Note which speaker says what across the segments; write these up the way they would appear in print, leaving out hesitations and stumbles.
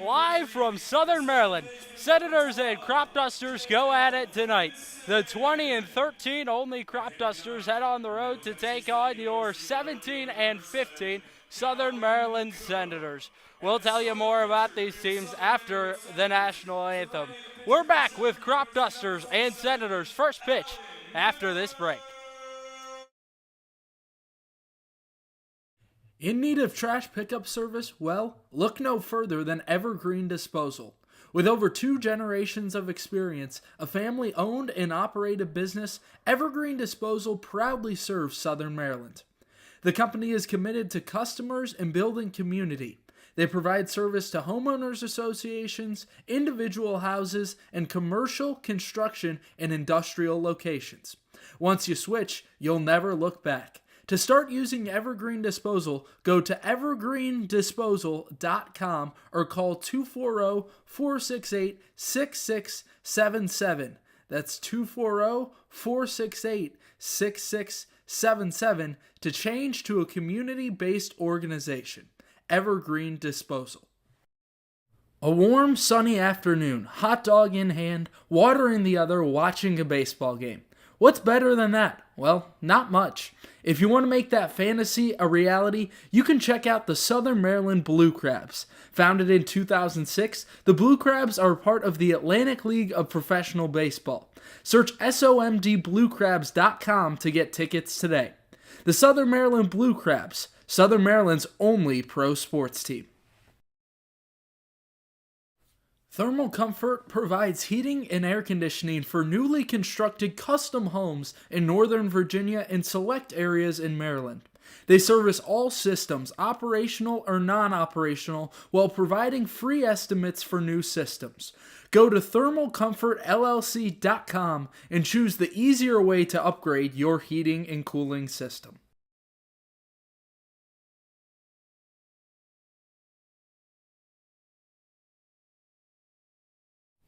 Speaker 1: Live from Southern Maryland, Senators and Cropdusters go at it tonight. The 20-13 Olney Cropdusters head on the road to take on your 17-15 Southern Maryland Senators. We'll tell you more about these teams after the national anthem. We're back with Cropdusters and Senators first pitch after this break.
Speaker 2: In need of trash pickup service? Well, look no further than Evergreen Disposal. With over 2 generations of experience, a family-owned and operated business, Evergreen Disposal proudly serves Southern Maryland. The company is committed to customers and building community. They provide service to homeowners associations, individual houses, and commercial, construction, and industrial locations. Once you switch, you'll never look back. To start using Evergreen Disposal, go to evergreendisposal.com or call 240-468-6677. That's 240-468-6677 to change to a community-based organization. Evergreen Disposal. A warm, sunny afternoon, hot dog in hand, water in the other, watching a baseball game. What's better than that? Well, not much. If you want to make that fantasy a reality, you can check out the Southern Maryland Blue Crabs. Founded in 2006, the Blue Crabs are part of the Atlantic League of Professional Baseball. Search SOMDBlueCrabs.com to get tickets today. The Southern Maryland Blue Crabs, Southern Maryland's only pro sports team. Thermal Comfort provides heating and air conditioning for newly constructed custom homes in Northern Virginia and select areas in Maryland. They service all systems, operational or non-operational, while providing free estimates for new systems. Go to thermalcomfortllc.com and choose the easier way to upgrade your heating and cooling system.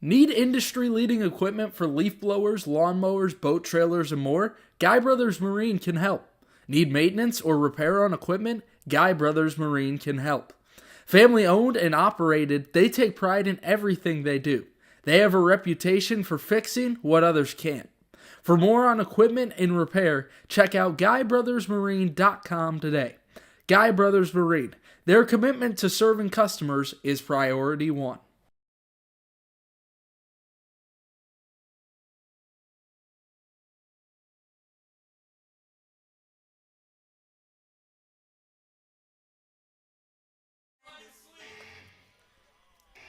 Speaker 2: Need industry-leading equipment for leaf blowers, lawnmowers, boat trailers, and more? Guy Brothers Marine can help. Need maintenance or repair on equipment? Guy Brothers Marine can help. Family-owned and operated, they take pride in everything they do. They have a reputation for fixing what others can't. For more on equipment and repair, check out GuyBrothersMarine.com today. Guy Brothers Marine. Their commitment to serving customers is priority one.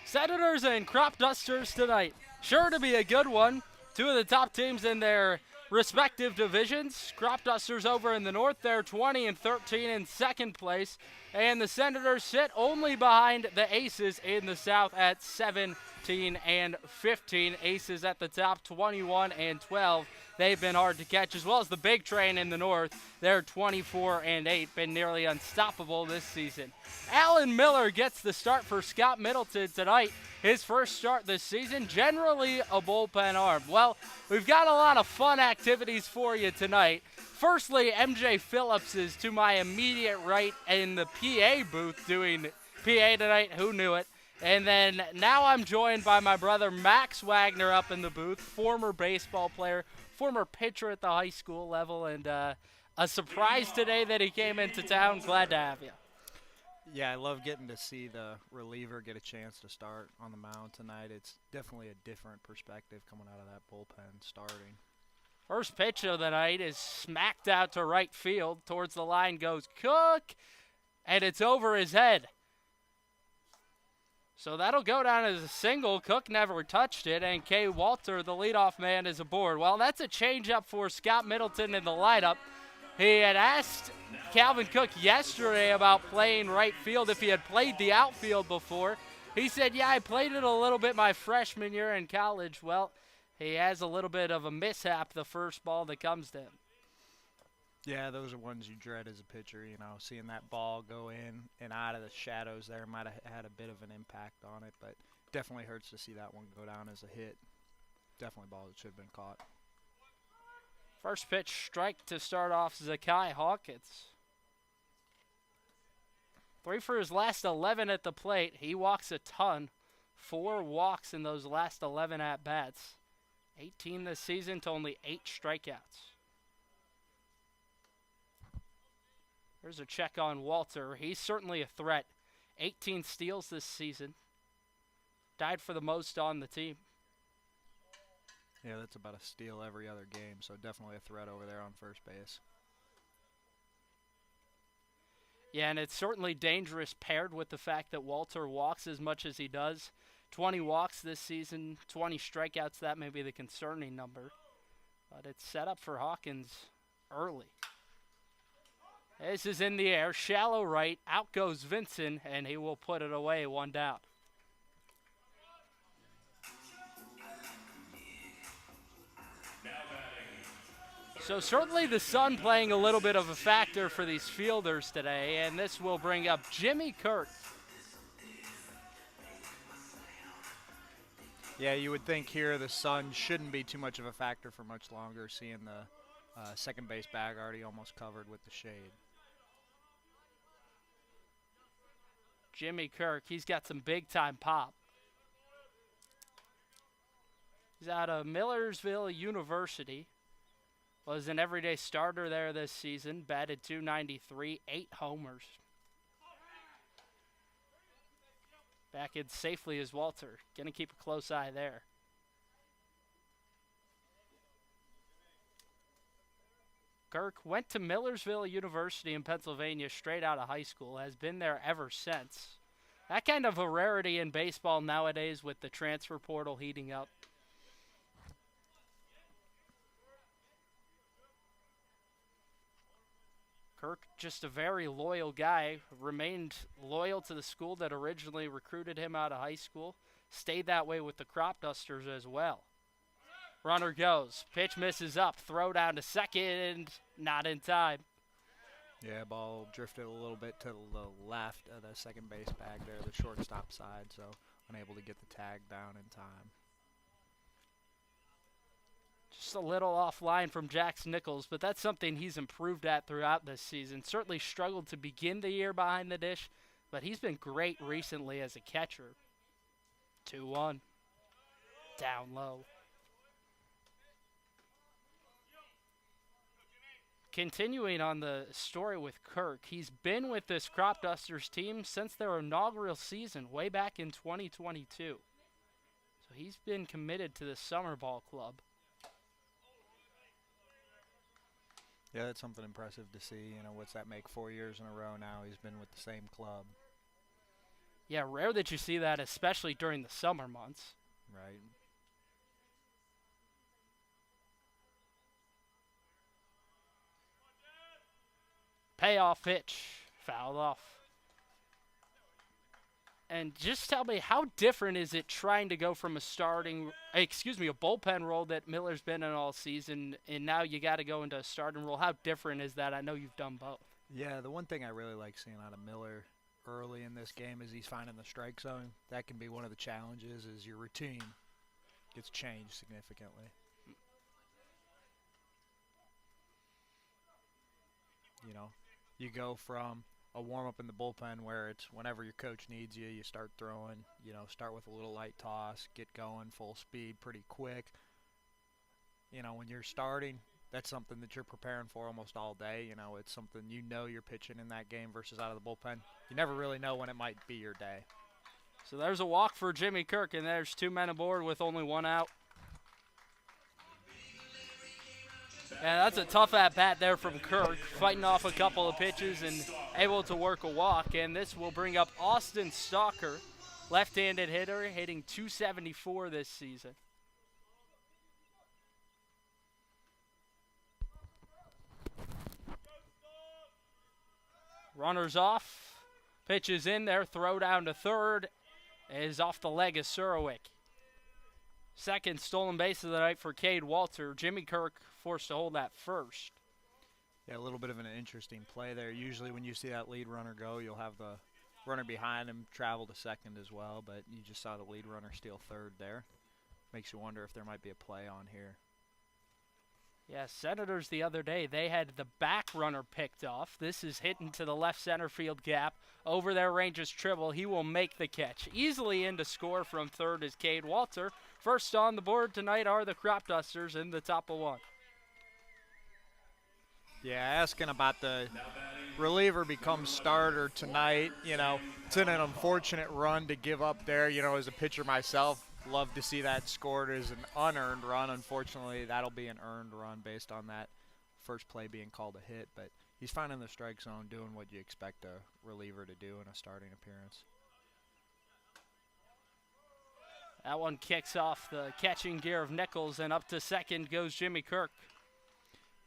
Speaker 1: Senators and Cropdusters tonight. Sure to be a good one. Two of the top teams in their respective divisions. Cropdusters over in the north, they're 20-13 in second place. And the Senators sit only behind the Aces in the south at 17-15. Aces at the top, 21-12. They've been hard to catch, as well as the Big Train in the north. They're 24-8, been nearly unstoppable this season. Alan Miller gets the start for Scott Middleton tonight. His first start this season, generally a bullpen arm. Well, we've got a lot of fun activities for you tonight. Firstly, MJ Phillips is to my immediate right in the PA booth doing PA tonight. Who knew it? And then now I'm joined by my brother Max Wagner up in the booth, former baseball player, former pitcher at the high school level, and a surprise today that he came into town. Glad to have you.
Speaker 3: Yeah, I love getting to see the reliever get a chance to start on the mound tonight. It's definitely a different perspective coming out of that bullpen starting.
Speaker 1: First pitch of the night is smacked out to right field. Towards the line goes Cook, and it's over his head. So that'll go down as a single. Cook never touched it, and Kay Walter, the leadoff man, is aboard. Well, that's a changeup for Scott Middleton in the lineup. He had asked Calvin Cook yesterday about playing right field, if he had played the outfield before. He said, yeah, I played it a little bit my freshman year in college. Well, he has a little bit of a mishap the first ball that comes to him.
Speaker 3: Yeah, those are ones you dread as a pitcher, seeing that ball go in and out of the shadows there might have had a bit of an impact on it, but definitely hurts to see that one go down as a hit. Definitely a ball that should have been caught.
Speaker 1: First pitch strike to start off Zakai Hawkins. 3 for his last 11 at the plate. He walks a ton. 4 walks in those last 11 at-bats. 18 this season to only 8 strikeouts. There's a check on Walter. He's certainly a threat. 18 steals this season. Tied for the most on the team.
Speaker 3: Yeah, that's about a steal every other game, so definitely a threat over there on first base.
Speaker 1: Yeah, and it's certainly dangerous paired with the fact that Walter walks as much as he does. 20 walks this season, 20 strikeouts, that may be the concerning number. But it's set up for Hawkins early. This is in the air, shallow right, out goes Vincent, and he will put it away, 1 down. So certainly the sun playing a little bit of a factor for these fielders today, and this will bring up Jimmy Kirk.
Speaker 3: Yeah, you would think here the sun shouldn't be too much of a factor for much longer, seeing the second base bag already almost covered with the shade.
Speaker 1: Jimmy Kirk, he's got some big-time pop. He's out of Millersville University. Was an everyday starter there this season. Batted .293, 8 homers. Back in safely as Walter. Going to keep a close eye there. Kirk went to Millersville University in Pennsylvania straight out of high school. Has been there ever since. That kind of a rarity in baseball nowadays with the transfer portal heating up. Kirk, just a very loyal guy, remained loyal to the school that originally recruited him out of high school. Stayed that way with the Cropdusters as well. Runner goes. Pitch misses up. Throw down to second. Not in time.
Speaker 3: Yeah, ball drifted a little bit to the left of the second base bag there, the shortstop side, so unable to get the tag down in time.
Speaker 1: Just a little offline from Jax Nichols, but that's something he's improved at throughout this season. Certainly struggled to begin the year behind the dish, but he's been great recently as a catcher. 2-1. Down low. Continuing on the story with Kirk, he's been with this Cropdusters team since their inaugural season, way back in 2022. So he's been committed to the summer ball club.
Speaker 3: Yeah, that's something impressive to see. You know, what's that make, 4 years in a row now he's been with the same club.
Speaker 1: Yeah, rare that you see that, especially during the summer months.
Speaker 3: Right.
Speaker 1: Payoff pitch, fouled off. And just tell me, how different is it trying to go from a bullpen role that Miller's been in all season, and now you got to go into a starting role? How different is that? I know you've done both.
Speaker 3: Yeah, the one thing I really like seeing out of Miller early in this game is he's finding the strike zone. That can be one of the challenges, is your routine gets changed significantly. You know, you go from a warm-up in the bullpen where it's whenever your coach needs you, you start throwing, you know, start with a little light toss, get going full speed pretty quick. You know, when you're starting, that's something that you're preparing for almost all day. You know, it's something you know you're pitching in that game versus out of the bullpen. You never really know when it might be your day.
Speaker 1: So there's a walk for Jimmy Kirk, and there's 2 men aboard with only 1 out. Yeah, that's a tough at-bat there from Kirk, fighting off a couple of pitches and able to work a walk. And this will bring up Austin Stalker, left-handed hitter, hitting .274 this season. Runners off, pitches in there, throw down to third, is off the leg of Surowick. Second stolen base of the night for Cade Walter. Jimmy Kirk forced to hold that first.
Speaker 3: Yeah, a little bit of an interesting play there. Usually when you see that lead runner go, you'll have the runner behind him travel to second as well, but you just saw the lead runner steal third there. Makes you wonder if there might be a play on here.
Speaker 1: Yeah, Senators the other day, they had the back runner picked off. This is hit into the left center field gap. Over there, Rangers Tribble. He will make the catch. Easily in to score from third is Cade Walter. First on the board tonight are the Cropdusters in the top of 1.
Speaker 3: Yeah, asking about the reliever becomes starter tonight. It's an unfortunate run to give up there. As a pitcher myself, love to see that scored as an unearned run. Unfortunately, that'll be an earned run based on that first play being called a hit. But he's finding the strike zone, doing what you expect a reliever to do in a starting appearance.
Speaker 1: That one kicks off the catching gear of Nichols, and up to second goes Jimmy Kirk.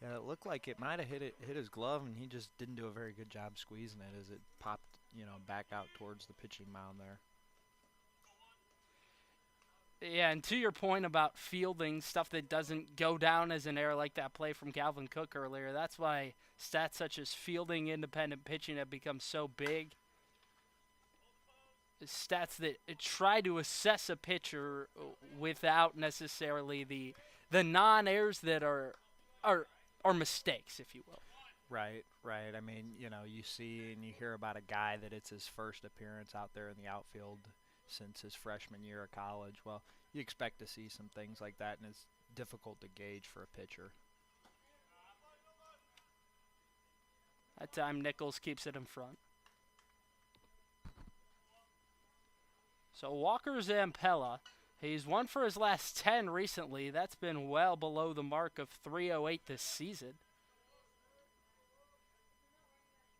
Speaker 3: Yeah, it looked like it might have hit his glove, and he just didn't do a very good job squeezing it as it popped, back out towards the pitching mound there.
Speaker 1: Yeah, and to your point about fielding, stuff that doesn't go down as an error like that play from Calvin Cook earlier, that's why stats such as fielding independent pitching have become so big. Stats that try to assess a pitcher without necessarily the non-errors that are mistakes, if you will.
Speaker 3: Right. I mean, you see and you hear about a guy that it's his first appearance out there in the outfield since his freshman year of college. Well, you expect to see some things like that, and it's difficult to gauge for a pitcher.
Speaker 1: That time, Nichols keeps it in front. So Walker Zampella, he's won for his last 10 recently. That's been well below the mark of 308 this season.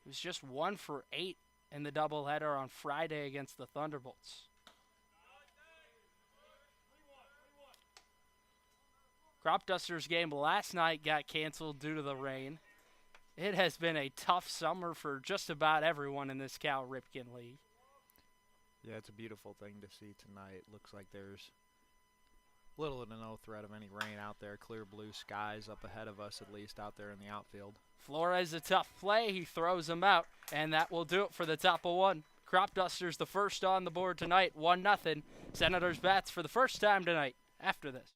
Speaker 1: He was just 1 for 8 in the doubleheader on Friday against the Thunderbolts. Cropdusters game last night got canceled due to the rain. It has been a tough summer for just about everyone in this Cal Ripken League.
Speaker 3: Yeah, it's a beautiful thing to see tonight. Looks like there's little to no threat of any rain out there. Clear blue skies up ahead of us, at least out there in the outfield.
Speaker 1: Flores, a tough play. He throws him out, and that will do it for the top of 1. Cropdusters the first on the board tonight, 1-0. Senators bats for the first time tonight after this.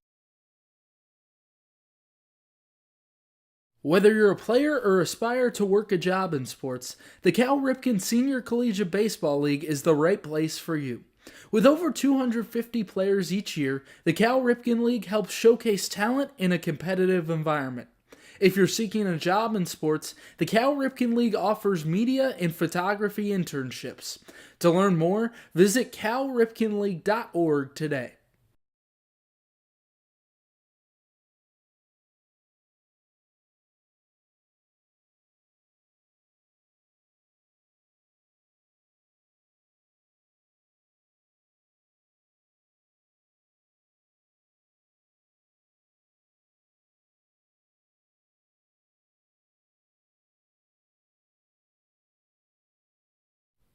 Speaker 2: Whether you're a player or aspire to work a job in sports, the Cal Ripken Senior Collegiate Baseball League is the right place for you. With over 250 players each year, the Cal Ripken League helps showcase talent in a competitive environment. If you're seeking a job in sports, the Cal Ripken League offers media and photography internships. To learn more, visit calripkenleague.org today.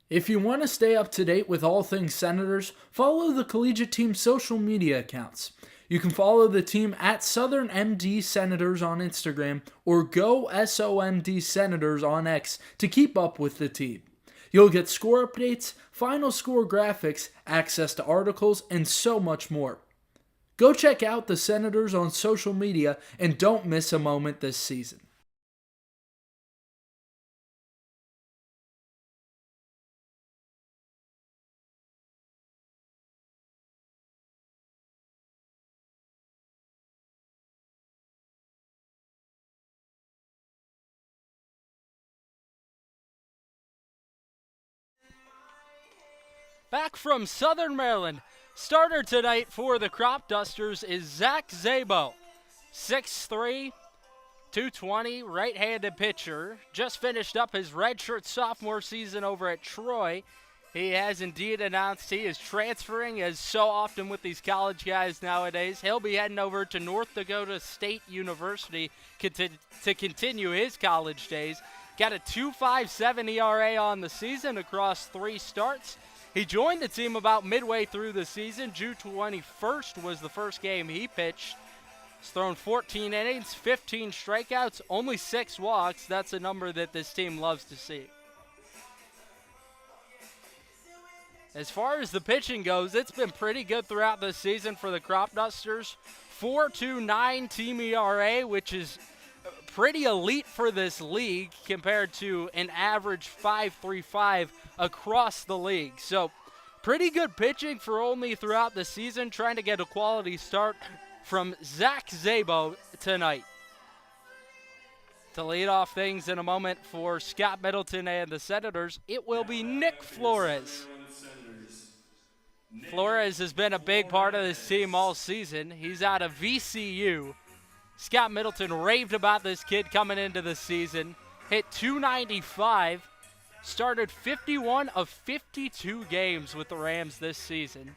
Speaker 2: If you want to stay up to date with all things Senators, follow the collegiate team's social media accounts. You can follow the team at Southern MD Senators on Instagram or Go SOMD Senators on X to keep up with the team. You'll get score updates, final score graphics, access to articles, and so much more. Go check out the Senators on social media and don't miss a moment this season.
Speaker 1: Back from Southern Maryland, starter tonight for the Cropdusters is Zach Zabo. 6'3", 220, right-handed pitcher. Just finished up his redshirt sophomore season over at Troy. He has indeed announced he is transferring, as so often with these college guys nowadays. He'll be heading over to North Dakota State University to continue his college days. Got a 2.57 ERA on the season across 3 starts. He joined the team about midway through the season. June 21st was the first game he pitched. He's thrown 14 innings, 15 strikeouts, only 6 walks. That's a number that this team loves to see. As far as the pitching goes, it's been pretty good throughout the season for the Cropdusters. 4.29 team ERA, which is pretty elite for this league compared to an average 5.35 across the league. So pretty good pitching for Olney throughout the season, trying to get a quality start from Zach Szabo tonight. To lead off things in a moment for Scott Middleton and the Senators, it will be Nick Flores. Flores has been a big part of this team all season. He's out of VCU. Scott Middleton raved about this kid coming into the season. Hit .295, started 51 of 52 games with the Rams this season.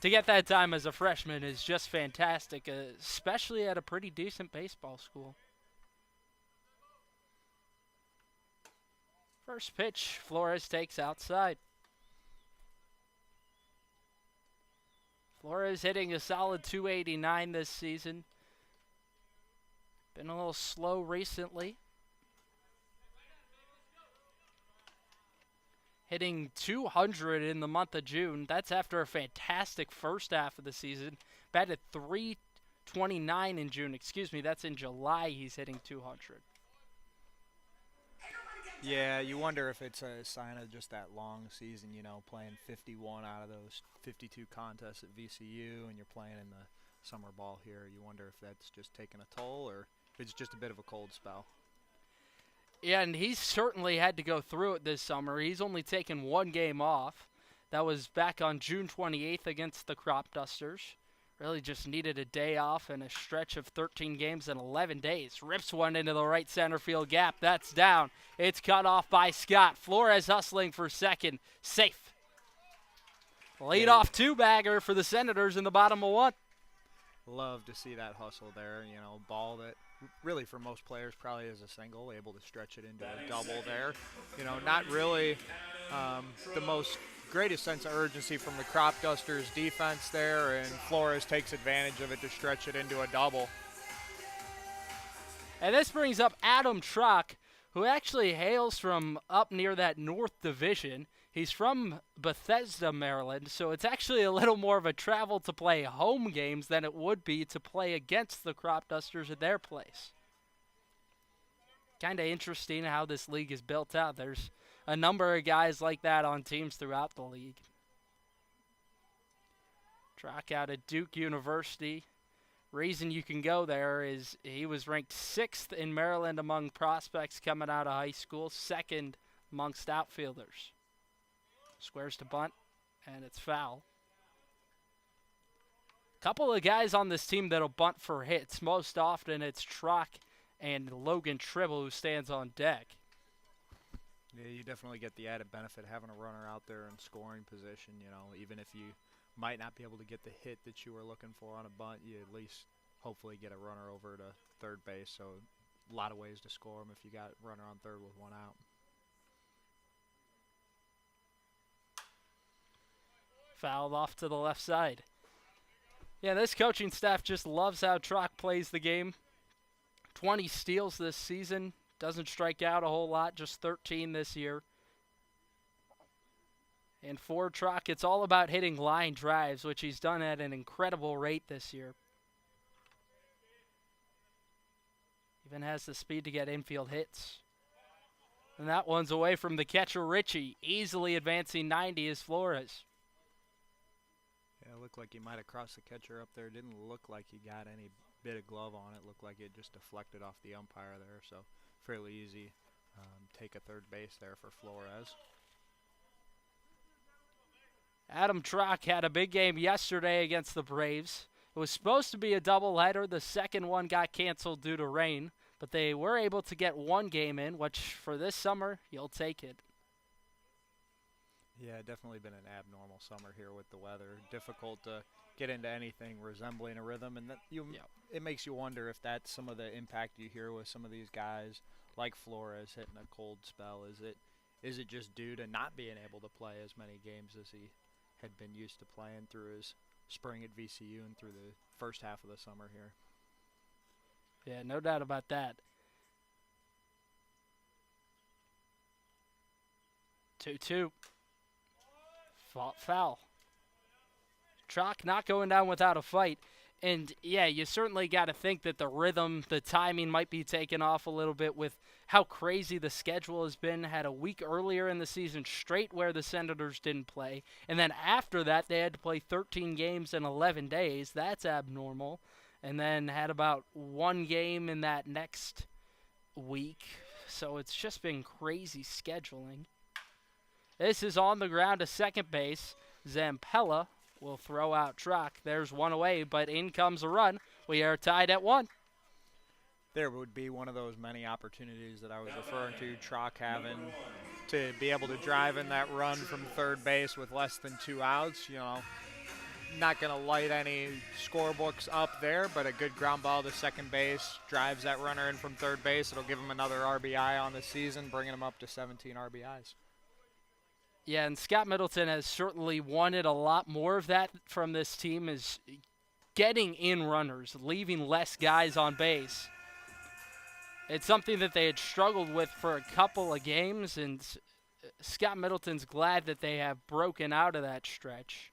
Speaker 1: To get that time as a freshman is just fantastic, especially at a pretty decent baseball school. First pitch, Flores takes outside. Flores hitting a solid .289 this season. Been a little slow recently. Hitting .200 in the month of June. That's after a fantastic first half of the season. Batted .329 in June. Excuse me, that's in July he's hitting .200.
Speaker 3: Yeah, you wonder if it's a sign of just that long season, playing 51 out of those 52 contests at VCU, and you're playing in the summer ball here. You wonder if that's just taking a toll or if it's just a bit of a cold spell.
Speaker 1: Yeah, and he's certainly had to go through it this summer. He's only taken one game off. That was back on June 28th against the Cropdusters. Really just needed a day off and a stretch of 13 games in 11 days. Rips one into the right center field gap. That's down. It's cut off by Scott. Flores hustling for second. Safe. Lead-off two-bagger for the Senators in the bottom of one.
Speaker 3: Love to see that hustle there. Ball that really for most players probably is a single, able to stretch it into a double there. Not really the most greatest sense of urgency from the Cropdusters defense there, and Flores takes advantage of it to stretch it into a double.
Speaker 1: And this brings up Adam Trock, who actually hails from up near that North Division. He's from Bethesda, Maryland, so it's actually a little more of a travel to play home games than it would be to play against the Cropdusters at their place. Kind of interesting how this league is built out. There's a number of guys like that on teams throughout the league. Trock out of Duke University. Reason you can go there is he was ranked 6th in Maryland among prospects coming out of high school, 2nd amongst outfielders. Squares to bunt, and it's foul. Couple of guys on this team that'll bunt for hits. Most often it's Trock and Logan Tribble who stands on deck.
Speaker 3: Yeah, you definitely get the added benefit having a runner out there in scoring position. Even if you might not be able to get the hit that you were looking for on a bunt, you at least hopefully get a runner over to third base. So a lot of ways to score them if you got a runner on third with one out.
Speaker 1: Fouled off to the left side. Yeah, this coaching staff just loves how Trock plays the game. 20 steals this season. Doesn't strike out a whole lot, just 13 this year. And for Trock, it's all about hitting line drives, which he's done at an incredible rate this year. Even has the speed to get infield hits. And that one's away from the catcher, Richie. Easily advancing 90 is Flores.
Speaker 3: Yeah, it looked like he might have crossed the catcher up there. Didn't look like he got any bit of glove on it. Looked like it just deflected off the umpire there. So fairly easy take a third base there for Flores.
Speaker 1: Adam Trock had a big game yesterday against the Braves. It was supposed to be a doubleheader. The second one got canceled due to rain, but they were able to get one game in, which for this summer, you'll take it.
Speaker 3: Yeah, definitely been an abnormal summer here with the weather. Difficult to get into anything resembling a rhythm, and it makes you wonder if that's some of the impact you hear with some of these guys like Flores hitting a cold spell. Is it just due to not being able to play as many games as he had been used to playing through his spring at VCU and through the first half of the summer here?
Speaker 1: Yeah, no doubt about that. 2-2. Foul. Trock not going down without a fight. And yeah, you certainly got to think that the rhythm, the timing might be taken off a little bit with how crazy the schedule has been. Had a week earlier in the season straight where the Senators didn't play. And then after that, they had to play 13 games in 11 days. That's abnormal. And then had about one game in that next week. So it's just been crazy scheduling. This is on the ground to second base. Zampella will throw out Trock. There's one away, but in comes a run. We are tied at 1.
Speaker 3: There would be one of those many opportunities that I was referring to, Trock having to be able to drive in that run from third base with less than 2 outs. Not going to light any scorebooks up there, but a good ground ball to second base drives that runner in from third base. It'll give him another RBI on the season, bringing him up to 17 RBIs.
Speaker 1: Yeah, and Scott Middleton has certainly wanted a lot more of that from this team, is getting in runners, leaving less guys on base. It's something that they had struggled with for a couple of games, and Scott Middleton's glad that they have broken out of that stretch.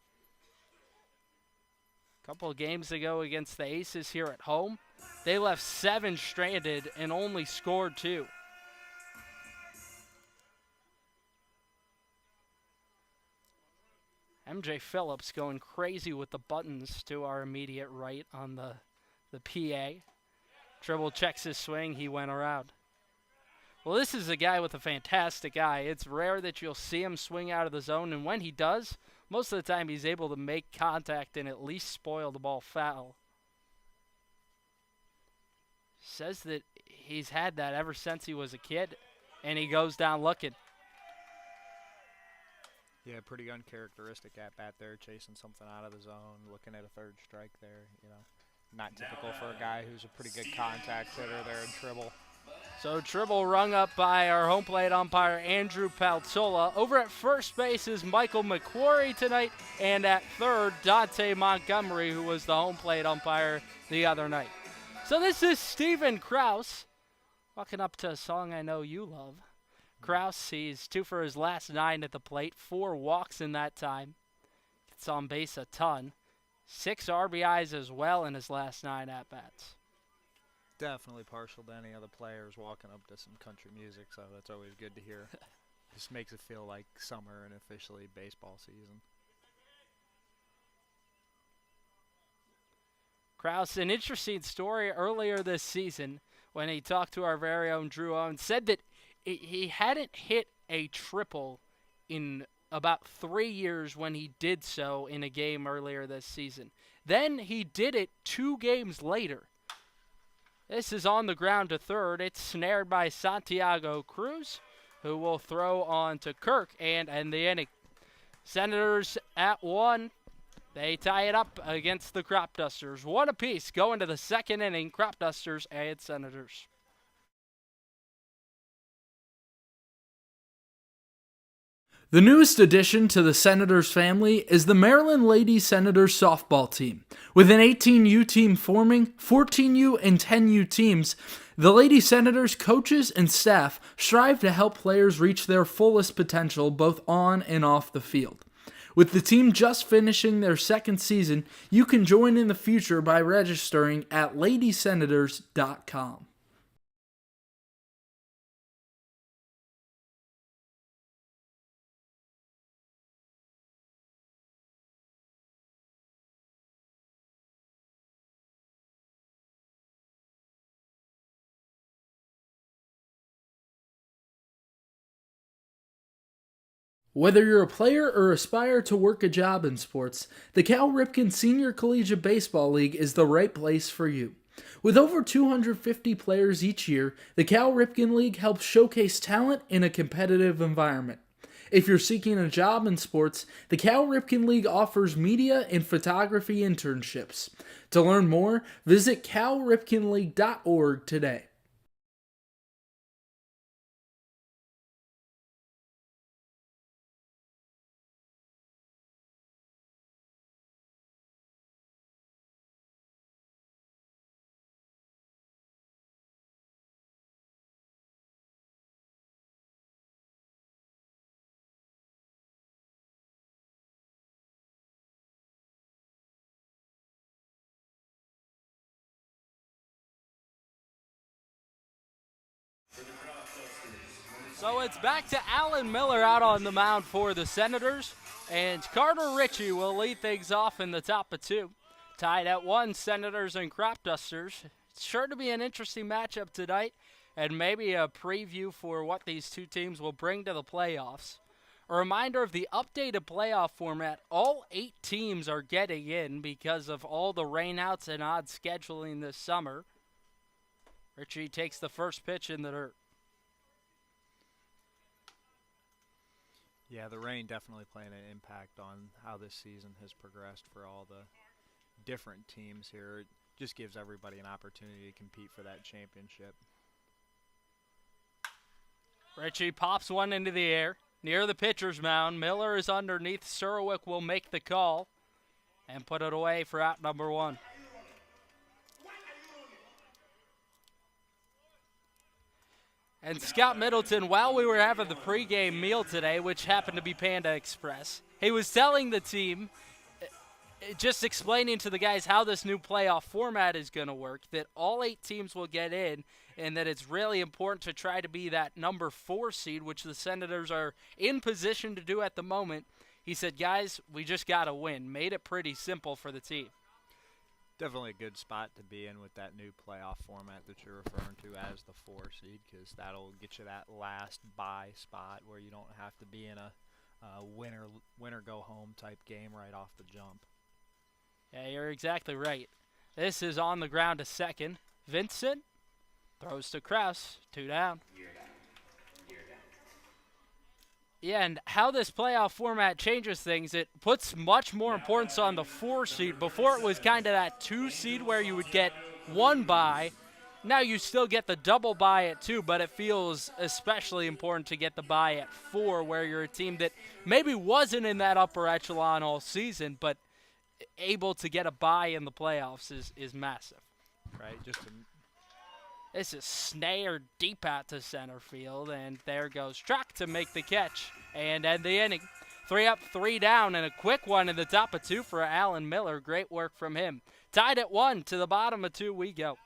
Speaker 1: A couple of games ago against the Aces here at home, they left 7 stranded and only scored 2. MJ Phillips going crazy with the buttons to our immediate right on the PA. Tribble checks his swing. He went around. Well, this is a guy with a fantastic eye. It's rare that you'll see him swing out of the zone, and when he does, most of the time he's able to make contact and at least spoil the ball foul. Says that he's had that ever since he was a kid, and he goes down looking.
Speaker 3: Yeah, pretty uncharacteristic at-bat there, chasing something out of the zone, looking at a third strike there, Not typical for a guy who's a pretty good contact hitter there in Tribble.
Speaker 1: So Tribble rung up by our home plate umpire, Andrew Palzola. Over at first base is Michael McQuarrie tonight, and at third, Dante Montgomery, who was the home plate umpire the other night. So this is Stephen Krause, walking up to a song I know you love. Krause, he's 2 for his last 9 at the plate, 4 walks in that time. Gets on base a ton. 6 RBIs as well in his last 9 at-bats.
Speaker 3: Definitely partial to any other players walking up to some country music, so that's always good to hear. Just makes it feel like summer and officially baseball season.
Speaker 1: Krause, an interesting story earlier this season when he talked to our very own Drew Owens, said that he hadn't hit a triple in about 3 years when he did so in a game earlier this season. Then he did it 2 games later. This is on the ground to third. It's snared by Santiago Cruz, who will throw on to Kirk and end the inning. Senators at 1. They tie it up against the Cropdusters. 1 apiece going to the second inning. Cropdusters and Senators.
Speaker 2: The newest addition to the Senators family is the Maryland Lady Senators softball team. With an 18U team forming, 14U and 10U teams, the Lady Senators coaches and staff strive to help players reach their fullest potential both on and off the field. With the team just finishing their second season, you can join in the future by registering at ladysenators.com. Whether you're a player or aspire to work a job in sports, the Cal Ripken Senior Collegiate Baseball League is the right place for you. With over 250 players each year, the Cal Ripken League helps showcase talent in a competitive environment. If you're seeking a job in sports, the Cal Ripken League offers media and photography internships. To learn more, visit calripkenleague.org today.
Speaker 1: So it's back to Alan Miller out on the mound for the Senators, and Carter Ritchie will lead things off in the top of 2. Tied at 1, Senators and Cropdusters. It's sure to be an interesting matchup tonight, and maybe a preview for what these two teams will bring to the playoffs. A reminder of the updated playoff format. All 8 teams are getting in because of all the rainouts and odd scheduling this summer. Ritchie takes the first pitch in the dirt.
Speaker 3: Yeah, the rain definitely playing an impact on how this season has progressed for all the different teams here. It just gives everybody an opportunity to compete for that championship.
Speaker 1: Ritchie pops one into the air near the pitcher's mound. Miller is underneath. Surwick will make the call and put it away for out number 1. And Scott Middleton, while we were having the pregame meal today, which happened to be Panda Express, he was telling the team, just explaining to the guys how this new playoff format is going to work, that all 8 teams will get in, and that it's really important to try to be that number 4 seed, which the Senators are in position to do at the moment. He said, guys, we just got to win. Made it pretty simple for the team.
Speaker 3: Definitely a good spot to be in with that new playoff format that you're referring to as the 4 seed, because that'll get you that last bye spot where you don't have to be in a winner go home type game right off the jump.
Speaker 1: Yeah, you're exactly right. This is on the ground to second. Vincent throws to Krause, 2 down. Yeah, and how this playoff format changes things, it puts much more importance on the 4 seed. Before it was kind of that 2 seed where you would get 1 bye. Now you still get the double bye at 2, but it feels especially important to get the bye at 4, where you're a team that maybe wasn't in that upper echelon all season, but able to get a bye in the playoffs is massive.
Speaker 3: Right,
Speaker 1: This is snared deep out to center field, and there goes Truck to make the catch and end the inning. 3 up, 3 down, and a quick one in the top of 2 for Alan Miller. Great work from him. Tied at 1, to the bottom of 2 we go.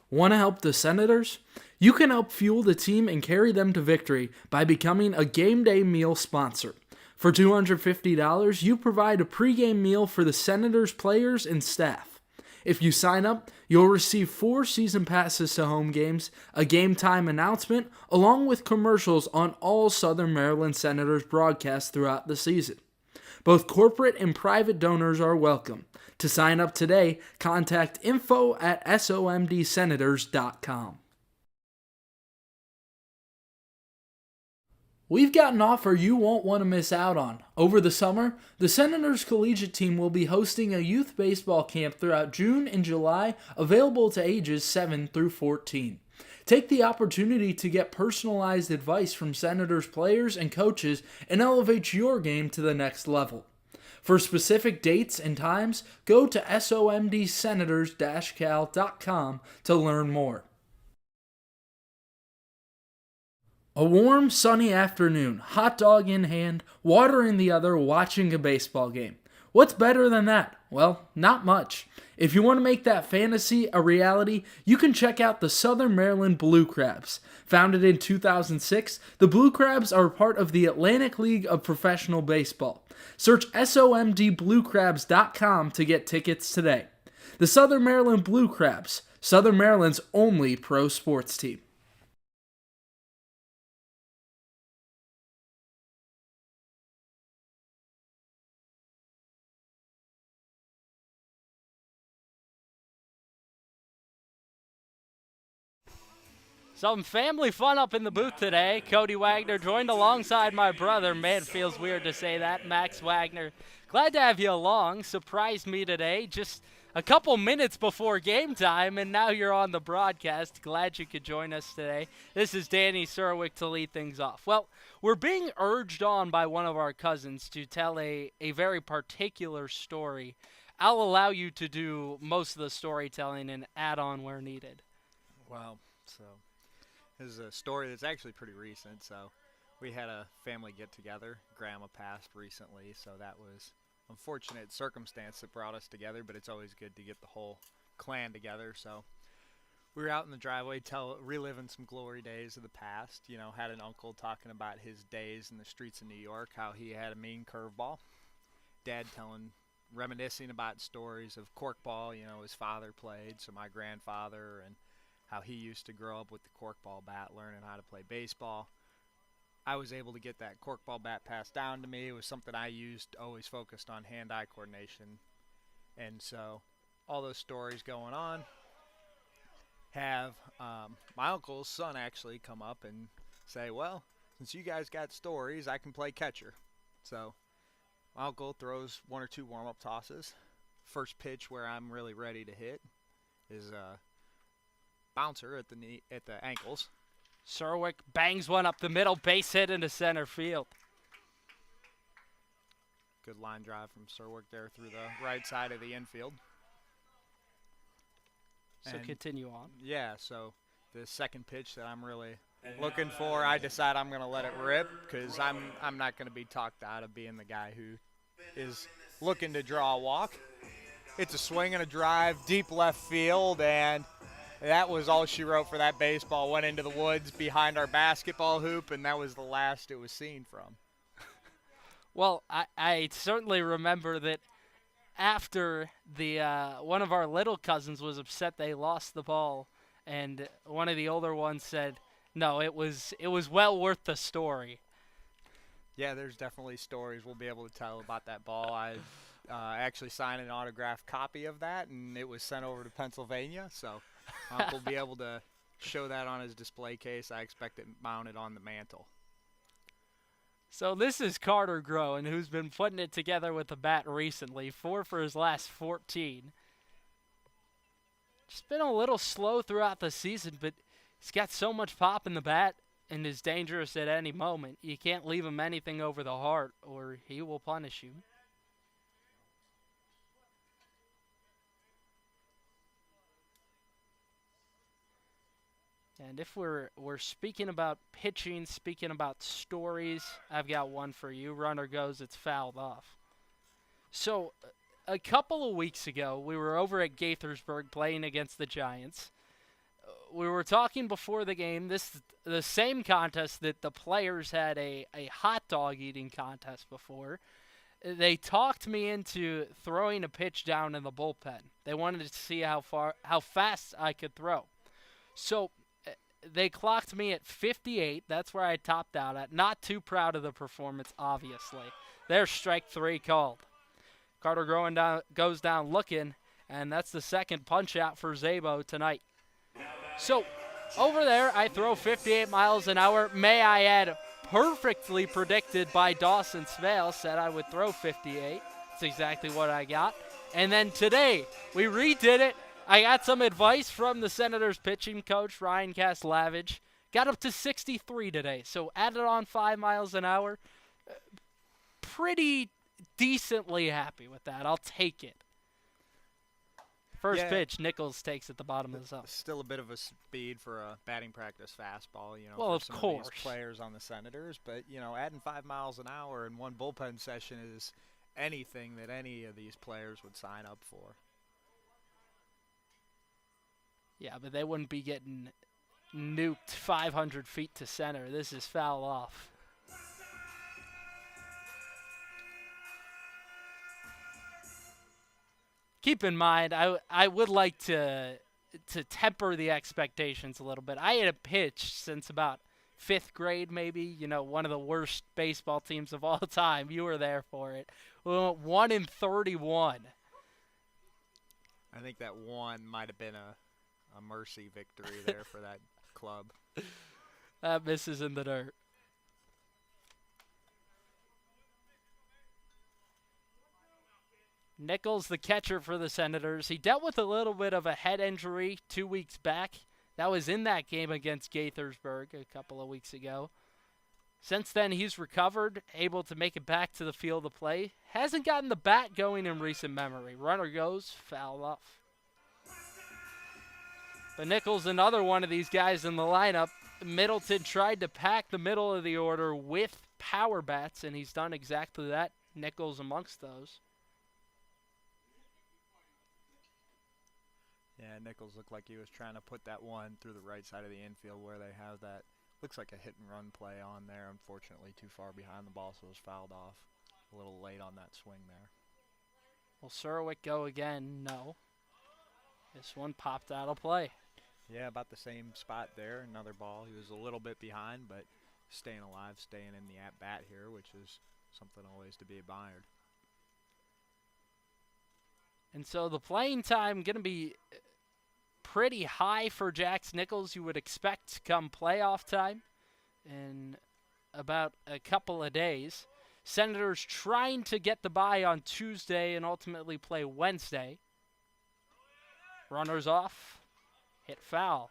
Speaker 2: Want to help the Senators? You can help fuel the team and carry them to victory by becoming a game day meal sponsor. For $250, you provide a pregame meal for the Senators players and staff. If you sign up, you'll receive 4 season passes to home games, a game time announcement, along with commercials on all Southern Maryland Senators broadcasts throughout the season. Both corporate and private donors are welcome. To sign up today, contact info@somdsenators.com. We've got an offer you won't want to miss out on. Over the summer, the Senators collegiate team will be hosting a youth baseball camp throughout June and July, available to ages 7 through 14. Take the opportunity to get personalized advice from Senators players and coaches and elevate your game to the next level. For specific dates and times, go to somdsenators-cal.com to learn more. A warm, sunny afternoon, hot dog in hand, water in the other, watching a baseball game. What's better than that? Well, not much. If you want to make that fantasy a reality, you can check out the Southern Maryland Blue Crabs. Founded in 2006, the Blue Crabs are part of the Atlantic League of Professional Baseball. Search somdbluecrabs.com to get tickets today. The Southern Maryland Blue Crabs, Southern Maryland's only pro sports team.
Speaker 1: Some family fun up in the booth today. Cody Wagner joined alongside my brother. Man, it feels weird to say that. Max Wagner. Glad to have you along. Surprised me today. Just a couple minutes before game time, and now you're on the broadcast. Glad you could join us today. This is Danny Surwick to lead things off. Well, we're being urged on by one of our cousins to tell a very particular story. I'll allow you to do most of the storytelling and add on where needed.
Speaker 3: Wow. So this is a story that's actually pretty recent. So we had a family get-together. Grandma passed recently, so that was unfortunate circumstance that brought us together, but it's always good to get the whole clan together, so we were out in the driveway reliving some glory days of the past. Had an uncle talking about his days in the streets of New York, how he had a mean curveball. Dad reminiscing about stories of corkball, his father played, so my grandfather, and how he used to grow up with the corkball bat, learning how to play baseball. I was able to get that corkball bat passed down to me. It was something I used, always focused on hand-eye coordination. And so all those stories going on, have my uncle's son actually come up and say, well, since you guys got stories, I can play catcher. So my uncle throws 1 or 2 warm-up tosses. First pitch where I'm really ready to hit is a bouncer at the ankles.
Speaker 1: Serwick bangs one up the middle, base hit into center field.
Speaker 3: Good line drive from Serwick there through the right side of the infield.
Speaker 1: So continue on.
Speaker 3: Yeah, so the second pitch that I'm really looking for, I decide I'm going to let it rip because I'm not going to be talked out of being the guy who is looking to draw a walk. It's a swing and a drive, deep left field, and that was all she wrote for that baseball. Went into the woods behind our basketball hoop, and that was the last it was seen from.
Speaker 1: Well, I certainly remember that after the one of our little cousins was upset they lost the ball, and one of the older ones said, no, it was well worth the story.
Speaker 3: Yeah, there's definitely stories we'll be able to tell about that ball. I actually signed an autographed copy of that, and it was sent over to Pennsylvania, so Uncle will be able to show that on his display case. I expect it mounted on the mantle.
Speaker 1: So this is Carter Groen, who's been putting it together with the bat recently, 4 for his last 14. Just been a little slow throughout the season, but he's got so much pop in the bat and is dangerous at any moment. You can't leave him anything over the heart or he will punish you. And if we're speaking about pitching, speaking about stories, I've got one for you. Runner goes, it's fouled off. So a couple of weeks ago, we were over at Gaithersburg playing against the Giants. We were talking before the game, the same contest that the players had a hot dog eating contest before. They talked me into throwing a pitch down in the bullpen. They wanted to see how fast I could throw. So they clocked me at 58. That's where I topped out at. Not too proud of the performance, obviously. There's strike 3 called. Carter Groen goes down looking, and that's the second punch out for Zabo tonight. So over there, I throw 58 miles an hour. May I add, perfectly predicted by Dawson Smale, said I would throw 58. That's exactly what I got. And then today, we redid it. I got some advice from the Senators pitching coach, Ryan Kaslavage. Got up to 63 today, so added on 5 miles an hour. Pretty decently happy with that. I'll take it. First pitch, Nichols takes at the bottom of the zone.
Speaker 3: Still a bit of a speed for a batting practice fastball,
Speaker 1: well,
Speaker 3: for
Speaker 1: of
Speaker 3: some
Speaker 1: course.
Speaker 3: Of these players on the Senators. But, adding 5 miles an hour in one bullpen session is anything that any of these players would sign up for.
Speaker 1: Yeah, but they wouldn't be getting nuked 500 feet to center. This is foul off. Keep in mind, I would like to temper the expectations a little bit. I had a pitch since about 5th grade, maybe. One of the worst baseball teams of all time. You were there for it. We went 1-31.
Speaker 3: I think that one might have been a mercy victory there for that club.
Speaker 1: That misses in the dirt. Nichols, the catcher for the Senators. He dealt with a little bit of a head injury 2 weeks back. That was in that game against Gaithersburg a couple of weeks ago. Since then, he's recovered, able to make it back to the field of play. Hasn't gotten the bat going in recent memory. Runner goes, foul off. But Nichols, another one of these guys in the lineup. Middleton tried to pack the middle of the order with power bats, and he's done exactly that. Nichols amongst those.
Speaker 3: Yeah, Nichols looked like he was trying to put that one through the right side of the infield where they have that. Looks like a hit and run play on there. Unfortunately, too far behind the ball, so it was fouled off. A little late on that swing there.
Speaker 1: Will Surwick go again? No. This one popped out of play.
Speaker 3: Yeah, about the same spot there. Another ball. He was a little bit behind, but staying alive, staying in the at-bat here, which is something always to be admired.
Speaker 1: And so the playing time going to be pretty high for Jax Nichols, you would expect come playoff time in about a couple of days. Senators trying to get the bye on Tuesday and ultimately play Wednesday. Runners off, hit foul.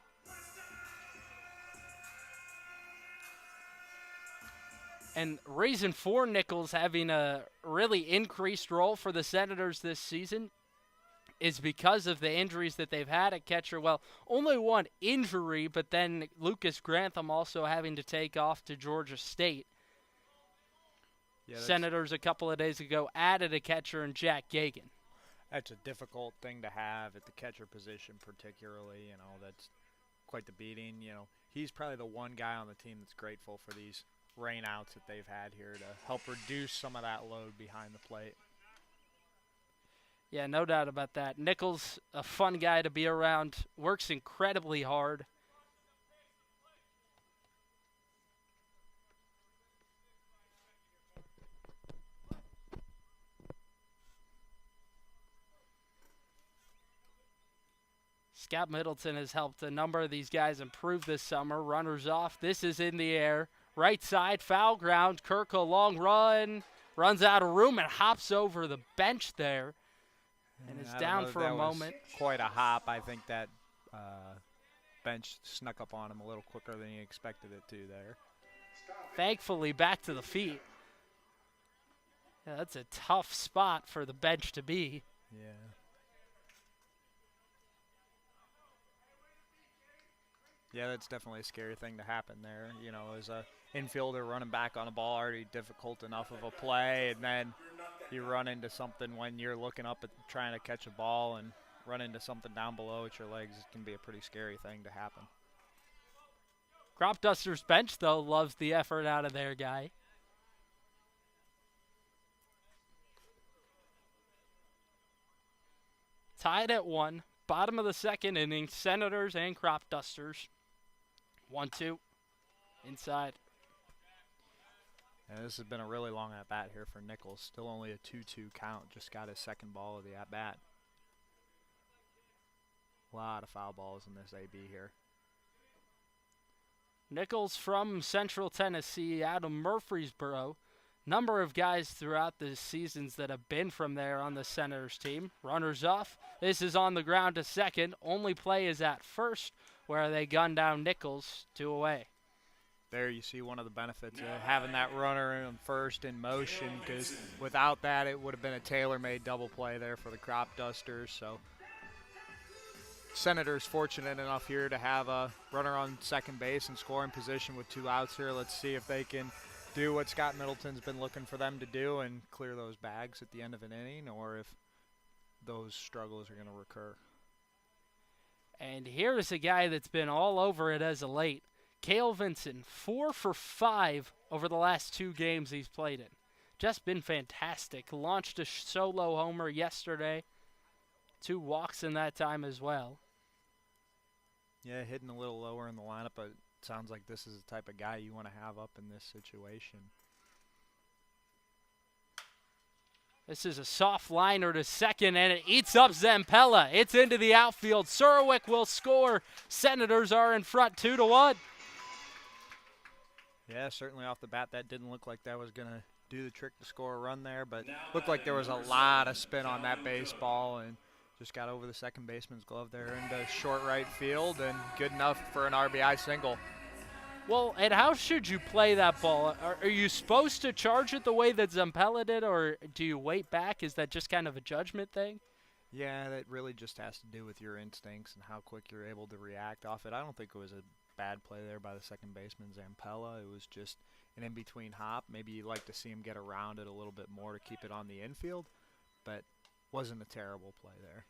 Speaker 1: And reason for Nichols having a really increased role for the Senators this season is because of the injuries that they've had at catcher. Well, only one injury, but then Lucas Grantham also having to take off to Georgia State. Yeah, Senators a couple of days ago added a catcher in Jack Gagan.
Speaker 3: That's a difficult thing to have at the catcher position particularly. You know, that's quite the beating. You know, he's probably the one guy on the team that's grateful for these rainouts that they've had here to help reduce some of that load behind the plate.
Speaker 1: Yeah, no doubt about that. Nichols, a fun guy to be around, works incredibly hard. Scott Middleton has helped a number of these guys improve this summer. Runners off. This is in the air. Right side, foul ground. Kirk, a long run. Runs out of room and hops over the bench there. And is down for a moment.
Speaker 3: Quite a hop. I think that bench snuck up on him a little quicker than he expected it to there.
Speaker 1: Thankfully, back to the feet. Yeah, that's a tough spot for the bench to be.
Speaker 3: Yeah. Yeah, that's definitely a scary thing to happen there. You know, as a infielder running back on a ball, already difficult enough of a play, and then you run into something when you're looking up at trying to catch a ball and run into something down below at your legs. It can be a pretty scary thing to happen.
Speaker 1: Cropdusters bench, though, loves the effort out of their guy. Tied at 1. Bottom of the second inning, Senators and Cropdusters. 1-2. Inside.
Speaker 3: Yeah, this has been a really long at-bat here for Nichols. Still only a 2-2 count. Just got his second ball of the at-bat. A lot of foul balls in this AB here.
Speaker 1: Nichols from Central Tennessee, out of Murfreesboro. Number of guys throughout the seasons that have been from there on the Senators team. Runners off. This is on the ground to second. Only play is at first, where they gun down Nichols 2 away.
Speaker 3: There you see one of the benefits of having that runner in first in motion, because without that it would have been a tailor-made double play there for the Cropdusters. So Senators fortunate enough here to have a runner on second base and scoring position with 2 outs here. Let's see if they can do what Scott Middleton's been looking for them to do and clear those bags at the end of an inning, or if those struggles are going to recur.
Speaker 1: And here's a guy that's been all over it as of late. Cale Vinson, 4 for 5 over the last 2 games he's played in. Just been fantastic. Launched a solo homer yesterday. 2 walks in that time as well.
Speaker 3: Yeah, hitting a little lower in the lineup, but it sounds like this is the type of guy you want to have up in this situation.
Speaker 1: This is a soft liner to second, and it eats up Zampella. It's into the outfield. Surwick will score. Senators are in front 2-1.
Speaker 3: Yeah, certainly off the bat, that didn't look like that was going to do the trick to score a run there, but looked like there was a lot of spin on that baseball and just got over the second baseman's glove there into short right field, and good enough for an RBI single.
Speaker 1: Well, and how should you play that ball? Are you supposed to charge it the way that Zampella did, or do you wait back? Is that just kind of a judgment thing?
Speaker 3: Yeah, that really just has to do with your instincts and how quick you're able to react off it. I don't think it was a bad play there by the second baseman, Zampella. It was just an in-between hop. Maybe you'd like to see him get around it a little bit more to keep it on the infield, but wasn't a terrible play there.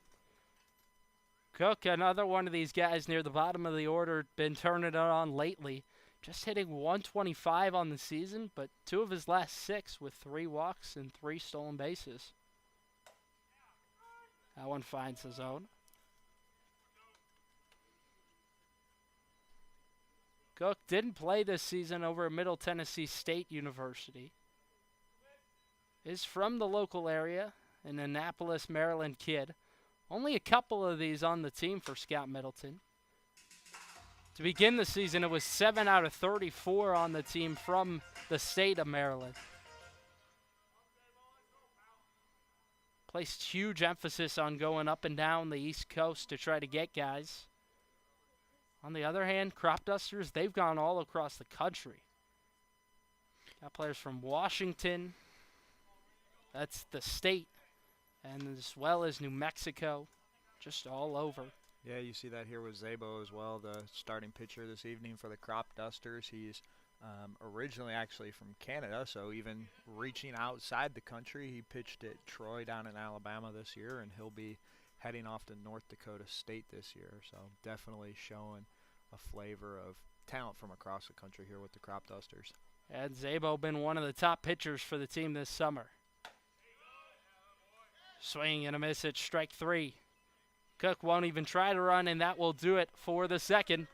Speaker 1: Cook, another one of these guys near the bottom of the order, been turning it on lately. Just hitting 125 on the season, but 2 of his last 6 with 3 walks and 3 stolen bases. That one finds the zone. Cook didn't play this season over at Middle Tennessee State University. Is from the local area, an Annapolis, Maryland kid. Only a couple of these on the team for Scott Middleton. To begin the season, it was 7 out of 34 on the team from the state of Maryland. Placed huge emphasis on going up and down the East Coast to try to get guys. On the other hand, Cropdusters, they've gone all across the country. Got players from Washington, that's the state, and as well as New Mexico, just all over.
Speaker 3: Yeah, you see that here with Zabo as well, the starting pitcher this evening for the Cropdusters. He's originally actually from Canada, so even reaching outside the country. He pitched at Troy down in Alabama this year, and he'll be heading off to North Dakota State this year. So definitely showing a flavor of talent from across the country here with the Cropdusters.
Speaker 1: And Zabo been one of the top pitchers for the team this summer. Swing and a miss at strike 3. Cook won't even try to run, and that will do it for the second.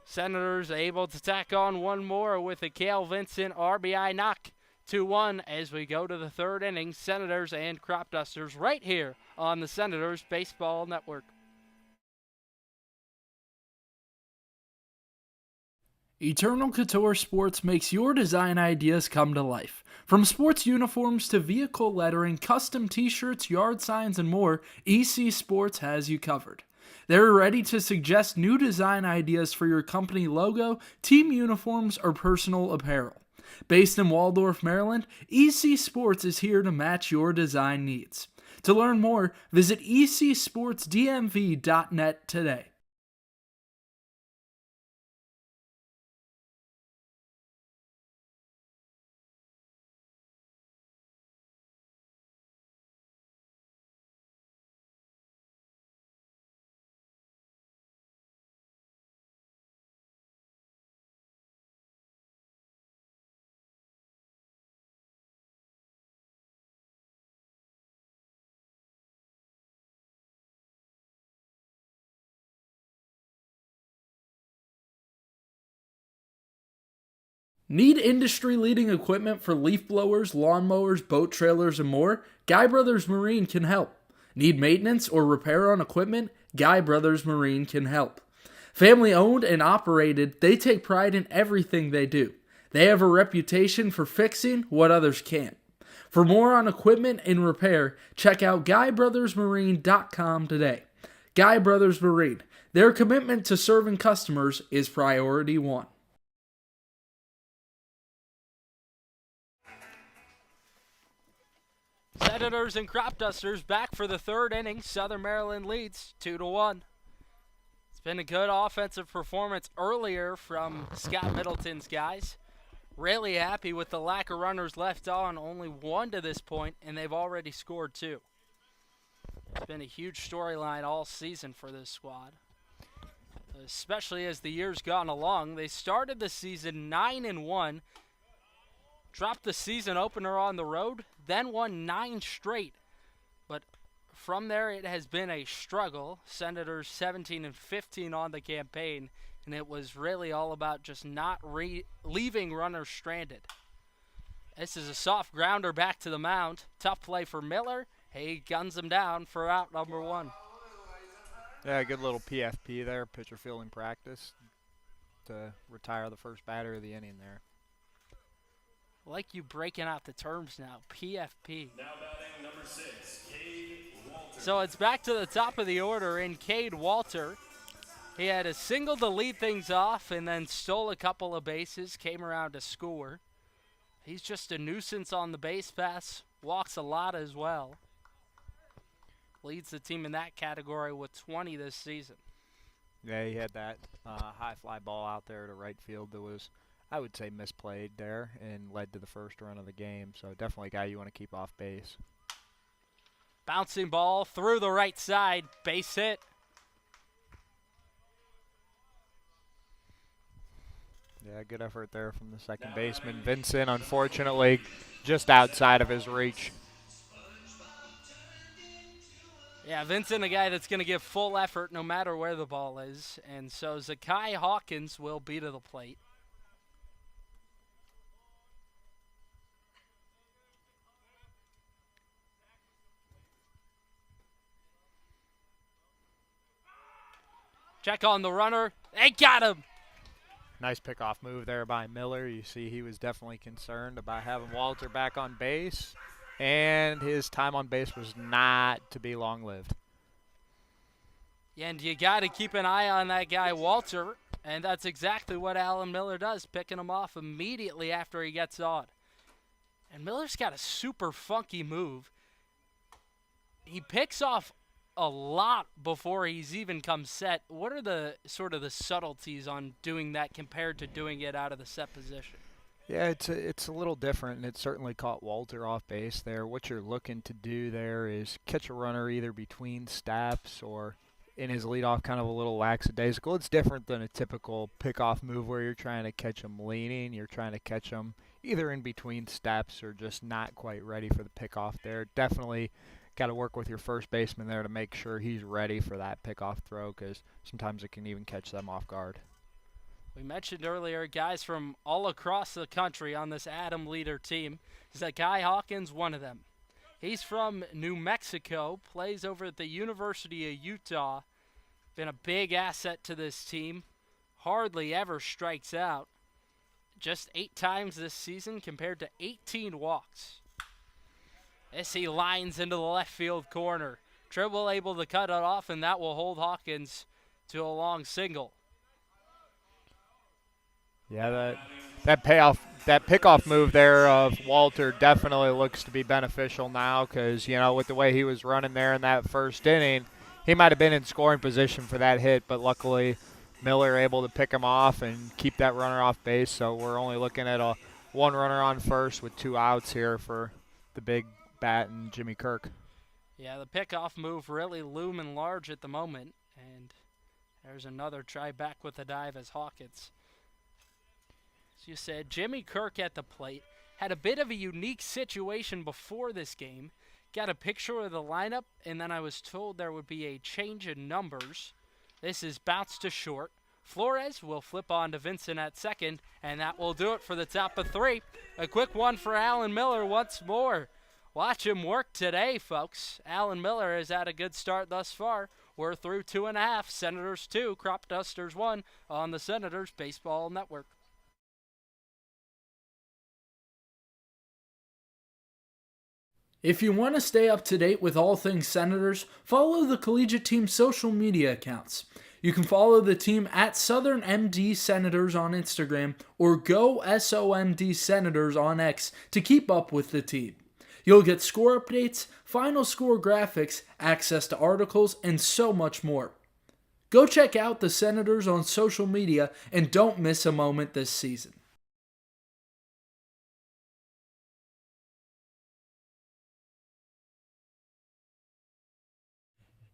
Speaker 1: Senators able to tack on one more with a Cale Vincent RBI knock. 2-1 as we go to the third inning. Senators and Cropdusters right here on the Senators Baseball Network.
Speaker 2: Eternal Couture Sports makes your design ideas come to life. From sports uniforms to vehicle lettering, custom t-shirts, yard signs, and more, EC Sports has you covered. They're ready to suggest new design ideas for your company logo, team uniforms, or personal apparel. Based in Waldorf, Maryland, EC Sports is here to match your design needs. To learn more, visit ecsportsdmv.net today. Need industry-leading equipment for leaf blowers, lawnmowers, boat trailers, and more? Guy Brothers Marine can help. Need maintenance or repair on equipment? Guy Brothers Marine can help. Family-owned and operated, they take pride in everything they do. They have a reputation for fixing what others can't. For more on equipment and repair, check out GuyBrothersMarine.com today. Guy Brothers Marine. Their commitment to serving customers is priority one.
Speaker 1: Senators and Cropdusters back for the third inning. Southern Maryland leads 2-1. It's been a good offensive performance earlier from Scott Middleton's guys. Really happy with the lack of runners left on. Only 1 to this point, and they've already scored 2. It's been a huge storyline all season for this squad, especially as the year's gone along. They started the season 9-1, dropped the season opener on the road, then won 9 straight. But from there, it has been a struggle. Senators 17-15 on the campaign, and it was really all about just not leaving runners stranded. This is a soft grounder back to the mound. Tough play for Miller. He guns him down for out number 1.
Speaker 3: Yeah, good little PFP there, pitcher fielding practice, to retire the first batter of the inning there.
Speaker 1: I like you breaking out the terms now. PFP.
Speaker 4: Now batting number 6, Cade Walter.
Speaker 1: So it's back to the top of the order in Cade Walter. He had a single to lead things off and then stole a couple of bases, came around to score. He's just a nuisance on the base pass, walks a lot as well. Leads the team in that category with 20 this season.
Speaker 3: Yeah, he had that high fly ball out there to right field that was, I would say, misplayed there and led to the first run of the game. So definitely a guy you want to keep off base.
Speaker 1: Bouncing ball through the right side, base hit.
Speaker 3: Yeah, good effort there from the second baseman. Vincent, unfortunately, just outside of his reach.
Speaker 1: Yeah, Vincent, a guy that's going to give full effort no matter where the ball is. And so Zakai Hawkins will be to the plate. Check on the runner. They got him.
Speaker 3: Nice pickoff move there by Miller. You see he was definitely concerned about having Walter back on base. And his time on base was not to be long-lived.
Speaker 1: Yeah, and you got to keep an eye on that guy, Walter. And that's exactly what Alan Miller does, picking him off immediately after he gets on. And Miller's got a super funky move. He picks off a lot before he's even come set. What are the sort of the subtleties on doing that compared to doing it out of the set position?
Speaker 3: Yeah, it's a little different, and it certainly caught Walter off base there. What you're looking to do there is catch a runner either between steps or in his leadoff kind of a little lackadaisical. It's different than a typical pickoff move where you're trying to catch him leaning. You're trying to catch him either in between steps or just not quite ready for the pickoff there. Definitely got to work with your first baseman there to make sure he's ready for that pickoff throw, because sometimes it can even catch them off guard.
Speaker 1: We mentioned earlier guys from all across the country on this Adam Leader team. Zakai Hawkins, one of them. He's from New Mexico, plays over at the University of Utah. Been a big asset to this team. Hardly ever strikes out. Just 8 times this season compared to 18 walks. As he lines into the left field corner. Tribble able to cut it off, and that will hold Hawkins to a long single.
Speaker 3: Yeah, that pickoff move there of Walter definitely looks to be beneficial now, because, you know, with the way he was running there in that first inning, he might have been in scoring position for that hit, but luckily Miller able to pick him off and keep that runner off base. So we're only looking at a 1 runner on first with 2 outs here for the big bat and Jimmy Kirk.
Speaker 1: Yeah, the pickoff move really looming large at the moment, and there's another try back with the dive as Hawkins. As you said, Jimmy Kirk at the plate had a bit of a unique situation before this game. Got a picture of the lineup, and then I was told there would be a change in numbers. This is bounced to short. Flores will flip on to Vincent at second, and that will do it for the top of 3. A quick one for Alan Miller once more. Watch him work today, folks. Alan Miller has had a good start thus far. We're through 2.5. Senators 2, Cropdusters 1 on the Senators Baseball Network.
Speaker 2: If you want to stay up to date with all things Senators, follow the collegiate team's social media accounts. You can follow the team at Southern MD Senators on Instagram or Go SOMD Senators on X to keep up with the team. You'll get score updates, final score graphics, access to articles, and so much more. Go check out the Senators on social media and don't miss a moment this season.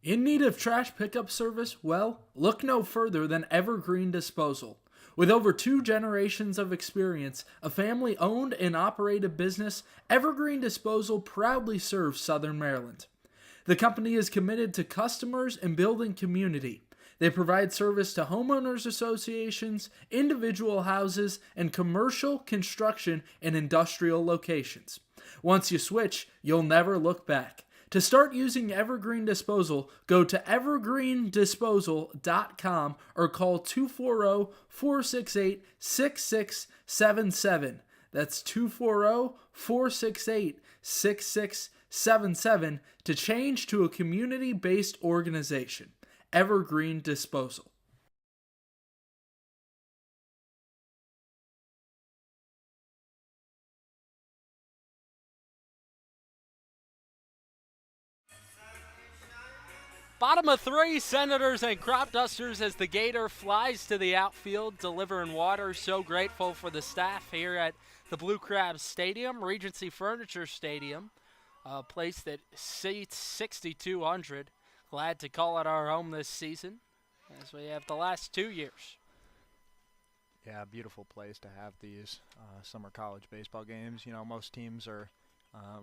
Speaker 2: In need of trash pickup service? Well, look no further than Evergreen Disposal. With over 2 generations of experience, a family-owned and operated business, Evergreen Disposal proudly serves Southern Maryland. The company is committed to customers and building community. They provide service to homeowners associations, individual houses, and commercial, construction, and industrial locations. Once you switch, you'll never look back. To start using Evergreen Disposal, go to evergreendisposal.com or call 240-468-6677. That's 240-468-6677 to change to a community-based organization. Evergreen Disposal.
Speaker 1: Bottom of 3, Senators and Cropdusters as the Gator flies to the outfield, delivering water. So grateful for the staff here at the Blue Crab Stadium, Regency Furniture Stadium, a place that seats 6,200. Glad to call it our home this season, as we have the last 2 years.
Speaker 3: Yeah, beautiful place to have these summer college baseball games. You know, most teams are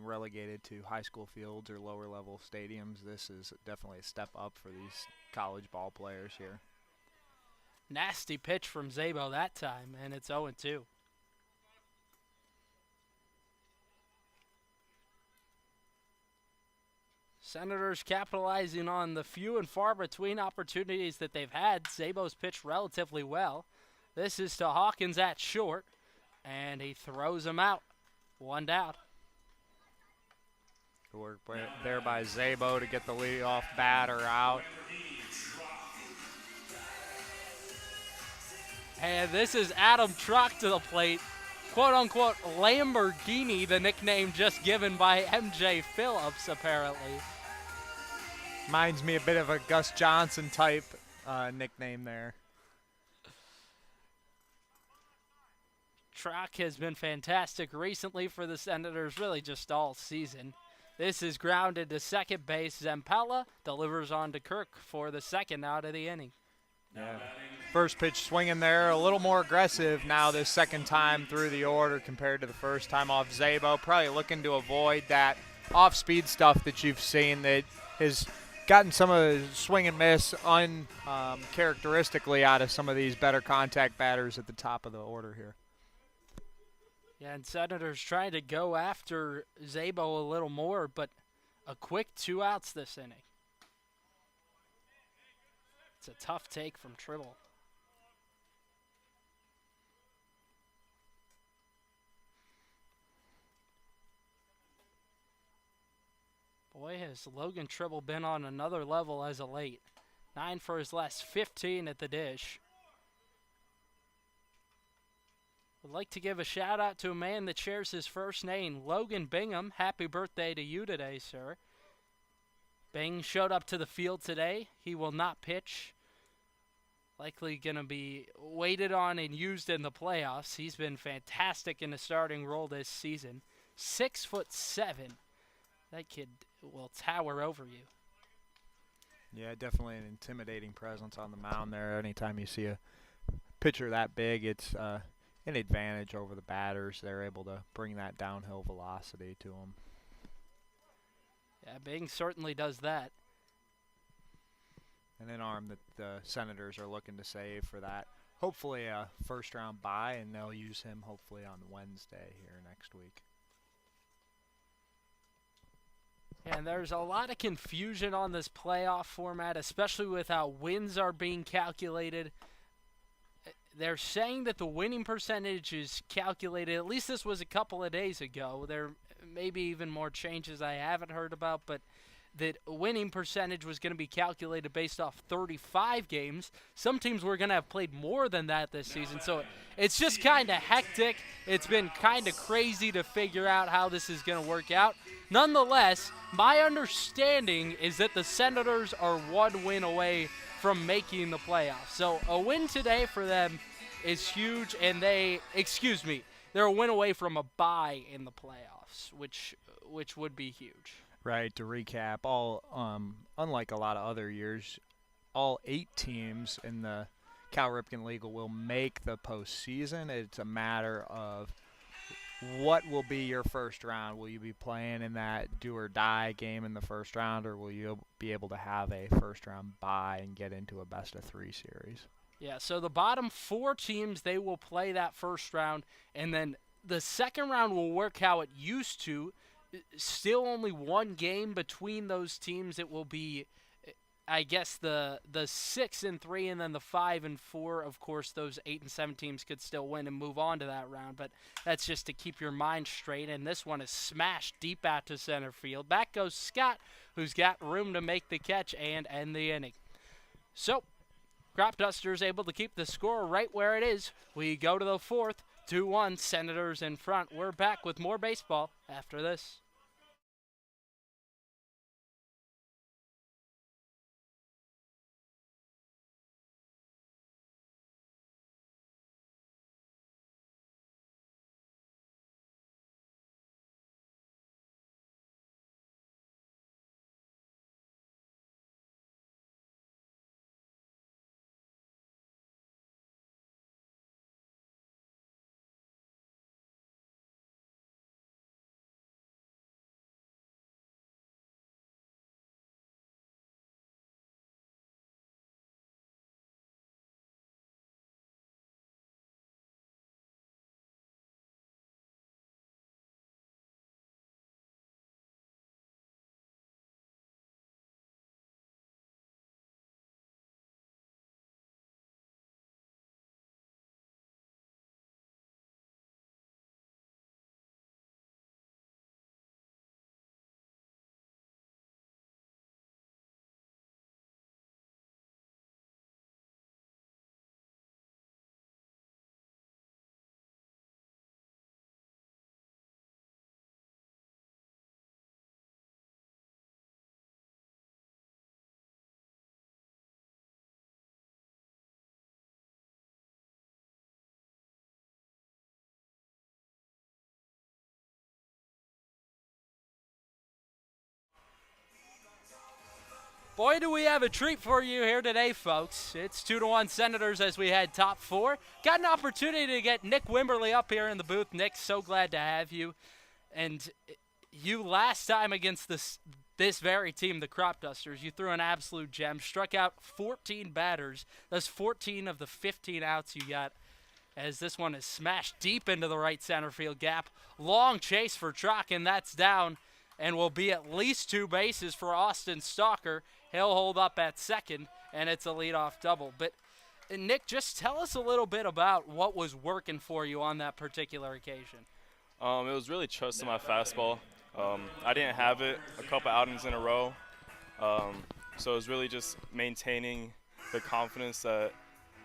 Speaker 3: relegated to high school fields or lower level stadiums. This is definitely a step up for these college ball players here.
Speaker 1: Nasty pitch from Zabo that time, and it's 0-2. Senators capitalizing on the few and far between opportunities that they've had. Zabo's pitched relatively well. This is to Hawkins at short, and he throws him out. One down.
Speaker 3: Work there by Zabo to get the leadoff batter out.
Speaker 1: And this is Adam Truck to the plate. Quote-unquote Lamborghini, the nickname just given by MJ Phillips, apparently.
Speaker 3: Reminds me a bit of a Gus Johnson type nickname there.
Speaker 1: Truck has been fantastic recently for the Senators, really just all season. This is grounded to second base. Zampella delivers on to Kirk for the second out of the inning.
Speaker 3: Yeah. First pitch swinging there, a little more aggressive now this second time through the order compared to the first time off Zabo. Probably looking to avoid that off-speed stuff that you've seen that has gotten some of the swing and miss uncharacteristically out of some of these better contact batters at the top of the order here.
Speaker 1: Yeah, and Senators trying to go after Zabo a little more, but a quick 2 outs this inning. It's a tough take from Tribble. Boy, has Logan Tribble been on another level as of late. 9 for his last 15 at the dish. Would like to give a shout out to a man that shares his first name, Logan Bingham. Happy birthday to you today, sir. Bing showed up to the field today. He will not pitch. Likely going to be waited on and used in the playoffs. He's been fantastic in the starting role this season. 6'7". That kid will tower over you.
Speaker 3: Yeah, definitely an intimidating presence on the mound there. Anytime you see a pitcher that big, it's an advantage over the batters. They're able to bring that downhill velocity to them.
Speaker 1: Yeah, Bing certainly does that.
Speaker 3: And an arm that the Senators are looking to save for that. Hopefully a first-round bye, and they'll use him hopefully on Wednesday here next week.
Speaker 1: And there's a lot of confusion on this playoff format, especially with how wins are being calculated. They're saying that the winning percentage is calculated, at least this was a couple of days ago. There may be even more changes I haven't heard about, but that winning percentage was going to be calculated based off 35 games. Some teams were going to have played more than that this season, so it's just kind of hectic. It's been kind of crazy to figure out how this is going to work out. Nonetheless, my understanding is that the Senators are 1 win away from making the playoffs. So a win today for them is huge, and they're a win away from a bye in the playoffs, which would be huge.
Speaker 3: Right, to recap, unlike a lot of other years, all 8 teams in the Cal Ripken League will make the postseason. It's a matter of what will be your first round. Will you be playing in that do-or-die game in the first round, or will you be able to have a first-round bye and get into a best-of-3 series?
Speaker 1: Yeah, so the bottom 4 teams, they will play that first round, and then the second round will work how it used to. Still only 1 game between those teams. It will be, I guess, the 6 and 3, and then the 5 and 4. Of course, those 8 and 7 teams could still win and move on to that round, but that's just to keep your mind straight. And this one is smashed deep out to center field. Back goes Scott, who's got room to make the catch and end the inning. So, Cropdusters able to keep the score right where it is. We go to the 4th. 2-1, Senators in front. We're back with more baseball after this. Boy, do we have a treat for you here today, folks. It's 2-1 Senators as we head top four. Got an opportunity to get Nick Wimberly up here in the booth. Nick, so glad to have you. And you last time against this very team, the Cropdusters, you threw an absolute gem, struck out 14 batters. That's 14 of the 15 outs you got, as this one is smashed deep into the right center field gap. Long chase for Trock, and that's down, and will be at least 2 bases for Austin Stalker. He'll hold up at second, and it's a leadoff double. But, Nick, just tell us a little bit about what was working for you on that particular occasion.
Speaker 5: It was really trusting my fastball. I didn't have it a couple outings in a row, so it was really just maintaining the confidence that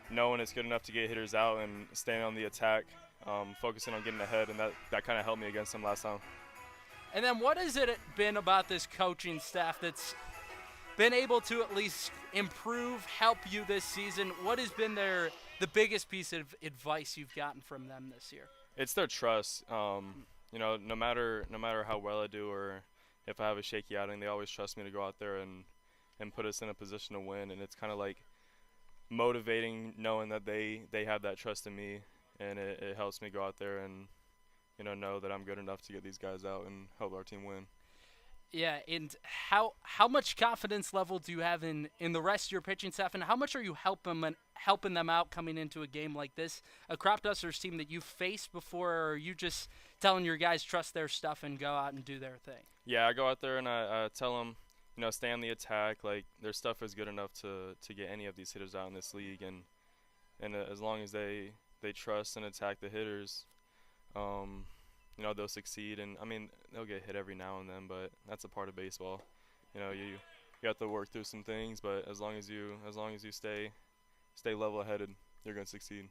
Speaker 5: knowing it's good enough to get hitters out and staying on the attack, focusing on getting ahead, and that kind of helped me against them last time.
Speaker 1: And then what has it been about this coaching staff that's been able to at least improve, help you this season? What has been the biggest piece of advice you've gotten from them this year?
Speaker 5: It's their trust. No matter how well I do or if I have a shaky outing, they always trust me to go out there and put us in a position to win. And it's kind of like motivating knowing that they have that trust in me, and it helps me go out there and know that I'm good enough to get these guys out and help our team win.
Speaker 1: Yeah, and how much confidence level do you have in the rest of your pitching staff, and how much are you helping them out coming into a game like this, a Cropdusters team that you've faced before, or are you just telling your guys trust their stuff and go out and do their thing?
Speaker 5: Yeah, I go out there and I tell them, stay on the attack. Like, their stuff is good enough to get any of these hitters out in this league, and as long as they trust and attack the hitters, they'll succeed. And I mean, they'll get hit every now and then, but that's a part of baseball. You have to work through some things, but as long as you stay level-headed, you're going to succeed.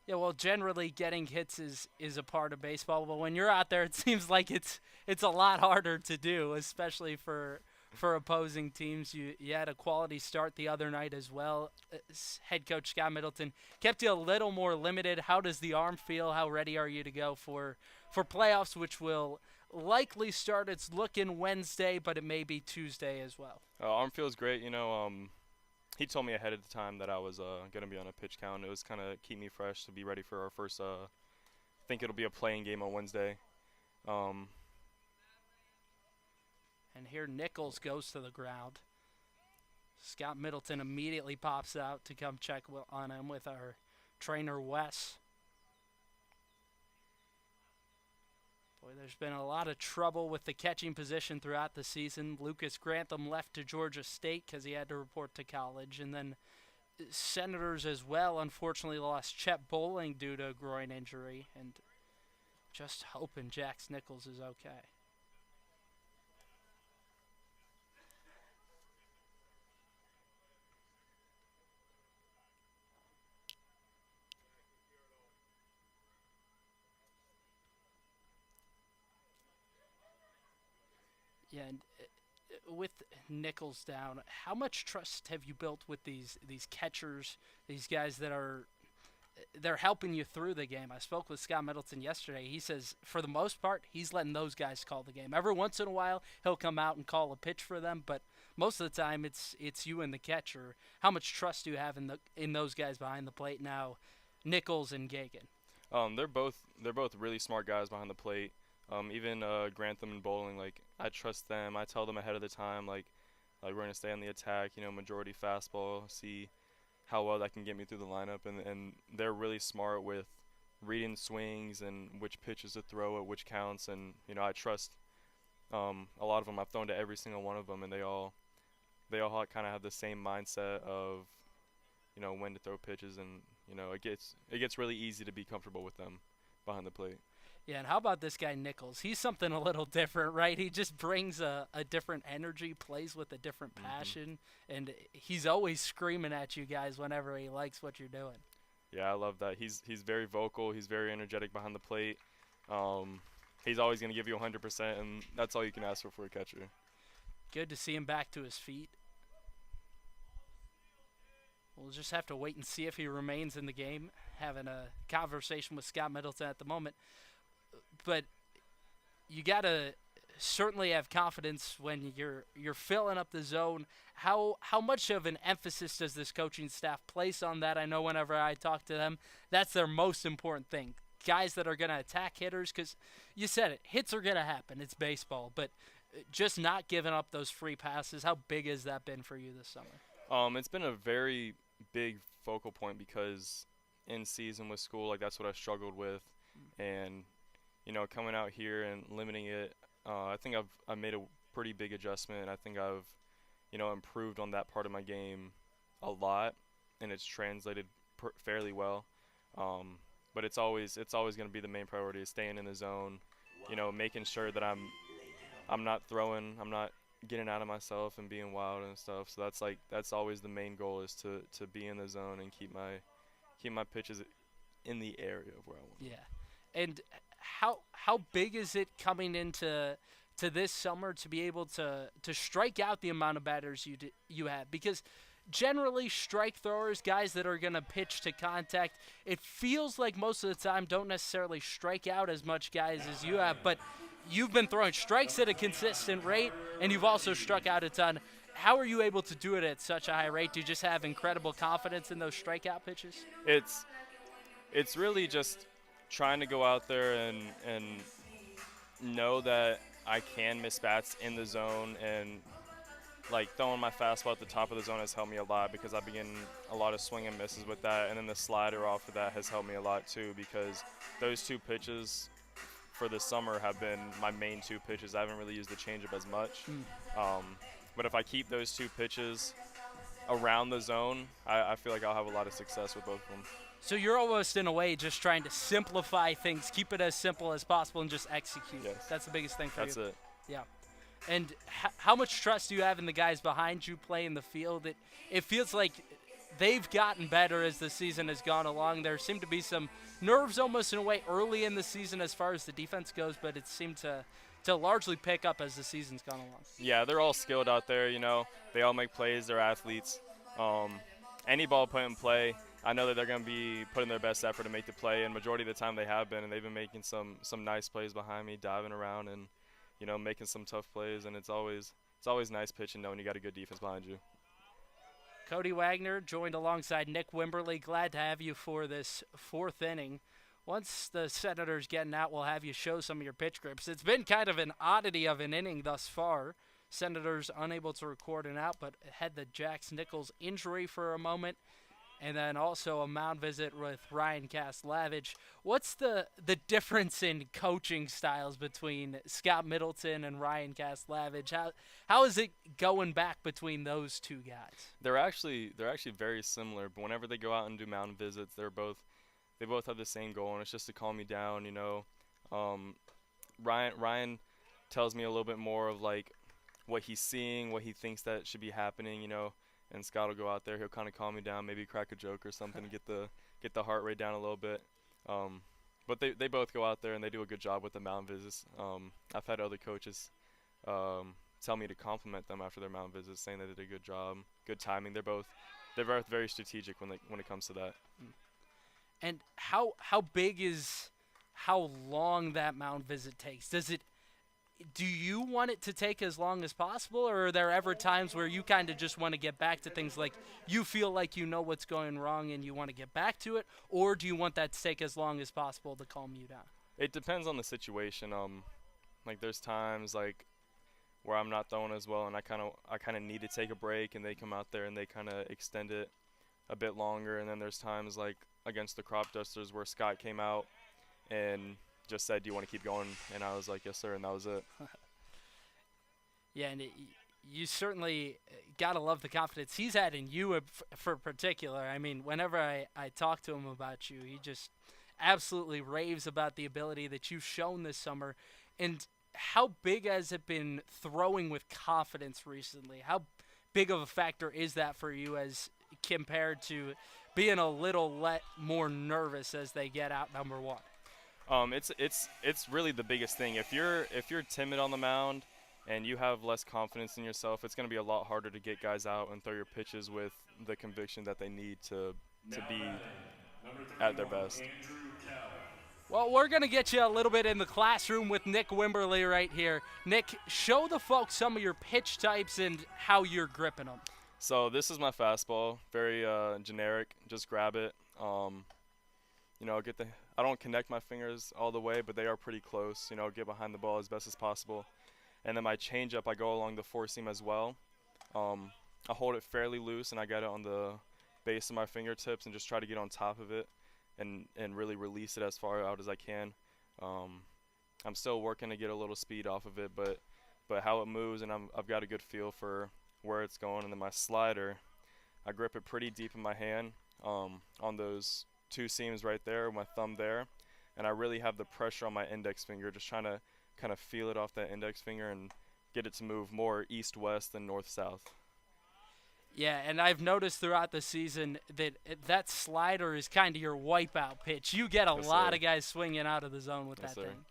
Speaker 1: Yeah, well, generally getting hits is a part of baseball, but when you're out there, it seems like it's a lot harder to do, especially for opposing teams. You had a quality start the other night as well. Head coach Scott Middleton kept you a little more limited. How does the arm feel? How ready are you to go for playoffs, which will likely start? It's looking Wednesday, but it may be Tuesday as well.
Speaker 5: Arm feels great. He told me ahead of the time that I was going to be on a pitch count. It was kind of keep me fresh to be ready for our first, I think it'll be a playing game on Wednesday.
Speaker 1: And here Nichols goes to the ground. Scott Middleton immediately pops out to come check on him with our trainer, Wes. Boy, there's been a lot of trouble with the catching position throughout the season. Lucas Grantham left to Georgia State because he had to report to college. And then Senators as well, unfortunately, lost Chet Bowling due to a groin injury. And just hoping Jax Nichols is okay. Yeah, and with Nichols down, how much trust have you built with these catchers, these guys that they're helping you through the game? I spoke with Scott Middleton yesterday. He says for the most part, he's letting those guys call the game. Every once in a while, he'll come out and call a pitch for them, but most of the time it's you and the catcher. How much trust do you have in those guys behind the plate now, Nichols and Gagan?
Speaker 5: They're both really smart guys behind the plate. Even Grantham and Bowling, like, I trust them. I tell them ahead of the time, like we're going to stay on the attack, majority fastball, see how well that can get me through the lineup. And they're really smart with reading swings and which pitches to throw at which counts. And, I trust a lot of them. I've thrown to every single one of them, and they all kind of have the same mindset of, when to throw pitches. And, it gets really easy to be comfortable with them behind the plate.
Speaker 1: Yeah, and how about this guy Nichols? He's something a little different, right? He just brings a different energy, plays with a different passion, and he's always screaming at you guys whenever he likes what you're doing.
Speaker 5: Yeah, I love that. He's very vocal. He's very energetic behind the plate. He's always going to give you 100%, and that's all you can ask for a catcher.
Speaker 1: Good to see him back to his feet. We'll just have to wait and see if he remains in the game. Having a conversation with Scott Middleton at the moment. But you got to certainly have confidence when you're filling up the zone. How much of an emphasis does this coaching staff place on that? I know whenever I talk to them, that's their most important thing. Guys that are going to attack hitters, because you said it, hits are going to happen. It's baseball, but just not giving up those free passes. How big has that been for you this summer?
Speaker 5: It's been a very big focal point because in season with school, like that's what I struggled with, and coming out here and limiting it, I think I've made a pretty big adjustment. I think I've improved on that part of my game a lot, and it's translated fairly well. But it's always going to be the main priority is staying in the zone, making sure that I'm not throwing, I'm not getting out of myself and being wild and stuff. So that's always the main goal is to be in the zone and keep my pitches in the area of where I want.
Speaker 1: Yeah, and how big is it coming into this summer to be able to strike out the amount of batters you have? Because generally strike throwers, guys that are going to pitch to contact, it feels like most of the time don't necessarily strike out as much guys as you have, but you've been throwing strikes at a consistent rate, and you've also struck out a ton. How are you able to do it at such a high rate? Do you just have incredible confidence in those strikeout pitches?
Speaker 5: It's really just trying to go out there and know that I can miss bats in the zone, and like throwing my fastball at the top of the zone has helped me a lot because I've been getting a lot of swing and misses with that, and then the slider off of that has helped me a lot too because those two pitches for the summer have been my main two pitches. I haven't really used the changeup as much, but if I keep those two pitches around the zone, I feel like I'll have a lot of success with both of them.
Speaker 1: So you're almost, in a way, just trying to simplify things, keep it as simple as possible, and just execute.
Speaker 5: Yes.
Speaker 1: That's the biggest thing for
Speaker 5: That's
Speaker 1: you.
Speaker 5: it.
Speaker 1: Yeah. And how much trust do you have in the guys behind you playing the field? It feels like they've gotten better as the season has gone along. There seem to be some nerves almost in a way early in the season as far as the defense goes, but it seemed to largely pick up as the season's gone along.
Speaker 5: Yeah, they're all skilled out there, They all make plays. They're athletes. Any ball put in play, I know that they're going to be putting their best effort to make the play, and majority of the time they have been, and they've been making some nice plays behind me, diving around and, making some tough plays, and it's always nice pitching knowing you got a good defense behind you.
Speaker 1: Cody Wagner joined alongside Nick Wimberly. Glad to have you for this fourth inning. Once the Senators getting out, we'll have you show some of your pitch grips. It's been kind of an oddity of an inning thus far. Senators unable to record an out, but had the Jax Nichols injury for a moment, and then also a mound visit with Ryan Cast-Lavage. What's the difference in coaching styles between Scott Middleton and Ryan Cast-Lavage? How is it going back between those two guys?
Speaker 5: They're actually very similar, but whenever they go out and do mound visits, they both have the same goal, and it's just to calm me down. Ryan tells me a little bit more of like what he's seeing, what he thinks that should be happening, and Scott will go out there. He'll kind of calm me down, maybe crack a joke or something to get the heart rate down a little bit. But they both go out there and they do a good job with the mound visits. I've had other coaches tell me to compliment them after their mound visits, saying they did a good job, good timing. They're both very strategic when it comes to that.
Speaker 1: And how big is how long that mound visit takes? Do you want it to take as long as possible, or are there ever times where you kind of just want to get back to things like you feel like you know what's going wrong and you want to get back to it, or do you want that to take as long as possible to calm you down?
Speaker 5: It depends on the situation. Like there's times like where I'm not throwing as well and I kind of need to take a break, and they come out there and they kind of extend it a bit longer. And then there's times like against the Cropdusters where Scott came out and just said, "Do you want to keep going?" And I was like, "Yes, sir," and that was it.
Speaker 1: Yeah, and you certainly got to love the confidence he's had in you for particular. I mean, whenever I talk to him about you, he just absolutely raves about the ability that you've shown this summer. And how big has it been throwing with confidence recently? How big of a factor is that for you as compared to being a little more nervous as they get out number one?
Speaker 5: It's really the biggest thing. If you're timid on the mound and you have less confidence in yourself, it's going to be a lot harder to get guys out and throw your pitches with the conviction that they need to be at their best.
Speaker 1: Well, we're going to get you a little bit in the classroom with Nick Wimberly right here. Nick, show the folks some of your pitch types and how you're gripping them.
Speaker 5: So this is my fastball, very generic. Just grab it. I don't connect my fingers all the way, but they are pretty close. Get behind the ball as best as possible. And then my changeup, I go along the four seam as well. I hold it fairly loose, and I get it on the base of my fingertips and just try to get on top of it and really release it as far out as I can. I'm still working to get a little speed off of it, but how it moves, and I've got a good feel for where it's going. And then my slider, I grip it pretty deep in my hand on those two seams right there, my thumb there, and I really have the pressure on my index finger, just trying to kind of feel it off that index finger and get it to move more east-west than north-south.
Speaker 1: Yeah, and I've noticed throughout the season that slider is kind of your wipeout pitch. You get a lot of guys swinging out of the zone with that thing.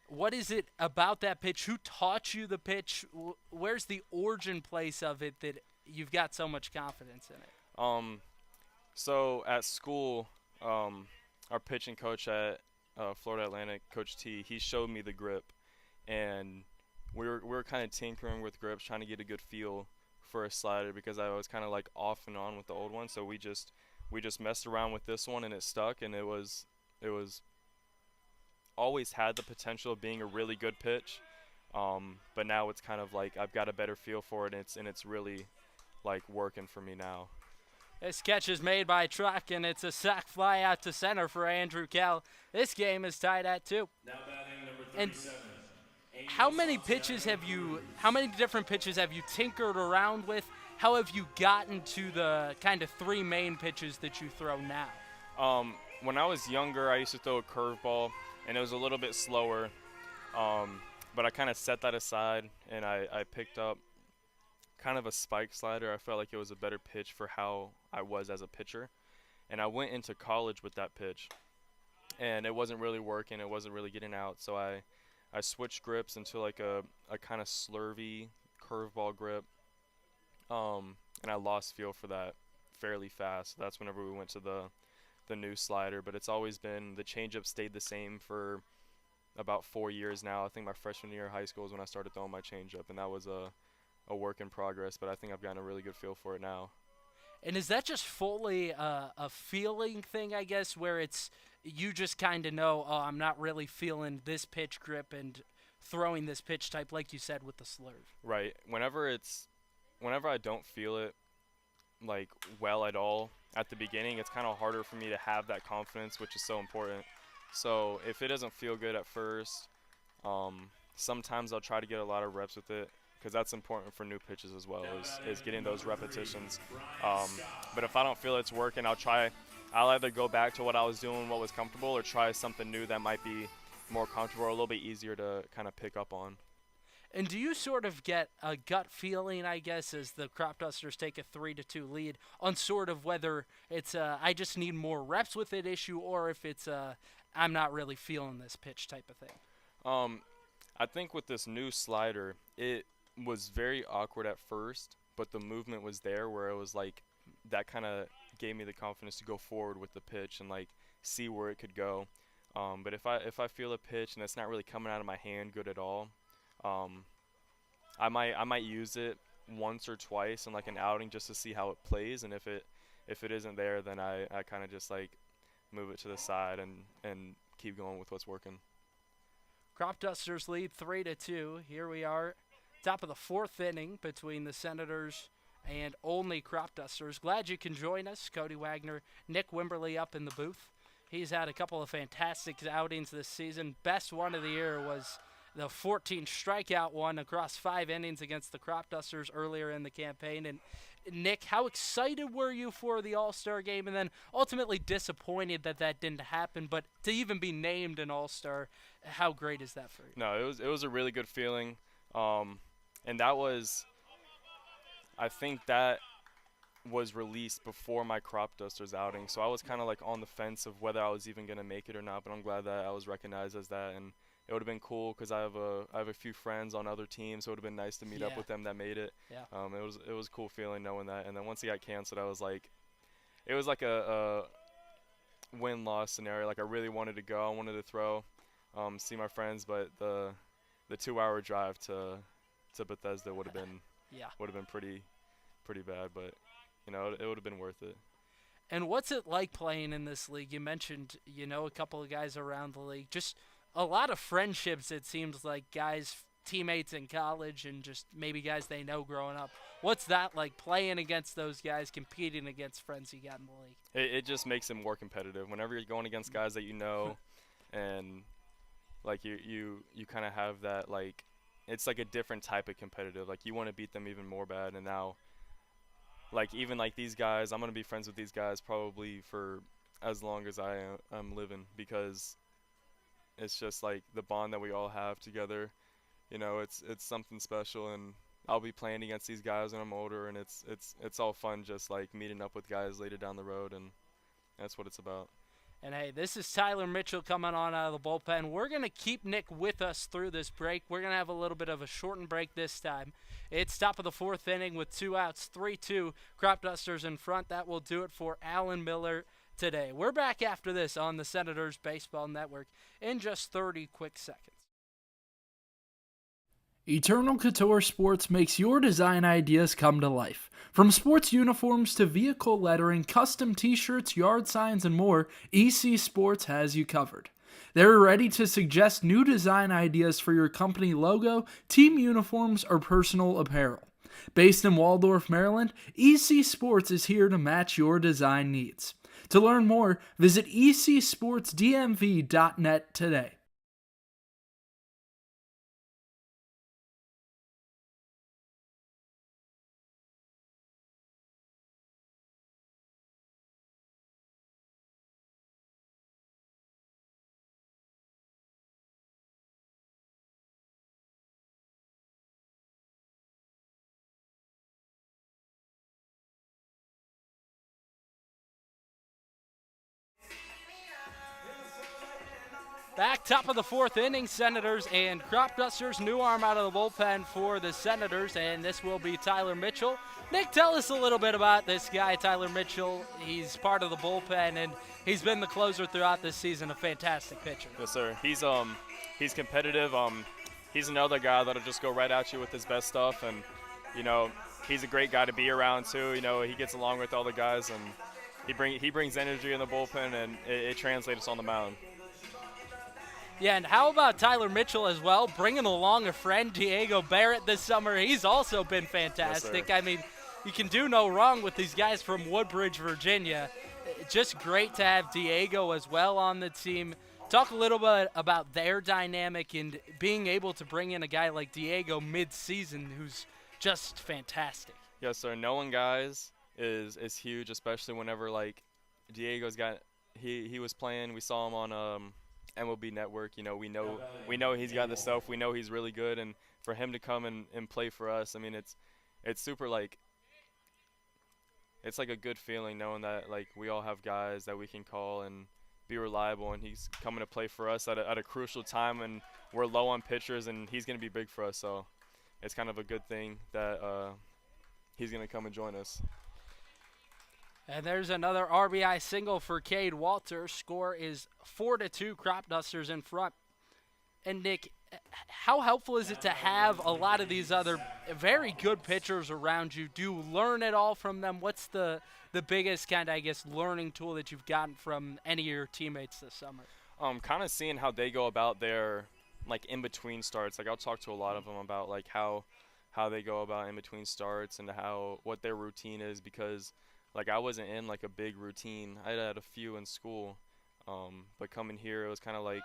Speaker 1: What is it about that pitch? Who taught you the pitch? Where's the origin place of it that you've got so much confidence in it?
Speaker 5: So at school, our pitching coach at Florida Atlantic, Coach T, he showed me the grip, and we were kind of tinkering with grips, trying to get a good feel for a slider, because I was kind of like off and on with the old one. So we just messed around with this one, and it stuck, and it was always had the potential of being a really good pitch, but now it's kind of like I've got a better feel for it, and it's really like working for me now.
Speaker 1: This catch is made by Truck, and it's a sac fly out to center for Andrew Kell. This game is tied at 2.
Speaker 4: Now batting number
Speaker 1: And
Speaker 4: 37.
Speaker 1: how many different pitches have you tinkered around with? How have you gotten to the kind of 3 main pitches that you throw now?
Speaker 5: When I was younger, I used to throw a curveball, and it was a little bit slower, but I kind of set that aside, and I picked up kind of a spike slider. I felt like it was a better pitch for how I was as a pitcher, and I went into college with that pitch, and it wasn't really working. It wasn't really getting out, so I switched grips into like a kind of slurvy curveball grip, and I lost feel for that fairly fast. That's whenever we went to the new slider, but it's always been, the changeup stayed the same for about 4 years now. I think my freshman year of high school is when I started throwing my changeup, and that was a work in progress, but I think I've gotten a really good feel for it now.
Speaker 1: And is that just fully a feeling thing, I guess, where it's you just kind of know, oh, I'm not really feeling this pitch grip and throwing this pitch type, like you said with the slurve?
Speaker 5: Right. Whenever I don't feel it like well at all at the beginning, it's kind of harder for me to have that confidence, which is so important. So if it doesn't feel good at first, sometimes I'll try to get a lot of reps with it, because that's important for new pitches as well, is getting those repetitions. But if I don't feel it's working, I'll either go back to what I was doing, what was comfortable, or try something new that might be more comfortable or a little bit easier to kind of pick up on.
Speaker 1: And do you sort of get a gut feeling, I guess, as the Cropdusters take a 3-2 lead on sort of whether it's I just need more reps with it issue, or if it's I'm not really feeling this pitch type of thing?
Speaker 5: I think with this new slider, it was very awkward at first, but the movement was there, where it was like that kind of gave me the confidence to go forward with the pitch and like see where it could go. But if I feel a pitch and it's not really coming out of my hand good at all, I might use it once or twice in like an outing just to see how it plays, and if it isn't there, then I kind of just like move it to the side and keep going with what's working.
Speaker 1: Cropdusters lead 3-2. Here we are, top of the 4th inning between the Senators and Olney Cropdusters. Glad you can join us. Cody Wagner, Nick Wimberly up in the booth. He's had a couple of fantastic outings this season. Best one of the year was the 14 strikeout one across 5 innings against the Cropdusters earlier in the campaign. And Nick, how excited were you for the All-Star game, and then ultimately disappointed that didn't happen? But to even be named an All-Star, how great is that for you?
Speaker 5: No, it was a really good feeling, and that was, I think that was released before my Cropdusters outing, so I was kind of like on the fence of whether I was even gonna make it or not. But I'm glad that I was recognized as that, and it would have been cool because I have a few friends on other teams, so it would have been nice to meet up with them that made it.
Speaker 1: Yeah.
Speaker 5: It was a cool feeling knowing that. And then once it got canceled, I was like, it was like a win-loss scenario. Like I really wanted to go, I wanted to throw, see my friends, but the 2-hour drive to Bethesda would have been pretty bad. But it would have been worth it.
Speaker 1: And what's it like playing in this league? You mentioned, a couple of guys around the league. Just a lot of friendships, it seems like, guys, teammates in college and just maybe guys they know growing up. What's that like, playing against those guys, competing against friends you got in the league?
Speaker 5: It just makes it more competitive. Whenever you're going against guys that you know and, like, you kind of have that, like, it's like a different type of competitive. Like, you want to beat them even more bad. And now, like, even like these guys, I'm going to be friends with these guys probably for as long as I'm living, because it's just like the bond that we all have together. It's something special, and I'll be playing against these guys when I'm older, and it's all fun just like meeting up with guys later down the road, and that's what it's about.
Speaker 1: And hey, this is Tyler Mitchell coming on out of the bullpen. We're going to keep Nick with us through this break. We're going to have a little bit of a shortened break this time. It's top of the 4th inning with 2 outs, 3-2. Cropdusters in front. That will do it for Alan Miller today. We're back after this on the Senators Baseball Network in just 30 quick seconds.
Speaker 2: Eternal Couture Sports makes your design ideas come to life. From sports uniforms to vehicle lettering, custom t-shirts, yard signs, and more, EC Sports has you covered. They're ready to suggest new design ideas for your company logo, team uniforms, or personal apparel. Based in Waldorf, Maryland, EC Sports is here to match your design needs. To learn more, visit ecsportsdmv.net today.
Speaker 1: Back top of the 4th inning, Senators and Cropdusters. New arm out of the bullpen for the Senators, and this will be Tyler Mitchell. Nick, tell us a little bit about this guy, Tyler Mitchell. He's part of the bullpen, and he's been the closer throughout this season, a fantastic pitcher.
Speaker 5: Yes, sir. He's competitive. He's another guy that'll just go right at you with his best stuff, and he's a great guy to be around too. He gets along with all the guys, and he brings energy in the bullpen, and it translates on the mound.
Speaker 1: Yeah, and how about Tyler Mitchell as well, bringing along a friend, Diego Barrett, this summer. He's also been fantastic.
Speaker 5: Yes,
Speaker 1: I mean, you can do no wrong with these guys from Woodbridge, Virginia. Just great to have Diego as well on the team. Talk a little bit about their dynamic and being able to bring in a guy like Diego mid-season who's just fantastic.
Speaker 5: Yes, sir. Knowing guys is huge, especially whenever, like, Diego's got he was playing. We saw him on MLB Network. We know he's got the stuff. We know he's really good, and for him to come and play for us, I mean, it's super, like, it's like a good feeling knowing that, like, we all have guys that we can call and be reliable, and he's coming to play for us at a crucial time, and we're low on pitchers, and he's going to be big for us. So it's kind of a good thing that he's going to come and join us.
Speaker 1: And there's another RBI single for Cade Walter. Score is 4-2, Cropdusters in front. And Nick, how helpful is it to have a lot of these other very good pitchers around you? Do you learn it all from them? What's the biggest kind of, I guess, learning tool that you've gotten from any of your teammates this summer?
Speaker 5: Kind of seeing how they go about their, like, in-between starts. Like, I'll talk to a lot of them about, like, how they go about in-between starts and what their routine is, because, like, I wasn't in, like, a big routine. I had a few in school, but coming here, it was kind of like,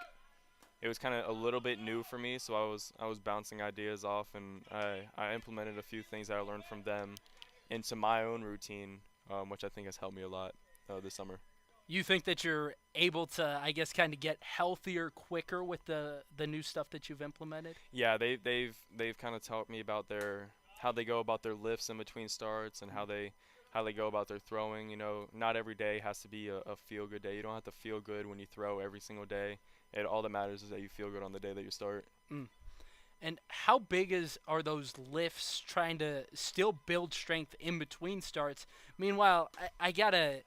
Speaker 5: it was kind of a little bit new for me, so I was bouncing ideas off, and I implemented a few things that I learned from them into my own routine, which I think has helped me a lot this summer.
Speaker 1: You think that you're able to, I guess, kind of get healthier quicker with the new stuff that you've implemented?
Speaker 5: Yeah, they've kind of taught me about how they go about their lifts in between starts, and how they go about their throwing. Not every day has to be a feel-good day. You don't have to feel good when you throw every single day. All that matters is that you feel good on the day that you start.
Speaker 1: And how big are those lifts, trying to still build strength in between starts? Meanwhile, I gotta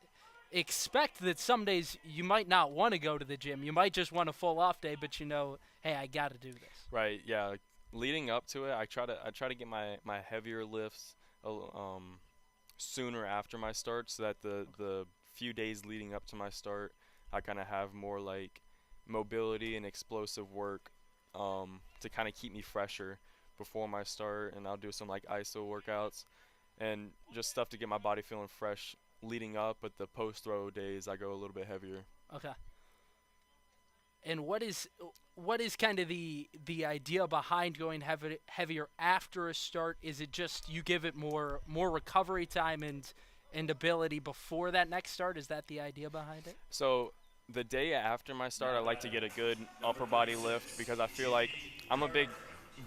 Speaker 1: expect that some days you might not want to go to the gym. You might just want a full off day, but hey, I got to do this.
Speaker 5: Right. Yeah. Like, leading up to it, I try to get my heavier lifts sooner after my start, so that the few days leading up to my start, I kind of have more like mobility and explosive work to kind of keep me fresher before my start. And I'll do some like ISO workouts and just stuff to get my body feeling fresh leading up. But the post throw days, I go a little bit heavier.
Speaker 1: Okay. And what is kind of the idea behind going heavier after a start? Is it just you give it more recovery time and ability before that next start? Is that the idea behind it?
Speaker 5: So the day after my start, I like to get a good upper body lift, because I feel like I'm a big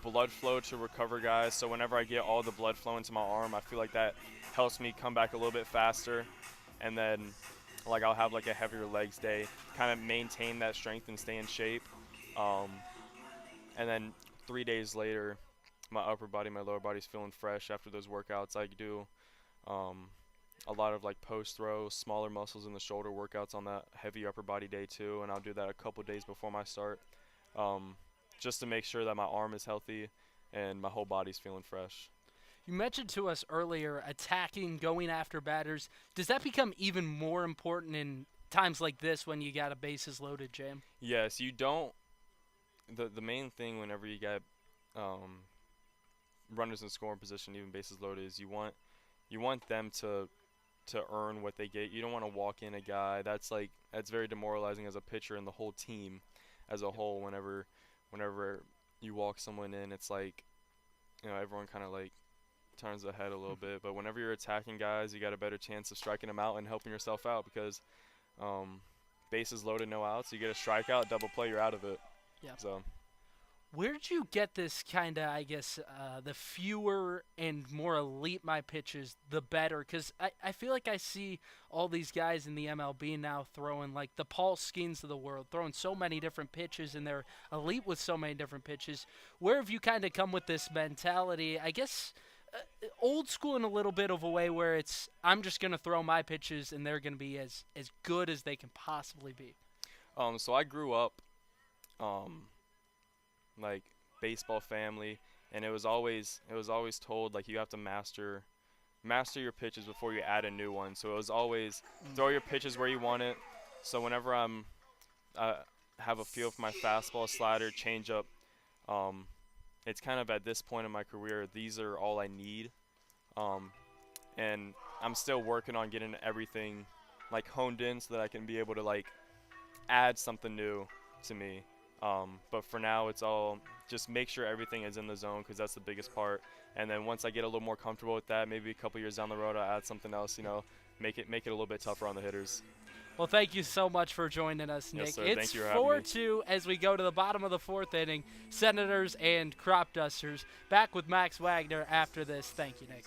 Speaker 5: blood flow to recover guy. So whenever I get all the blood flow into my arm, I feel like that helps me come back a little bit faster. And then like I'll have like a heavier legs day, kind of maintain that strength and stay in shape. And then 3 days later, my upper body, my lower body's feeling fresh after those workouts. I do a lot of like post throw, smaller muscles in the shoulder workouts on that heavy upper body day too, and I'll do that a couple days before my start, just to make sure that my arm is healthy and my whole body's feeling fresh.
Speaker 1: You mentioned to us earlier attacking, going after batters. Does that become even more important in times like this when you got a bases loaded jam?
Speaker 5: Yes, you don't. The main thing whenever you get runners in scoring position, even bases loaded, is you want them to earn what they get. You don't want to walk in a guy. That's very demoralizing as a pitcher and the whole team as a whole. Whenever you walk someone in, it's like, everyone kind of like turns their head a little bit. But whenever you're attacking guys, you got a better chance of striking them out and helping yourself out, because bases loaded, no outs, you get a strikeout, double play, you're out of it.
Speaker 1: Yeah.
Speaker 5: So
Speaker 1: where'd you get this kind of, I guess, the fewer and more elite my pitches, the better? Because I feel like I see all these guys in the MLB now throwing like the Paul Skeens of the world, throwing so many different pitches, and they're elite with so many different pitches. Where have you kind of come with this mentality? I guess old school in a little bit of a way, where it's I'm just going to throw my pitches and they're going to be as good as they can possibly be.
Speaker 5: So I grew up like baseball family, and it was always told like you have to master your pitches before you add a new one. So it was always throw your pitches where you want it. So whenever I have a feel for my fastball, slider, changeup, it's kind of at this point in my career, these are all I need, and I'm still working on getting everything like honed in so that I can be able to like add something new to me. But for now, it's all just make sure everything is in the zone, because that's the biggest part. And then once I get a little more comfortable with that, maybe a couple years down the road, I'll add something else, make it a little bit tougher on the hitters.
Speaker 1: Well, thank you so much for joining us, Nick.
Speaker 5: Yes, sir.
Speaker 1: It's
Speaker 5: Thank you for having me.
Speaker 1: 4-2 as we go to the bottom of the fourth inning. Senators and Cropdusters. Back with Max Wagner after this. Thank you, Nick.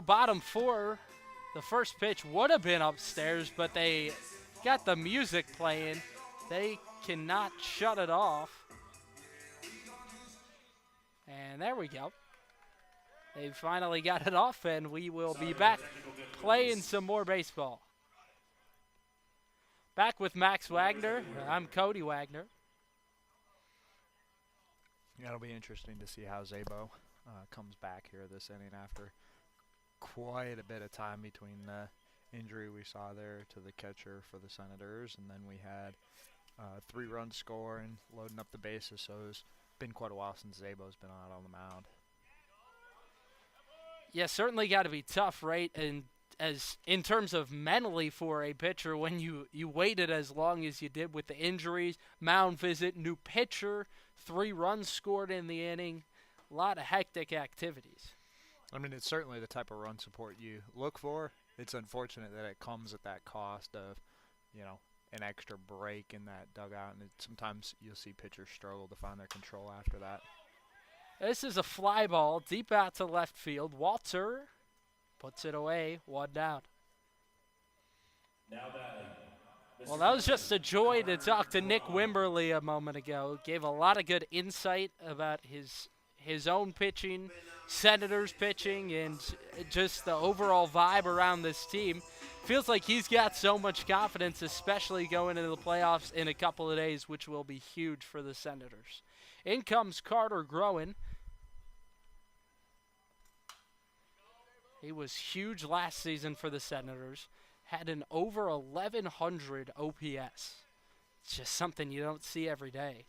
Speaker 1: Bottom four. The first pitch would have been upstairs, but they got the music playing. They cannot shut it off. there we go. They finally got it off, and we will be back playing some more baseball. Back with Max Wagner. I'm Cody Wagner.
Speaker 3: Yeah, it'll be interesting to see how Zabo comes back here this inning after quite a bit of time between the injury we saw there to the catcher for the Senators, and then we had 3-run score and loading up the bases, so it's been quite a while since Zabo's been out on the mound.
Speaker 1: Yeah, certainly got to be tough, right? And as in terms of mentally for a pitcher, when you waited as long as you did with the injuries, mound visit, new pitcher, 3 runs scored in the inning, a lot of hectic activities.
Speaker 3: I mean, it's certainly the type of run support you look for. It's unfortunate that it comes at that cost of, an extra break in that dugout, and sometimes you'll see pitchers struggle to find their control after that.
Speaker 1: This is a fly ball deep out to left field. Walter puts it away, 1 down.
Speaker 4: Now batting.
Speaker 1: Well, that was just a joy to talk to Nick Wimberly a moment ago. Gave a lot of good insight about his own pitching, Senators pitching, and just the overall vibe around this team. Feels like he's got so much confidence, especially going into the playoffs in a couple of days, which will be huge for the Senators. In comes Carter Groen. He was huge last season for the Senators. Had an over 1,100 OPS. It's just something you don't see every day.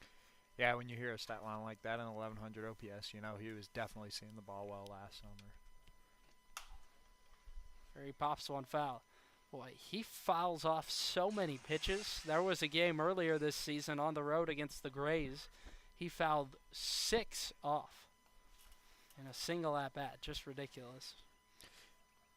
Speaker 3: Yeah, when you hear a stat line like that, an 1,100 OPS, he was definitely seeing the ball well last summer.
Speaker 1: There he pops one foul. Boy, he fouls off so many pitches. There was a game earlier this season on the road against the Grays. He fouled 6 off in a single at-bat. Just ridiculous.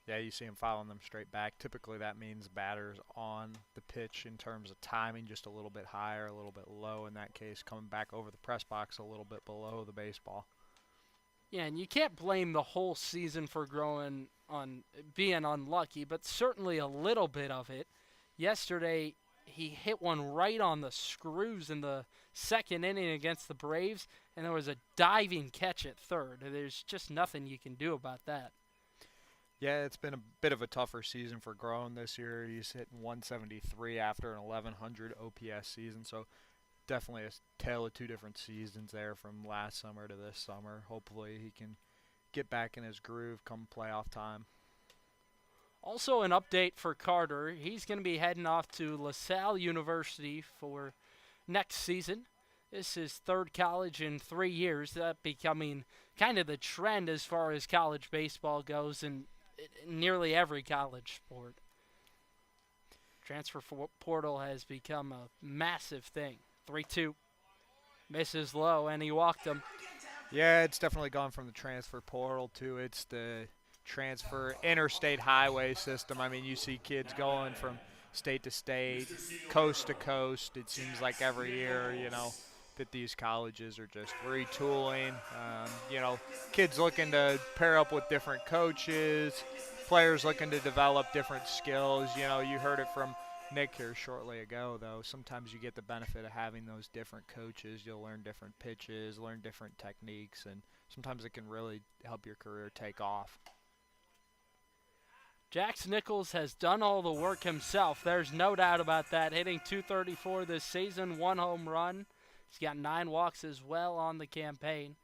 Speaker 3: Yeah, you see him fouling them straight back. Typically that means batters on the pitch in terms of timing, just a little bit higher, a little bit low in that case, coming back over the press box a little bit below the baseball.
Speaker 1: Yeah, and you can't blame the whole season for growing on being unlucky, but certainly a little bit of it. Yesterday, he hit one right on the screws in the second inning against the Braves, and there was a diving catch at third. There's just nothing you can do about that.
Speaker 3: Yeah, it's been a bit of a tougher season for Groen this year. He's hitting 173 after an 1,100 OPS season, so definitely a tale of 2 different seasons there from last summer to this summer. Hopefully he can get back in his groove come playoff time.
Speaker 1: Also an update for Carter. He's going to be heading off to LaSalle University for next season. This is 3rd college in 3 years. That becoming kind of the trend as far as college baseball goes in nearly every college sport. Transfer portal has become a massive thing. 3-2. Misses low, and he walked him.
Speaker 3: Yeah, it's definitely gone from the transfer portal to it's the transfer interstate highway system. I mean, you see kids going from state to state, coast to coast. It seems like every year, that these colleges are just retooling. Kids looking to pair up with different coaches, players looking to develop different skills. You heard it from Nick here shortly ago, though. Sometimes you get the benefit of having those different coaches. You'll learn different pitches, learn different techniques, and sometimes it can really help your career take off.
Speaker 1: Jax Nichols has done all the work himself. There's no doubt about that. Hitting .234 this season, 1 home run. He's got 9 walks as well on the campaign.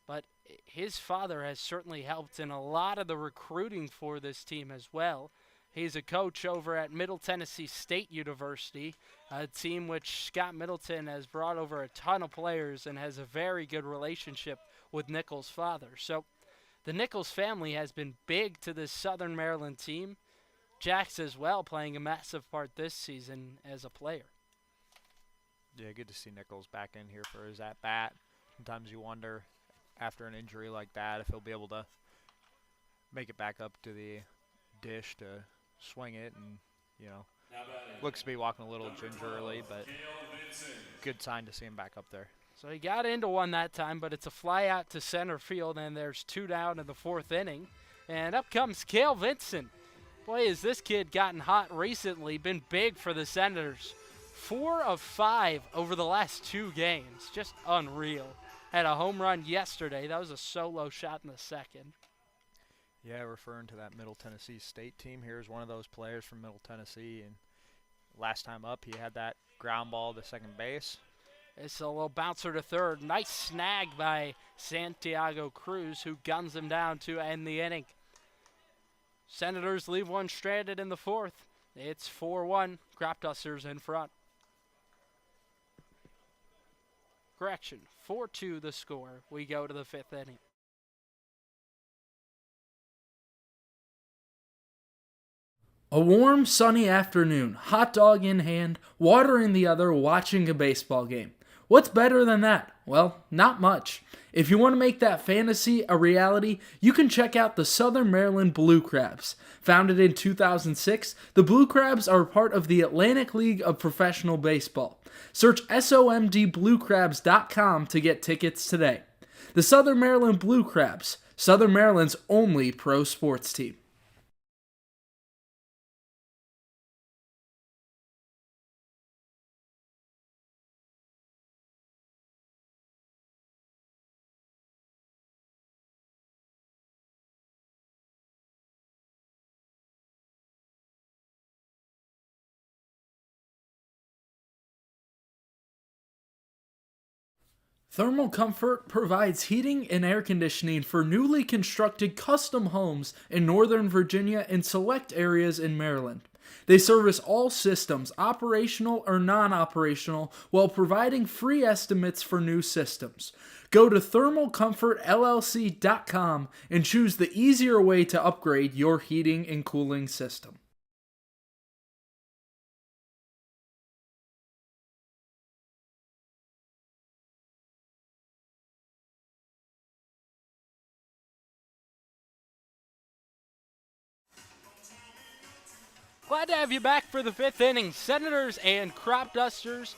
Speaker 1: But his father has certainly helped in a lot of the recruiting for this team as well. He's a coach over at Middle Tennessee State University, a team which Scott Middleton has brought over a ton of players and has a very good relationship with Nichols' father. So the Nichols family has been big to this Southern Maryland team. Jax as well playing a massive part this season as a player.
Speaker 3: Yeah, good to see Nichols back in here for his at-bat. Sometimes you wonder, after an injury like that, if he'll be able to make it back up to the dish to swing it. And, looks to be walking a little gingerly, but good sign to see him back up there.
Speaker 1: So he got into one that time, but it's a fly out to center field, and there's 2 down in the 4th inning. And up comes Cale Vincent. Boy, has this kid gotten hot recently, been big for the Senators. 4 of 5 over the last 2 games. Just unreal. had a home run yesterday. That was a solo shot in the second.
Speaker 3: Yeah, referring to that Middle Tennessee State team, here's one of those players from Middle Tennessee, and last time up he had that ground ball to second base.
Speaker 1: It's a little bouncer to third. Nice snag by Santiago Cruz, who guns him down to end the inning. Senators leave one stranded in the fourth. It's 4-1. Cropdusters in front. Correction, 4-2 the score. We go to the fifth inning.
Speaker 2: A warm, sunny afternoon, hot dog in hand, water in the other, watching a baseball game. What's better than that? Well, not much. If you want to make that fantasy a reality, you can check out the Southern Maryland Blue Crabs. Founded in 2006, the Blue Crabs are part of the Atlantic League of Professional Baseball. Search SOMDBlueCrabs.com to get tickets today. The Southern Maryland Blue Crabs, Southern Maryland's only pro sports team. Thermal Comfort provides heating and air conditioning for newly constructed custom homes in Northern Virginia and select areas in Maryland. They service all systems, operational or non-operational, while providing free estimates for new systems. Go to thermalcomfortllc.com and choose the easier way to upgrade your heating and cooling system.
Speaker 1: Glad to have you back for the fifth inning. Senators and Cropdusters.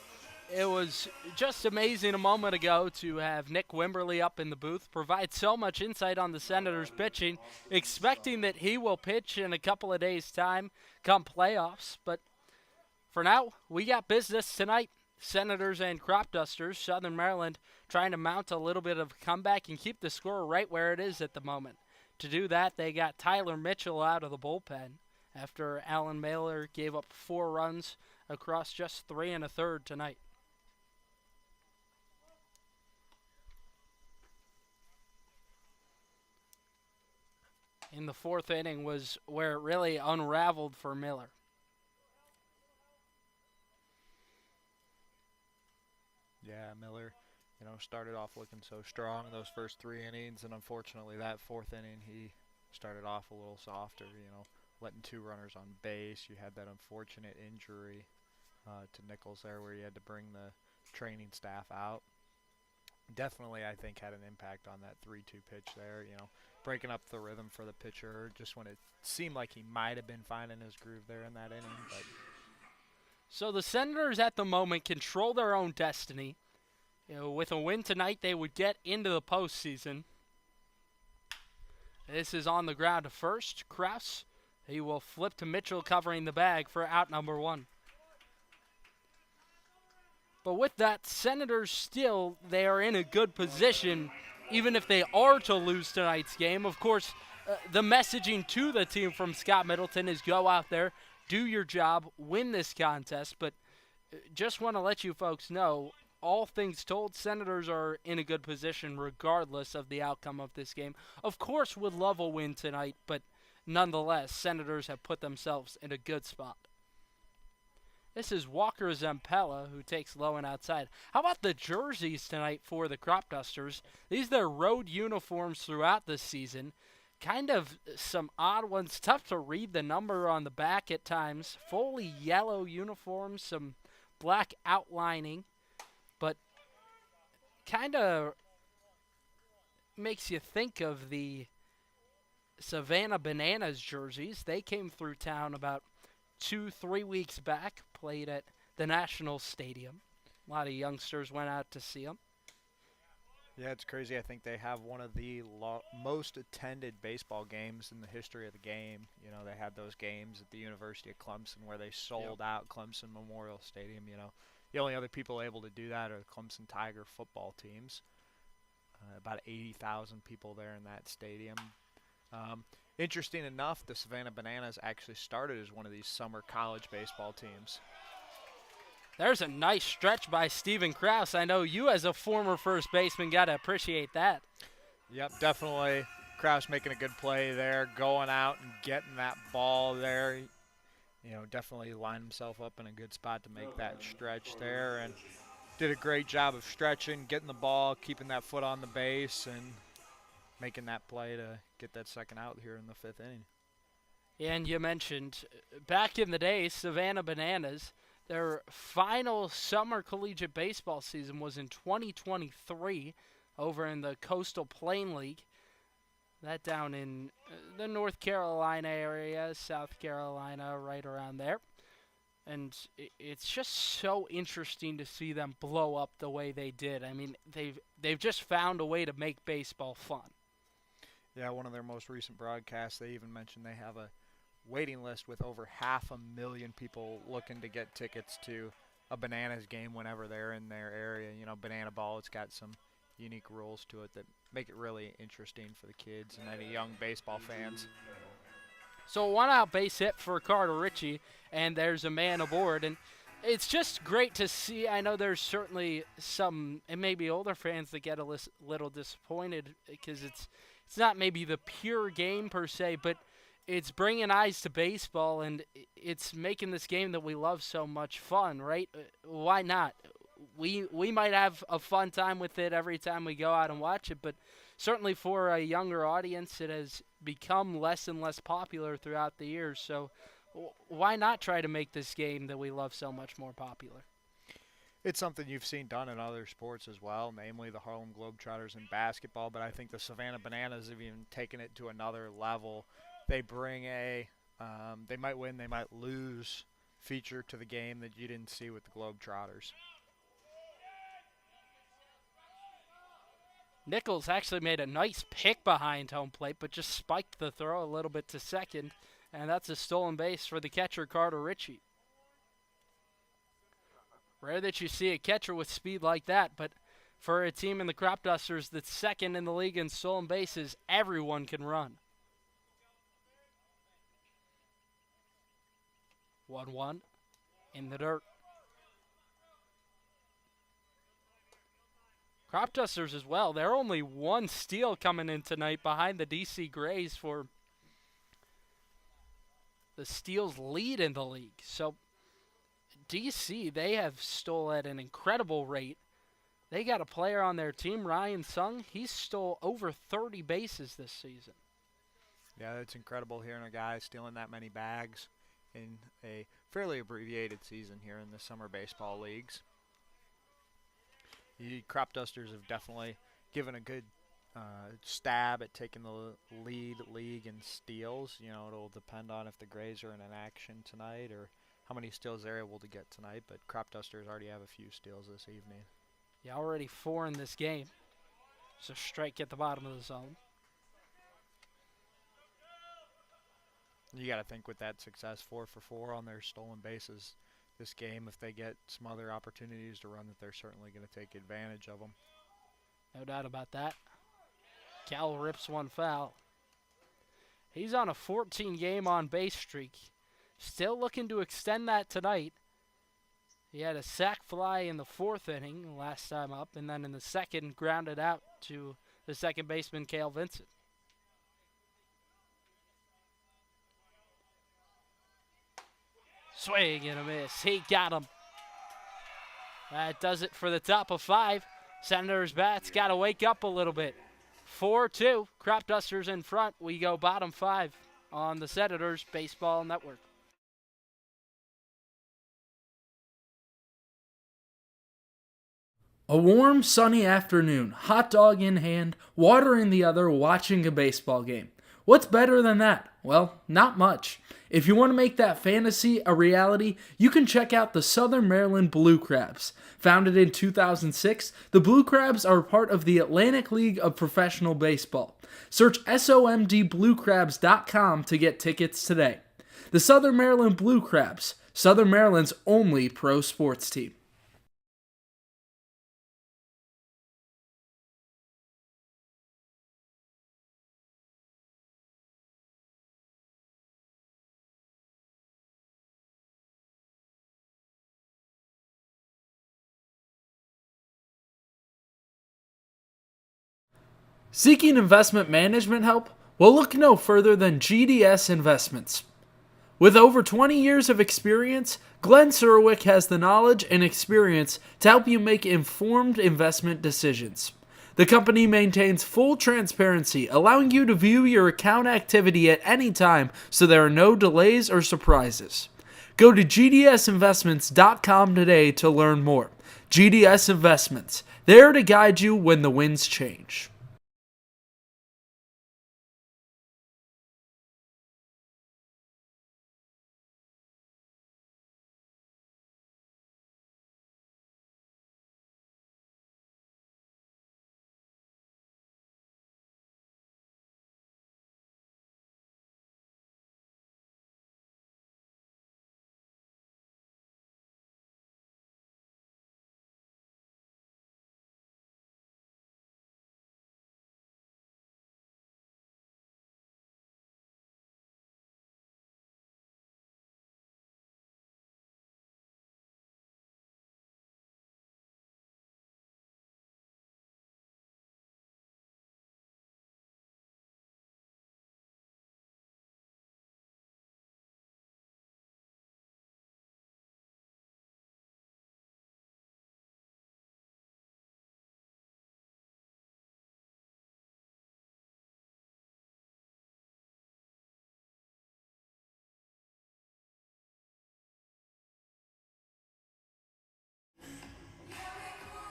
Speaker 1: It was just amazing a moment ago to have Nick Wimberly up in the booth, provide so much insight on the Senators pitching, expecting that he will pitch in a couple of days' time come playoffs. But for now, we got business tonight. Senators and Cropdusters, Southern Maryland trying to mount a little bit of a comeback and keep the score right where it is at the moment. To do that, they got Tyler Mitchell out of the bullpen after Alan Mailer gave up 4 runs across just 3 1/3 tonight. In the fourth inning was where it really unraveled for Miller.
Speaker 3: Yeah, Miller, started off looking so strong those first 3 innings, and unfortunately that fourth inning he started off a little softer, letting 2 runners on base. You had that unfortunate injury to Nichols there where you had to bring the training staff out. Definitely, I think, had an impact on that 3-2 pitch there, breaking up the rhythm for the pitcher just when it seemed like he might have been finding his groove there in that inning. But
Speaker 1: So the Senators at the moment control their own destiny. With a win tonight, they would get into the postseason. This is on the ground to first. Krause, he will flip to Mitchell covering the bag for out number 1. But with that, Senators still, they are in a good position, even if they are to lose tonight's game. Of course, the messaging to the team from Scott Middleton is go out there, do your job, win this contest. But just want to let you folks know, all things told, Senators are in a good position regardless of the outcome of this game. Of course, would love a win tonight, but nonetheless, Senators have put themselves in a good spot. This is Walker Zampella, who takes low and outside. How about the jerseys tonight for the Cropdusters? These are their road uniforms throughout this season. Kind of some odd ones. Tough to read the number on the back at times. Fully yellow uniforms, some black outlining. But kind of makes you think of the Savannah Bananas jerseys. They came through town about 2-3 weeks back, played at the National Stadium. A lot of youngsters went out to see them.
Speaker 3: yeah, it's crazy. I think they have one of the most attended baseball games in the history of the game. They had those games at the University of Clemson where they sold out Clemson Memorial Stadium. The only other people able to do that are the Clemson Tiger football teams. about 80,000 people there in that stadium. Interesting enough, the Savannah Bananas actually started as one of these summer college baseball teams.
Speaker 1: There's a nice stretch by Steven Krause. I know you as a former first baseman got to appreciate that.
Speaker 3: Yep, definitely. Krause making a good play there, going out and getting that ball there. You know, definitely lined himself up in a good spot to make that stretch there, and did a great job of stretching, getting the ball, keeping that foot on the base, and making that play to get that second out here in the 5th inning.
Speaker 1: And you mentioned back in the day, Savannah Bananas, their final summer collegiate baseball season was in 2023 over in the Coastal Plain League. That down in the North Carolina area, South Carolina, right around there. And it's just so interesting to see them blow up the way they did. I mean, they've just found a way to make baseball fun.
Speaker 3: Yeah, one of their most recent broadcasts, they even mentioned they have a waiting list with over 500,000 people looking to get tickets to a Bananas game whenever they're in their area. You know, Banana Ball, it's got some unique rules to it that make it really interesting for the kids and any young baseball fans.
Speaker 1: So a one-out base hit for Carter Ritchie, and there's a man aboard. And it's just great to see. I know there's certainly some, and maybe older fans that get a little disappointed because it's not maybe the pure game per se, but it's bringing eyes to baseball, and it's making this game that we love so much fun, right? Why not? We might have a fun time with it every time we go out and watch it, but certainly for a younger audience, it has become less and less popular throughout the years. So why not try to make this game that we love so much more popular?
Speaker 3: It's something you've seen done in other sports as well, namely the Harlem Globetrotters in basketball, but I think the Savannah Bananas have even taken it to another level. They bring they might win, they might lose feature to the game that you didn't see with the Globetrotters.
Speaker 1: Nichols actually made a nice pick behind home plate, but just spiked the throw a little bit to second, and that's a stolen base for the catcher, Carter Ritchie. Rare that you see a catcher with speed like that, but for a team in the Cropdusters that's second in the league in stolen bases, everyone can run. 1-1 in the dirt. Cropdusters as well. They're only one steal coming in tonight behind the DC Grays for the steals lead in the league. So DC, they have stole at an incredible rate. They got a player on their team, Ryan Sung. He stole over 30 bases this season.
Speaker 3: Yeah, it's incredible hearing a guy stealing that many bags in a fairly abbreviated season here in the summer baseball leagues. The Cropdusters have definitely given a good stab at taking the lead league in steals. You know, it'll depend on if the Grays are in an action tonight or how many steals they're able to get tonight, but Cropdusters already have a few steals this evening.
Speaker 1: Yeah, already 4 in this game. So strike at the bottom of the zone.
Speaker 3: You got to think with that success, 4 for 4 on their stolen bases this game, if they get some other opportunities to run, that they're certainly going to take advantage of them.
Speaker 1: No doubt about that. Cal rips one foul. He's on a 14-game on-base streak. Still looking to extend that tonight. He had a sac fly in the 4th inning last time up, and then in the second grounded out to the second baseman, Cale Vincent. Swing and a miss. He got him. That does it for the top of 5. Senators bats got to wake up a little bit. 4-2. Cropdusters in front. We go bottom 5 on the Senators Baseball Network.
Speaker 2: A warm, sunny afternoon, hot dog in hand, water in the other, watching a baseball game. What's better than that? Well, not much. If you want to make that fantasy a reality, you can check out the Southern Maryland Blue Crabs. Founded in 2006, the Blue Crabs are part of the Atlantic League of Professional Baseball. Search SOMDBlueCrabs.com to get tickets today. The Southern Maryland Blue Crabs, Southern Maryland's only pro sports team. Seeking investment management help? Well, look no further than GDS Investments. With over 20 years of experience, Glenn Surwick has the knowledge and experience to help you make informed investment decisions. The company maintains full transparency, allowing you to view your account activity at any time so there are no delays or surprises. Go to gdsinvestments.com today to learn more. GDS Investments, there to guide you when the winds change.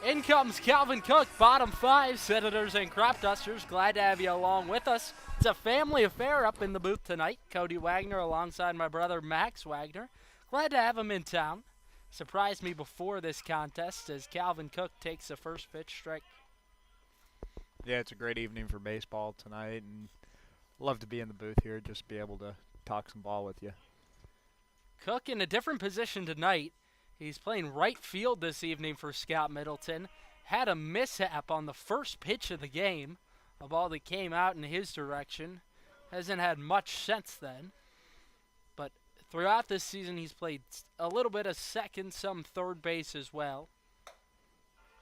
Speaker 1: In comes Calvin Cook, bottom 5, Senators and Cropdusters. Glad to have you along with us. It's a family affair up in the booth tonight. Cody Wagner alongside my brother Max Wagner. Glad to have him in town. Surprised me before this contest as Calvin Cook takes the first pitch strike.
Speaker 3: Yeah, it's a great evening for baseball tonight, and love to be in the booth here, just be able to talk some ball with you.
Speaker 1: Cook in a different position tonight. He's playing right field this evening for Scott Middleton. Had a mishap on the first pitch of the game. A ball that came out in his direction. Hasn't had much since then. But throughout this season, he's played a little bit of second, some third base as well.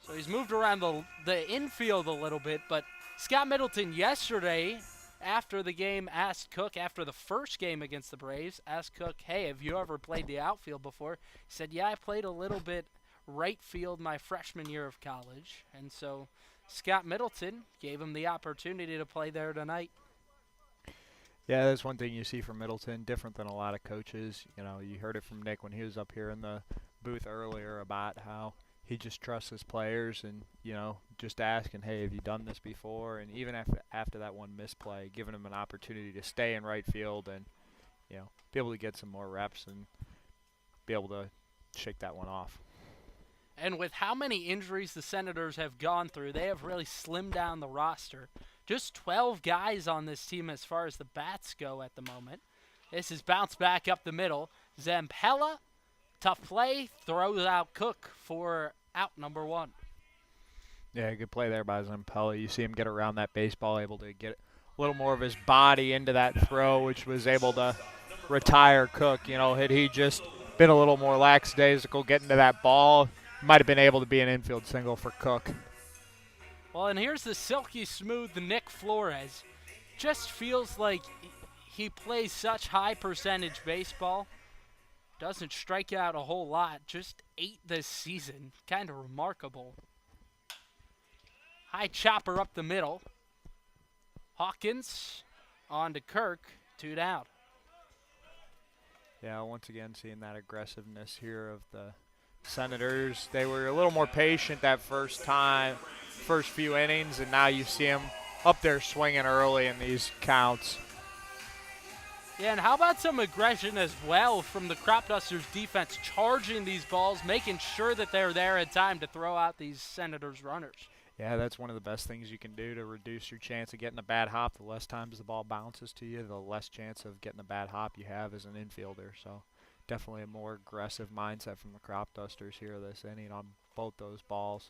Speaker 1: So he's moved around the infield a little bit. But Scott Middleton yesterday, after the game, asked Cook, after the first game against the Braves, asked Cook, hey, have you ever played the outfield before? He said, yeah, I played a little bit right field my freshman year of college. And so Scott Middleton gave him the opportunity to play there tonight.
Speaker 3: Yeah, that's one thing you see from Middleton, different than a lot of coaches. You know, you heard it from Nick when he was up here in the booth earlier about how he just trusts his players and, you know, just asking, hey, have you done this before? And even after that one misplay, giving him an opportunity to stay in right field and, you know, be able to get some more reps and be able to shake that one off.
Speaker 1: And with how many injuries the Senators have gone through, they have really slimmed down the roster. Just 12 guys on this team as far as the bats go at the moment. This is bounced back up the middle. Zampella, tough play, throws out Cook for out number 1.
Speaker 3: Yeah, good play there by Zampella. You see him get around that baseball, able to get a little more of his body into that throw, which was able to retire Cook. You know, had he just been a little more lackadaisical getting to that ball, might have been able to be an infield single for Cook.
Speaker 1: Well, and here's the silky smooth Nick Flores. Just feels like he plays such high percentage baseball. Doesn't strike out a whole lot, just 8 this season. Kind of remarkable. High chopper up the middle. Hawkins on to Kirk, 2 down.
Speaker 3: Yeah, once again seeing that aggressiveness here of the Senators. They were a little more patient that first few innings, and now you see them up there swinging early in these counts.
Speaker 1: Yeah, and how about some aggression as well from the Cropdusters defense, charging these balls, making sure that they're there in time to throw out these Senators runners.
Speaker 3: Yeah, that's one of the best things you can do to reduce your chance of getting a bad hop. The less times the ball bounces to you, the less chance of getting a bad hop you have as an infielder. So definitely a more aggressive mindset from the Cropdusters here this inning on both those balls.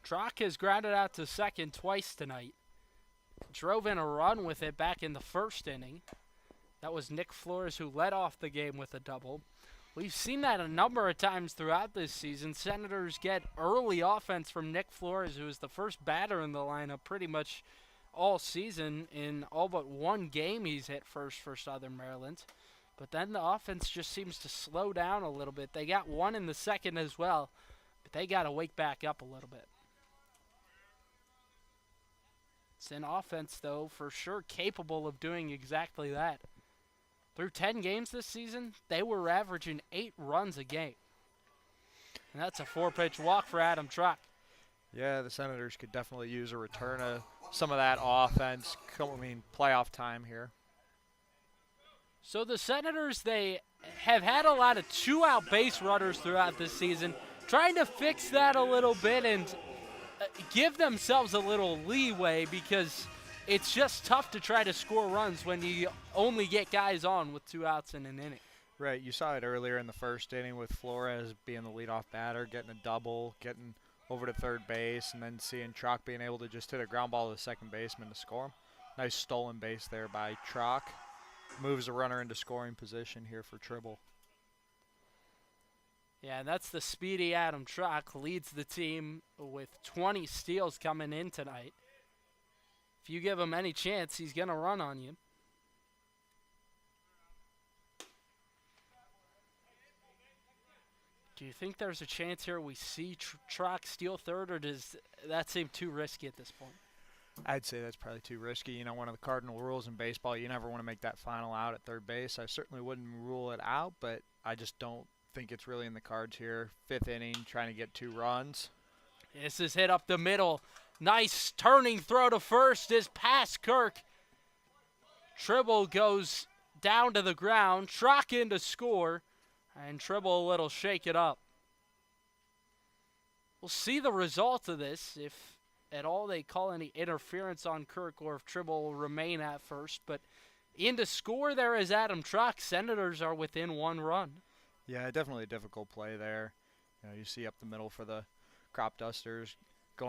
Speaker 1: Trock has grounded out to second twice tonight. Drove in a run with it back in the first inning. That was Nick Flores who led off the game with a double. We've seen that a number of times throughout this season. Senators get early offense from Nick Flores, who is the first batter in the lineup pretty much all season. In all but one game, he's hit first for Southern Maryland. But then the offense just seems to slow down a little bit. They got one in the second as well, but they got to wake back up a little bit. It's an offense, though, for sure capable of doing exactly that. Through 10 games this season, they were averaging 8 runs a game. And that's a 4-pitch walk for Adam Truck.
Speaker 3: Yeah, the Senators could definitely use a return of some of that offense. Playoff time here.
Speaker 1: So the Senators, they have had a lot of 2-out base runners throughout this season, trying to fix that a little bit and give themselves a little leeway, because it's just tough to try to score runs when you only get guys on with 2 outs in an inning.
Speaker 3: Right, you saw it earlier in the first inning with Flores being the leadoff batter, getting a double, getting over to third base, and then seeing Trock being able to just hit a ground ball to the second baseman to score him. Nice stolen base there by Trock. Moves a runner into scoring position here for Tribble.
Speaker 1: Yeah, that's the speedy Adam Trock. Leads the team with 20 steals coming in tonight. If you give him any chance, he's going to run on you. Do you think there's a chance here we see Trock steal third, or does that seem too risky at this point?
Speaker 3: I'd say that's probably too risky. You know, one of the cardinal rules in baseball, you never want to make that final out at third base. I certainly wouldn't rule it out, but I just don't think it's really in the cards here. 5th inning, trying to get 2 runs.
Speaker 1: This is hit up the middle. Nice turning throw to first is past Kirk. Tribble goes down to the ground. Trock in to score, and Tribble a little shake it up. We'll see the result of this, if at all they call any interference on Kirk, or if Tribble will remain at first. But in to score there is Adam Trock. Senators are within 1 run.
Speaker 3: Yeah, definitely a difficult play there. You know, you see up the middle for the Cropdusters,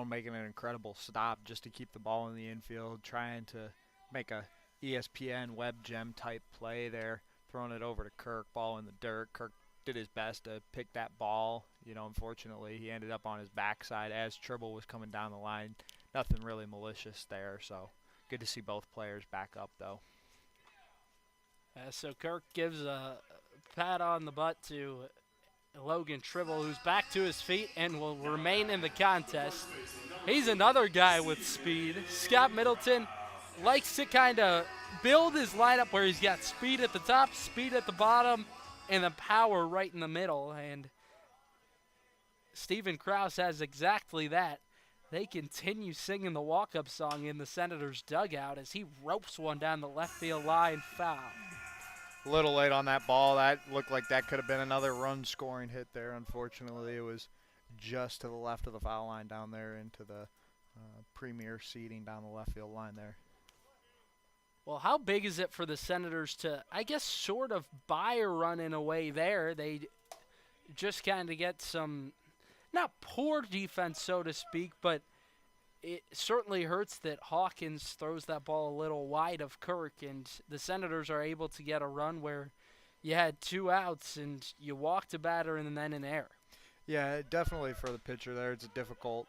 Speaker 3: making an incredible stop just to keep the ball in the infield, trying to make a ESPN web gem type play there, throwing it over to Kirk, ball in the dirt. Kirk did his best to pick that ball. You know, unfortunately, he ended up on his backside as Tribble was coming down the line. Nothing really malicious there, so good to see both players back up, though.
Speaker 1: So Kirk gives a pat on the butt to Logan Tribble, who's back to his feet and will remain in the contest. He's another guy with speed. Scott Middleton likes to kind of build his lineup where he's got speed at the top, speed at the bottom, and the power right in the middle. And Stephen Krause has exactly that. They continue singing the walk-up song in the Senators' dugout as he ropes one down the left field line, foul.
Speaker 3: A little late on that ball. That looked like that could have been another run-scoring hit there. Unfortunately, it was just to the left of the foul line down there into the premier seating down the left field line there.
Speaker 1: Well, how big is it for the Senators to, I guess, sort of buy a run in a way there? They just kind of get some, not poor defense, so to speak, but it certainly hurts that Hawkins throws that ball a little wide of Kirk, and the Senators are able to get a run where you had 2 outs and you walked a batter and then an error.
Speaker 3: Yeah, definitely for the pitcher there. It's a difficult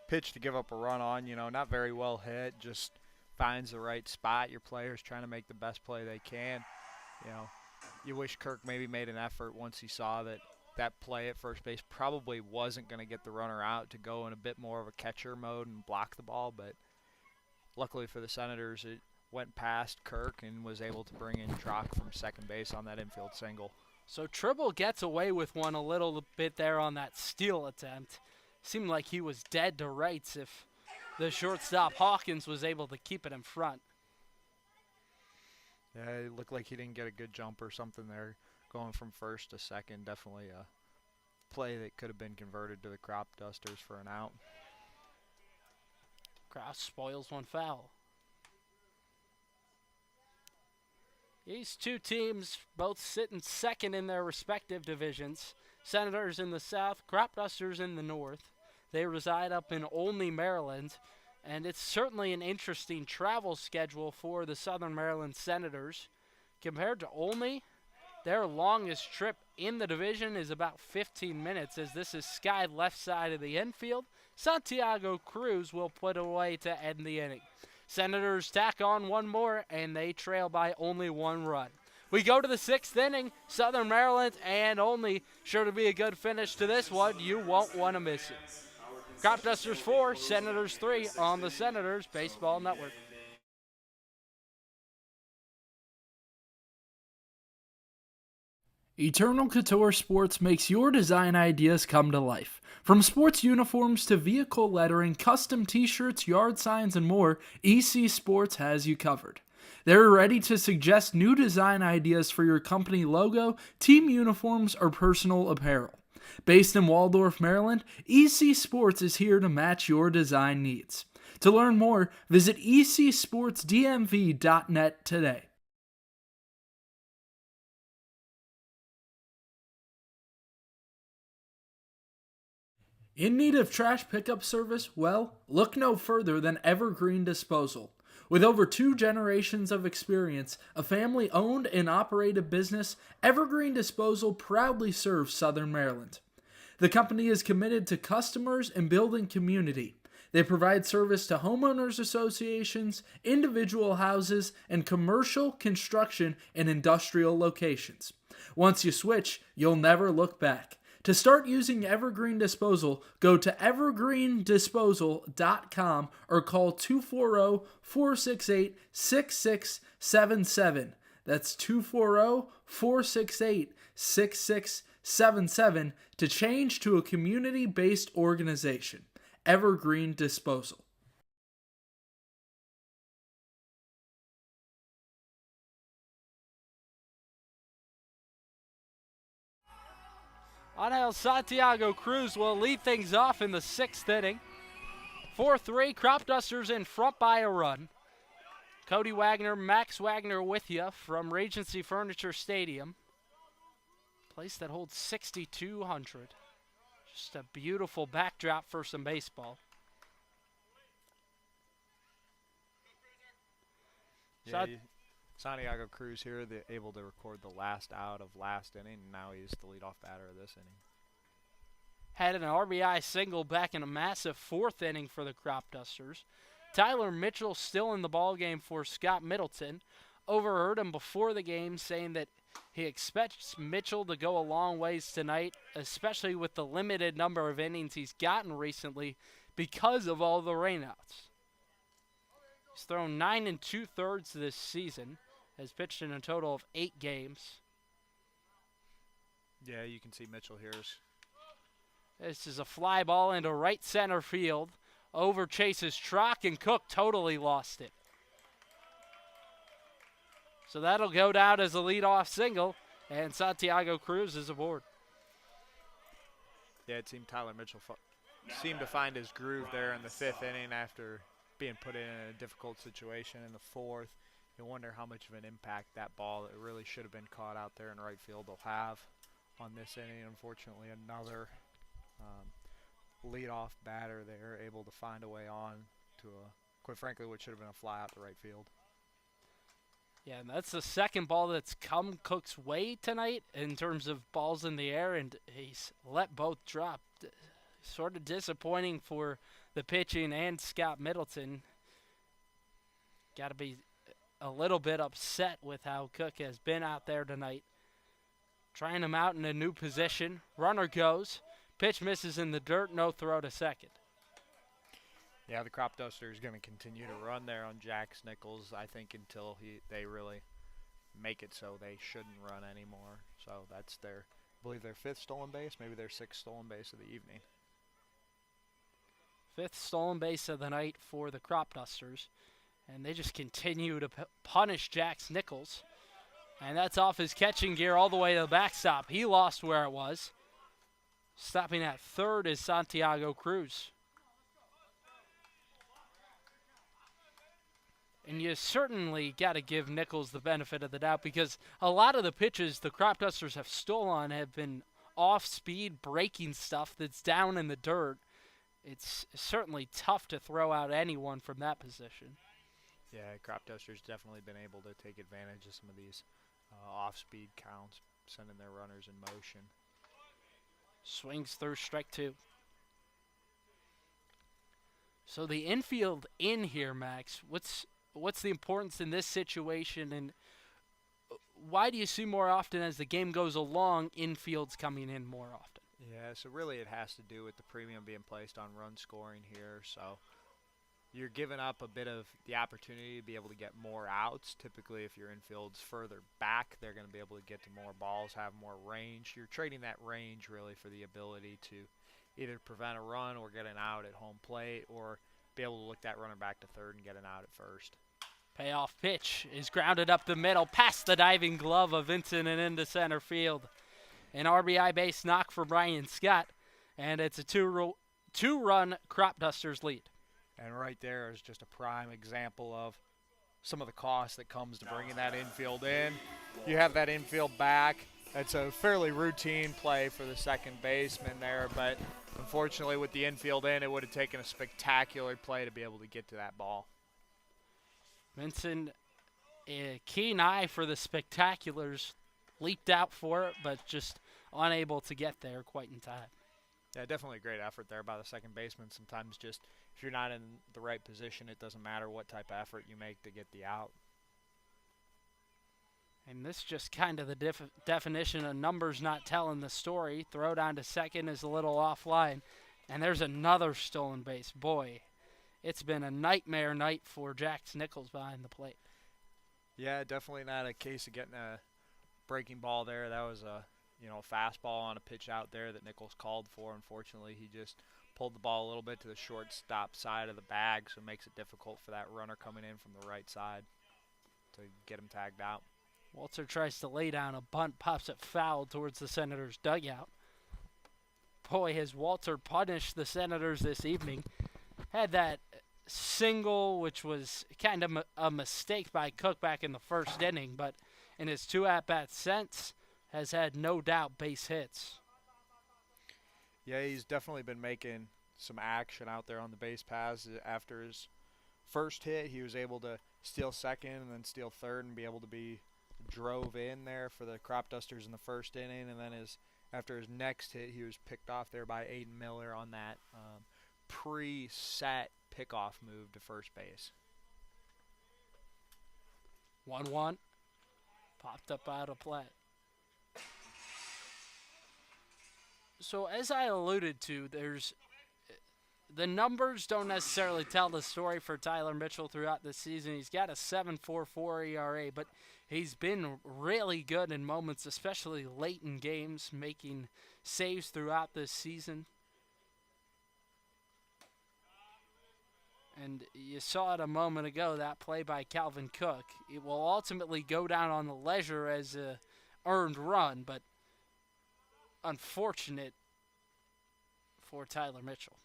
Speaker 3: pitch to give up a run on. You know, not very well hit, just finds the right spot. Your player's trying to make the best play they can. You know, you wish Kirk maybe made an effort once he saw that that play at first base probably wasn't going to get the runner out, to go in a bit more of a catcher mode and block the ball. But luckily for the Senators, it went past Kirk and was able to bring in Trock from second base on that infield single.
Speaker 1: So Tribble gets away with one a little bit there on that steal attempt. Seemed like he was dead to rights if the shortstop Hawkins was able to keep it in front.
Speaker 3: Yeah, it looked like he didn't get a good jump or something there, going from first to second. Definitely a play that could have been converted to the Cropdusters for an out.
Speaker 1: Krause spoils one foul. These two teams both sitting second in their respective divisions. Senators in the south, Cropdusters in the north. They reside up in Olney, Maryland, and it's certainly an interesting travel schedule for the Southern Maryland Senators. Compared to Olney, Their longest trip in the division is about 15 minutes, as this is skied left side of the infield. Santiago Cruz will put away to end the inning. Senators tack on one more, and they trail by only 1 run. We go to the 6th inning. Southern Maryland and Olney, sure to be a good finish to this one. You won't want to miss it. Cropdusters 4, Senators 3 on the Senators Baseball Network.
Speaker 2: Eternal Couture Sports makes your design ideas come to life. From sports uniforms to vehicle lettering, custom t-shirts, yard signs, and more, EC Sports has you covered. They're ready to suggest new design ideas for your company logo, team uniforms, or personal apparel. Based in Waldorf, Maryland, EC Sports is here to match your design needs. To learn more, visit ecsportsdmv.net today. In need of trash pickup service? Well, look no further than Evergreen Disposal. With over 2 generations of experience, a family-owned and operated business, Evergreen Disposal proudly serves Southern Maryland. The company is committed to customers and building community. They provide service to homeowners associations, individual houses, and commercial, construction, and industrial locations. Once you switch, you'll never look back. To start using Evergreen Disposal, go to evergreendisposal.com or call 240-468-6677. That's 240-468-6677 to change to a community-based organization. Evergreen Disposal.
Speaker 1: Angel Santiago Cruz will lead things off in the 6th inning. 4-3, Cropdusters in front by a run. Cody Wagner, Max Wagner with you from Regency Furniture Stadium. Place that holds 6,200. Just a beautiful backdrop for some baseball.
Speaker 3: Yeah, Santiago Cruz here, able to record the last out of last inning, and now he's the leadoff batter of this inning.
Speaker 1: Had an RBI single back in a massive 4th inning for the Cropdusters. Tyler Mitchell still in the ballgame for Scott Middleton. Overheard him before the game saying that he expects Mitchell to go a long ways tonight, especially with the limited number of innings he's gotten recently because of all the rainouts. He's thrown 9 2/3 this season, has pitched in a total of 8 games.
Speaker 3: Yeah, you can see Mitchell here.
Speaker 1: This is a fly ball into right center field. Over chases Trock, and Cook totally lost it. So that'll go down as a leadoff single, and Santiago Cruz is aboard.
Speaker 3: Yeah, it seemed Tyler Mitchell seemed to find his groove there in the 5th inning after being put in a difficult situation in the 4th. You wonder how much of an impact that ball that really should have been caught out there in right field will have on this inning. Unfortunately, another leadoff batter there able to find a way on to quite frankly, what should have been a fly out to right field.
Speaker 1: Yeah, and that's the second ball that's come Cook's way tonight in terms of balls in the air, and he's let both drop. Sort of disappointing for the pitching and Scott Middleton. Got to be a little bit upset with how Cook has been out there tonight. Trying him out in a new position. Runner goes. Pitch misses in the dirt. No throw to second.
Speaker 3: Yeah, the Cropdusters is going to continue to run there on Jax Nichols, I think, until they really make it so they shouldn't run anymore. So that's I believe their 5th stolen base, maybe their 6th stolen base of the evening.
Speaker 1: 5th stolen base of the night for the Cropdusters. And they just continue to punish Jax Nichols. And that's off his catching gear all the way to the backstop. He lost where it was. Stopping at 3rd is Santiago Cruz. And you certainly got to give Nichols the benefit of the doubt, because a lot of the pitches the Cropdusters have stolen have been off-speed breaking stuff that's down in the dirt. It's certainly tough to throw out anyone from that position.
Speaker 3: Yeah, Cropdusters definitely been able to take advantage of some of these off-speed counts, sending their runners in motion.
Speaker 1: Swings through strike 2. So the infield in here, Max. What's the importance in this situation, and why do you see more often as the game goes along, infield's coming in more often?
Speaker 3: Yeah, so really it has to do with the premium being placed on run scoring here. So you're giving up a bit of the opportunity to be able to get more outs. Typically, if your infield's further back, they're going to be able to get to more balls, have more range. You're trading that range really for the ability to either prevent a run or get an out at home plate, or be able to look that runner back to third and get an out at first.
Speaker 1: Payoff pitch is grounded up the middle, past the diving glove of Vincent and into center field. An RBI base knock for Brian Scott, and it's a two-run Cropdusters lead.
Speaker 3: And right there is just a prime example of some of the cost that comes to bringing that infield in. You have that infield back. It's a fairly routine play for the second baseman there, but unfortunately with the infield in, it would have taken a spectacular play to be able to get to that ball.
Speaker 1: Vincent, a keen eye for the spectaculars, leaped out for it, but just unable to get there quite in time.
Speaker 3: Yeah, definitely a great effort there by the second baseman. Sometimes just if you're not in the right position, it doesn't matter what type of effort you make to get the out.
Speaker 1: And this just kind of the definition of numbers not telling the story. Throw down to second is a little offline. And there's another stolen base. Boy, it's been a nightmare night for Jax Nichols behind the plate.
Speaker 3: Yeah, definitely not a case of getting a breaking ball there. That was a fastball on a pitch out there that Nichols called for. Unfortunately, he just pulled the ball a little bit to the shortstop side of the bag, so it makes it difficult for that runner coming in from the right side to get him tagged out.
Speaker 1: Walter tries to lay down a bunt, pops it foul towards the Senators' dugout. Boy, has Walter punished the Senators this evening. Had that single, which was kind of a mistake by Cook back in the first inning, but in his 2 at-bats since, has had no doubt base hits.
Speaker 3: Yeah, he's definitely been making some action out there on the base paths. After his first hit, he was able to steal second and then steal third and be able to be drove in there for the Cropdusters in the first inning. And then after his next hit, he was picked off there by Aiden Miller on that pre-set pickoff move to first base.
Speaker 1: 1-1. Popped up out of play. So as I alluded to, the numbers don't necessarily tell the story for Tyler Mitchell throughout the season. He's got a 7.44 ERA, but he's been really good in moments, especially late in games, making saves throughout this season. And you saw it a moment ago, that play by Calvin Cook. It will ultimately go down on the ledger as a earned run, but unfortunate for Tyler Mitchell.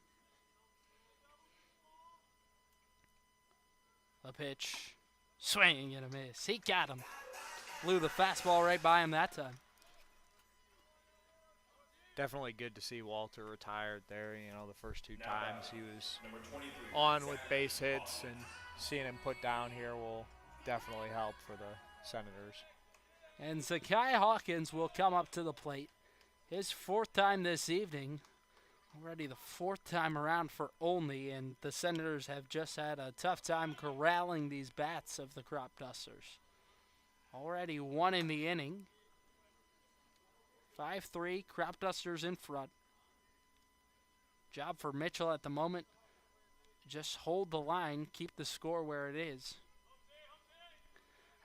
Speaker 1: A pitch, swing and a miss. He got him. Blew the fastball right by him that time.
Speaker 3: Definitely good to see Walter retired there. The first 2 times he was on with base hits, and seeing him put down here will definitely help for the Senators.
Speaker 1: And Zakai Hawkins will come up to the plate. His 4th time this evening. Already the 4th time around for Olney, and the Senators have just had a tough time corralling these bats of the Cropdusters. Already 1 in the inning. 5-3, Cropdusters in front. Job for Mitchell at the moment, just hold the line, keep the score where it is.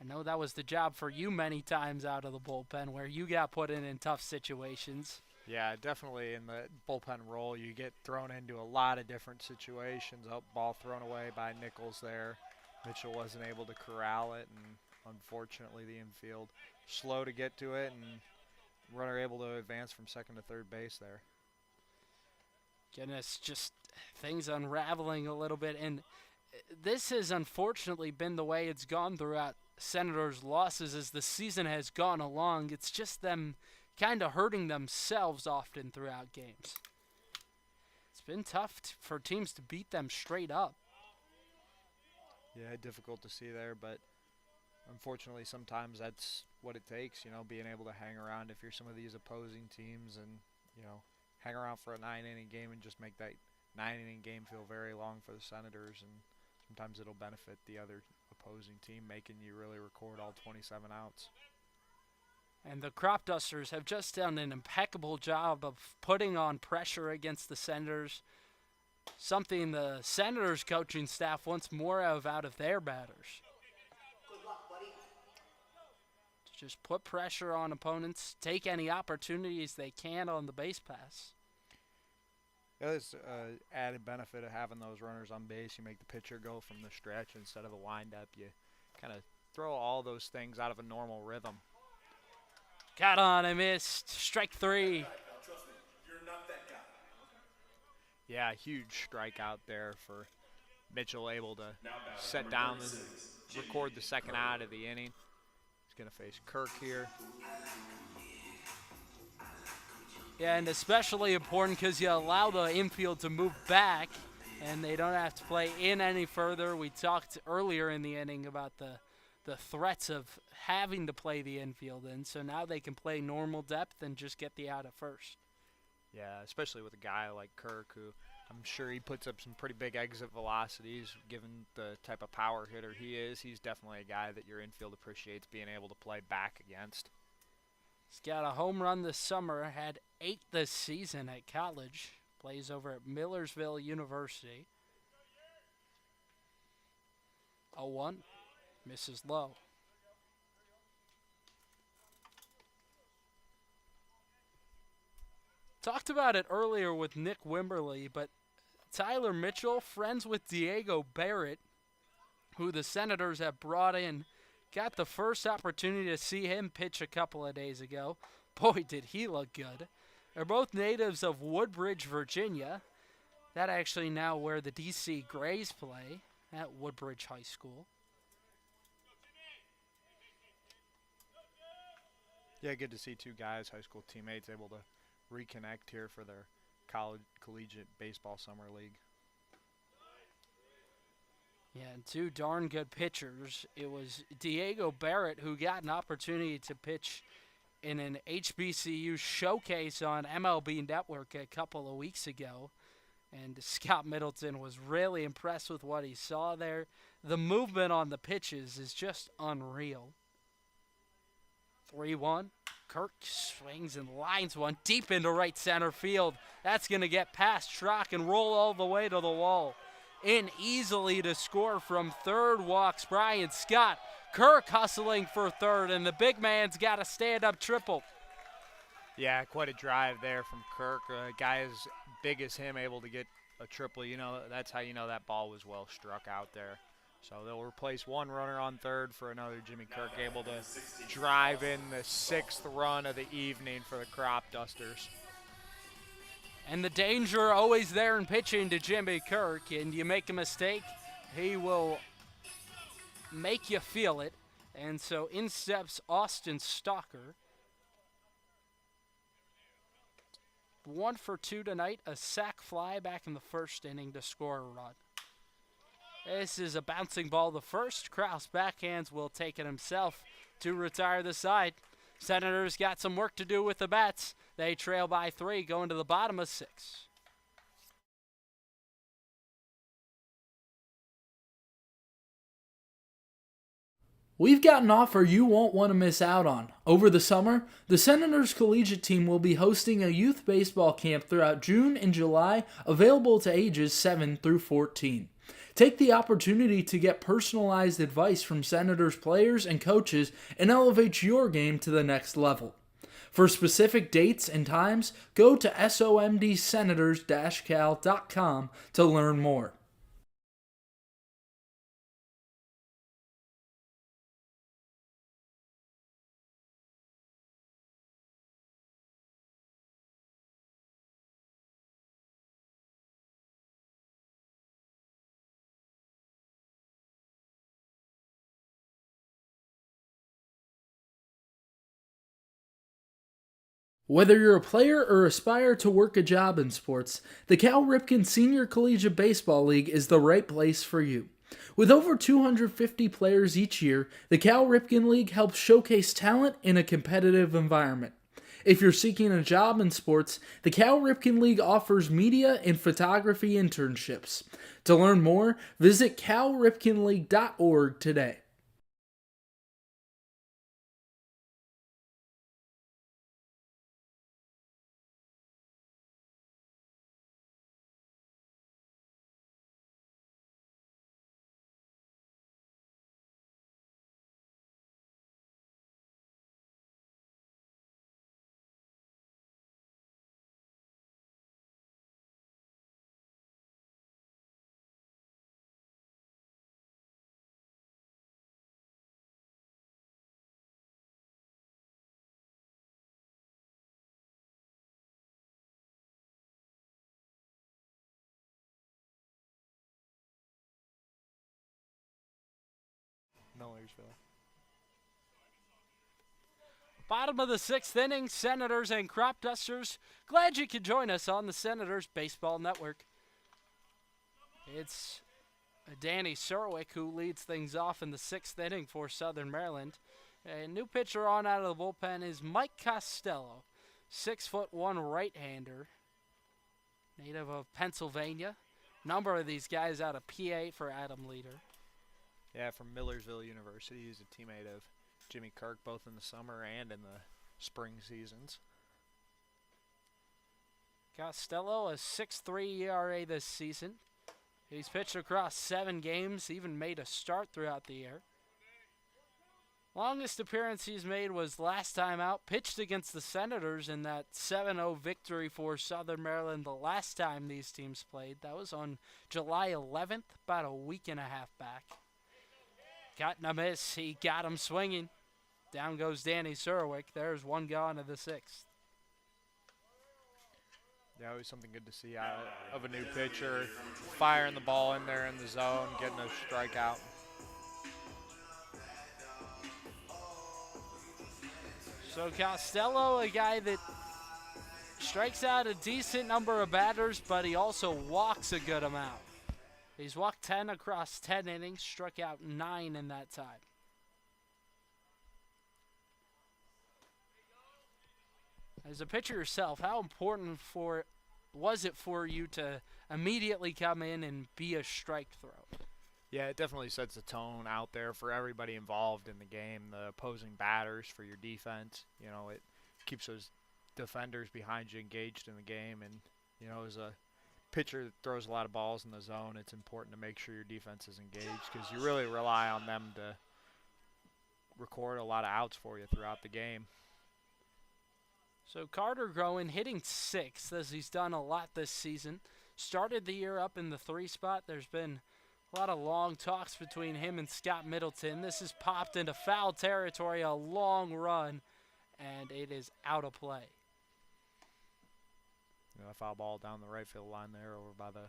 Speaker 1: I know that was the job for you many times out of the bullpen where you got put in tough situations.
Speaker 3: Yeah, definitely in the bullpen role, you get thrown into a lot of different situations. Ball thrown away by Nichols there. Mitchell wasn't able to corral it, and unfortunately the infield slow to get to it, and runner able to advance from second to third base there.
Speaker 1: Goodness, just things unraveling a little bit, and this has unfortunately been the way it's gone throughout Senators' losses as the season has gone along. It's just them kind of hurting themselves often throughout games. It's been tough for teams to beat them straight up.
Speaker 3: Yeah, difficult to see there, but unfortunately, sometimes that's what it takes, being able to hang around if you're some of these opposing teams and, hang around for a 9-inning game and just make that 9-inning game feel very long for the Senators. And sometimes it'll benefit the other opposing team, making you really record all 27 outs.
Speaker 1: And the Cropdusters have just done an impeccable job of putting on pressure against the Senators, something the Senators coaching staff wants more of out of their batters. To just put pressure on opponents, take any opportunities they can on the base pass.
Speaker 3: There's an added benefit of having those runners on base. You make the pitcher go from the stretch instead of the windup. You kind of throw all those things out of a normal rhythm.
Speaker 1: Got on, I missed. Strike 3.
Speaker 3: Yeah, huge strikeout there for Mitchell, able to set down and record the second out of the inning. He's going to face Kirk here.
Speaker 1: Yeah, and especially important because you allow the infield to move back, and they don't have to play in any further. We talked earlier in the inning about the threats of having to play the infield in, so now they can play normal depth and just get the out at first.
Speaker 3: Yeah, especially with a guy like Kirk, who I'm sure he puts up some pretty big exit velocities, given the type of power hitter he is. He's definitely a guy that your infield appreciates being able to play back against.
Speaker 1: He's got a home run this summer, had 8 this season at college, plays over at Millersville University. 0-1, misses low. Talked about it earlier with Nick Wimberly, but Tyler Mitchell, friends with Diego Barrett, who the Senators have brought in, got the first opportunity to see him pitch a couple of days ago. Boy, did he look good. They're both natives of Woodbridge, Virginia. That actually now where the DC Grays play, at Woodbridge High School.
Speaker 3: Yeah, good to see two guys, high school teammates, able to reconnect here for their collegiate baseball summer league.
Speaker 1: Yeah, and two darn good pitchers. It was Diego Barrett who got an opportunity to pitch in an HBCU showcase on MLB Network a couple of weeks ago. And Scott Middleton was really impressed with what he saw there. The movement on the pitches is just unreal. 3-1. Kirk swings and lines one deep into right center field. That's going to get past Schrock and roll all the way to the wall. In easily to score from third walks Brian Scott. Kirk hustling for third, and the big man's got a stand-up triple.
Speaker 3: Yeah, quite a drive there from Kirk. A guy as big as him able to get a triple. That's how you know that ball was well struck out there. So they'll replace one runner on third for another Jimmy Kirk, able to drive in the 6th run of the evening for the Cropdusters.
Speaker 1: And the danger always there in pitching to Jimmy Kirk, and you make a mistake, he will make you feel it. And so in steps Austin Stalker. 1 for 2 tonight, a sac fly back in the first inning to score a run. This is a bouncing ball to first. Kraus backhands will take it himself to retire the side. Senators got some work to do with the bats. They trail by 3, going to the bottom of 6.
Speaker 2: We've got an offer you won't want to miss out on. Over the summer, the Senators collegiate team will be hosting a youth baseball camp throughout June and July, available to ages 7 through 14. Take the opportunity to get personalized advice from Senators players and coaches and elevate your game to the next level. For specific dates and times, go to somdsenators-cal.com to learn more. Whether you're a player or aspire to work a job in sports, the Cal Ripken Senior Collegiate Baseball League is the right place for you. With over 250 players each year, the Cal Ripken League helps showcase talent in a competitive environment. If you're seeking a job in sports, the Cal Ripken League offers media and photography internships. To learn more, visit calripkenleague.org today.
Speaker 3: Millersville.
Speaker 1: Bottom of the 6th inning, Senators and Cropdusters. Glad you could join us on the Senators Baseball Network. It's Danny Serwick who leads things off in the 6th inning for Southern Maryland. A new pitcher on out of the bullpen is Mike Costello, 6'1" right-hander, native of Pennsylvania. Number of these guys out of PA for Adam Leader.
Speaker 3: Yeah, from Millersville University. He's a teammate of Jimmy Kirk both in the summer and in the spring seasons.
Speaker 1: Costello, a 6.3 ERA this season. He's pitched across 7 games, even made a start throughout the year. Longest appearance he's made was last time out, pitched against the Senators in that 7-0 victory for Southern Maryland the last time these teams played. That was on July 11th, about a week and a half back. Got a miss. He got him swinging. Down goes Danny Serwick. There's one gone of the 6th.
Speaker 3: Yeah, always something good to see out of a new pitcher. Firing the ball in there in the zone, getting a strikeout.
Speaker 1: So Costello, a guy that strikes out a decent number of batters, but he also walks a good amount. He's walked 10 across 10 innings, struck out 9 in that time. As a pitcher yourself, how important was it for you to immediately come in and be a strike throw?
Speaker 3: Yeah, it definitely sets a tone out there for everybody involved in the game, the opposing batters, for your defense. You know, it keeps those defenders behind you engaged in the game. And, you know, as a pitcher that throws a lot of balls in the zone, it's important to make sure your defense is engaged because you really rely on them to record a lot of outs for you throughout the game.
Speaker 1: So Carter Groen hitting 6th, as he's done a lot this season. Started the year up in the 3 spot. There's been a lot of long talks between him and Scott Middleton. This has popped into foul territory, a long run, and it is out of play.
Speaker 3: You know, a foul ball down the right field line there over by the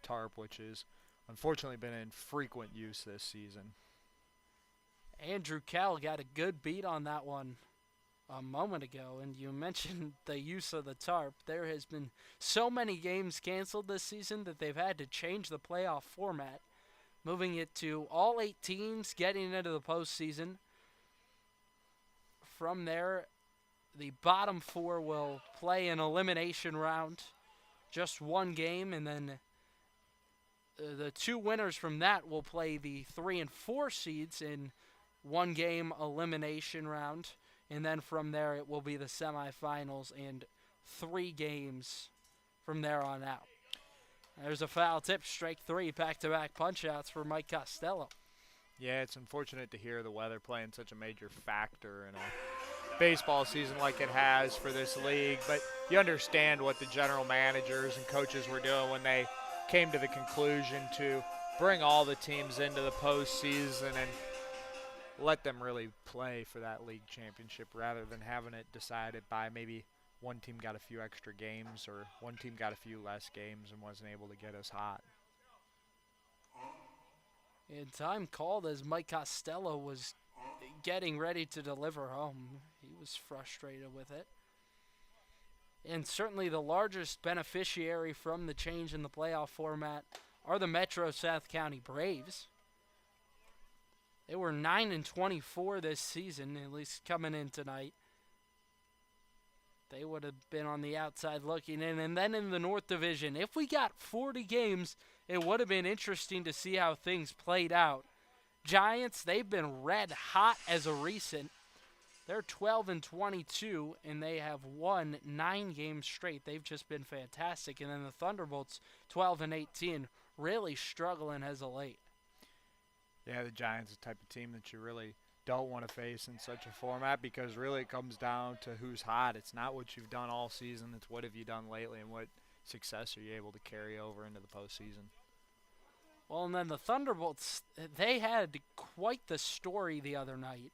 Speaker 3: tarp, which has unfortunately been in frequent use this season.
Speaker 1: Andrew Kell got a good beat on that one a moment ago, and you mentioned the use of the tarp. There has been so many games canceled this season that they've had to change the playoff format, moving it to all 8 teams getting into the postseason. From there, the bottom 4 will play an elimination round, just one game, and then the 2 winners from that will play the 3 and 4 seeds in one game elimination round. And then from there, it will be the semifinals and 3 games from there on out. There's a foul tip, strike 3, back-to-back punch-outs for Mike Costello.
Speaker 3: Yeah, it's unfortunate to hear the weather playing such a major factor in a baseball season like it has for this league. But you understand what the general managers and coaches were doing when they came to the conclusion to bring all the teams into the postseason and let them really play for that league championship rather than having it decided by maybe one team got a few extra games or one team got a few less games and wasn't able to get us hot.
Speaker 1: And time called as Mike Costello was getting ready to deliver home. He was frustrated with it. And certainly the largest beneficiary from the change in the playoff format are the Metro South County Braves. They were 9-24 this season, at least coming in tonight. They would have been on the outside looking in. And then in the North Division, if we got 40 games, it would have been interesting to see how things played out. Giants, they've been red hot as a recent. They're 12-22, and they have won 9 games straight. They've just been fantastic. And then the Thunderbolts, 12-18, really struggling as of late.
Speaker 3: Yeah, the Giants are the type of team that you really don't want to face in such a format, because really it comes down to who's hot. It's not what you've done all season. It's what have you done lately and what success are you able to carry over into the postseason.
Speaker 1: Well, and then the Thunderbolts, they had quite the story the other night.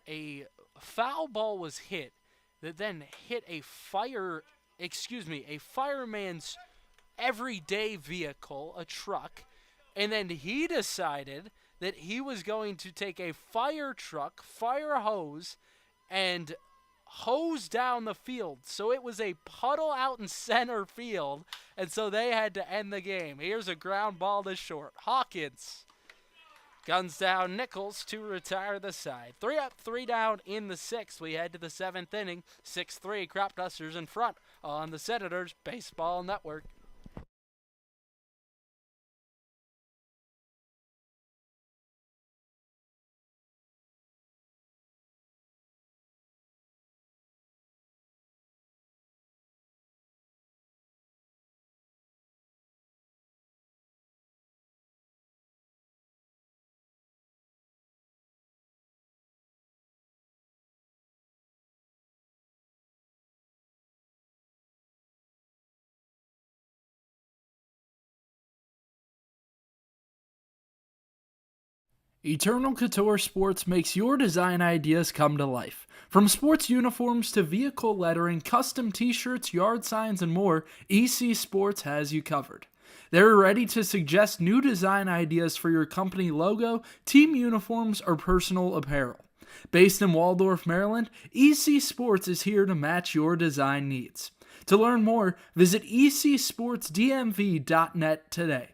Speaker 1: A foul ball was hit that then hit a fireman's everyday vehicle, a truck, and then he decided that he was going to take a fire truck, fire hose, and hose down the field. So it was a puddle out in center field, and so they had to end the game. Here's a ground ball to short. Hawkins guns down Nichols to retire the side. 3 up, 3 down in the 6th. We head to the 7th inning. 6-3, Cropdusters in front on the Senators Baseball Network.
Speaker 2: Eternal Couture Sports makes your design ideas come to life. From sports uniforms to vehicle lettering, custom t-shirts, yard signs, and more, EC Sports has you covered. They're ready to suggest new design ideas for your company logo, team uniforms, or personal apparel. Based in Waldorf, Maryland, EC Sports is here to match your design needs. To learn more, visit ecsportsdmv.net today.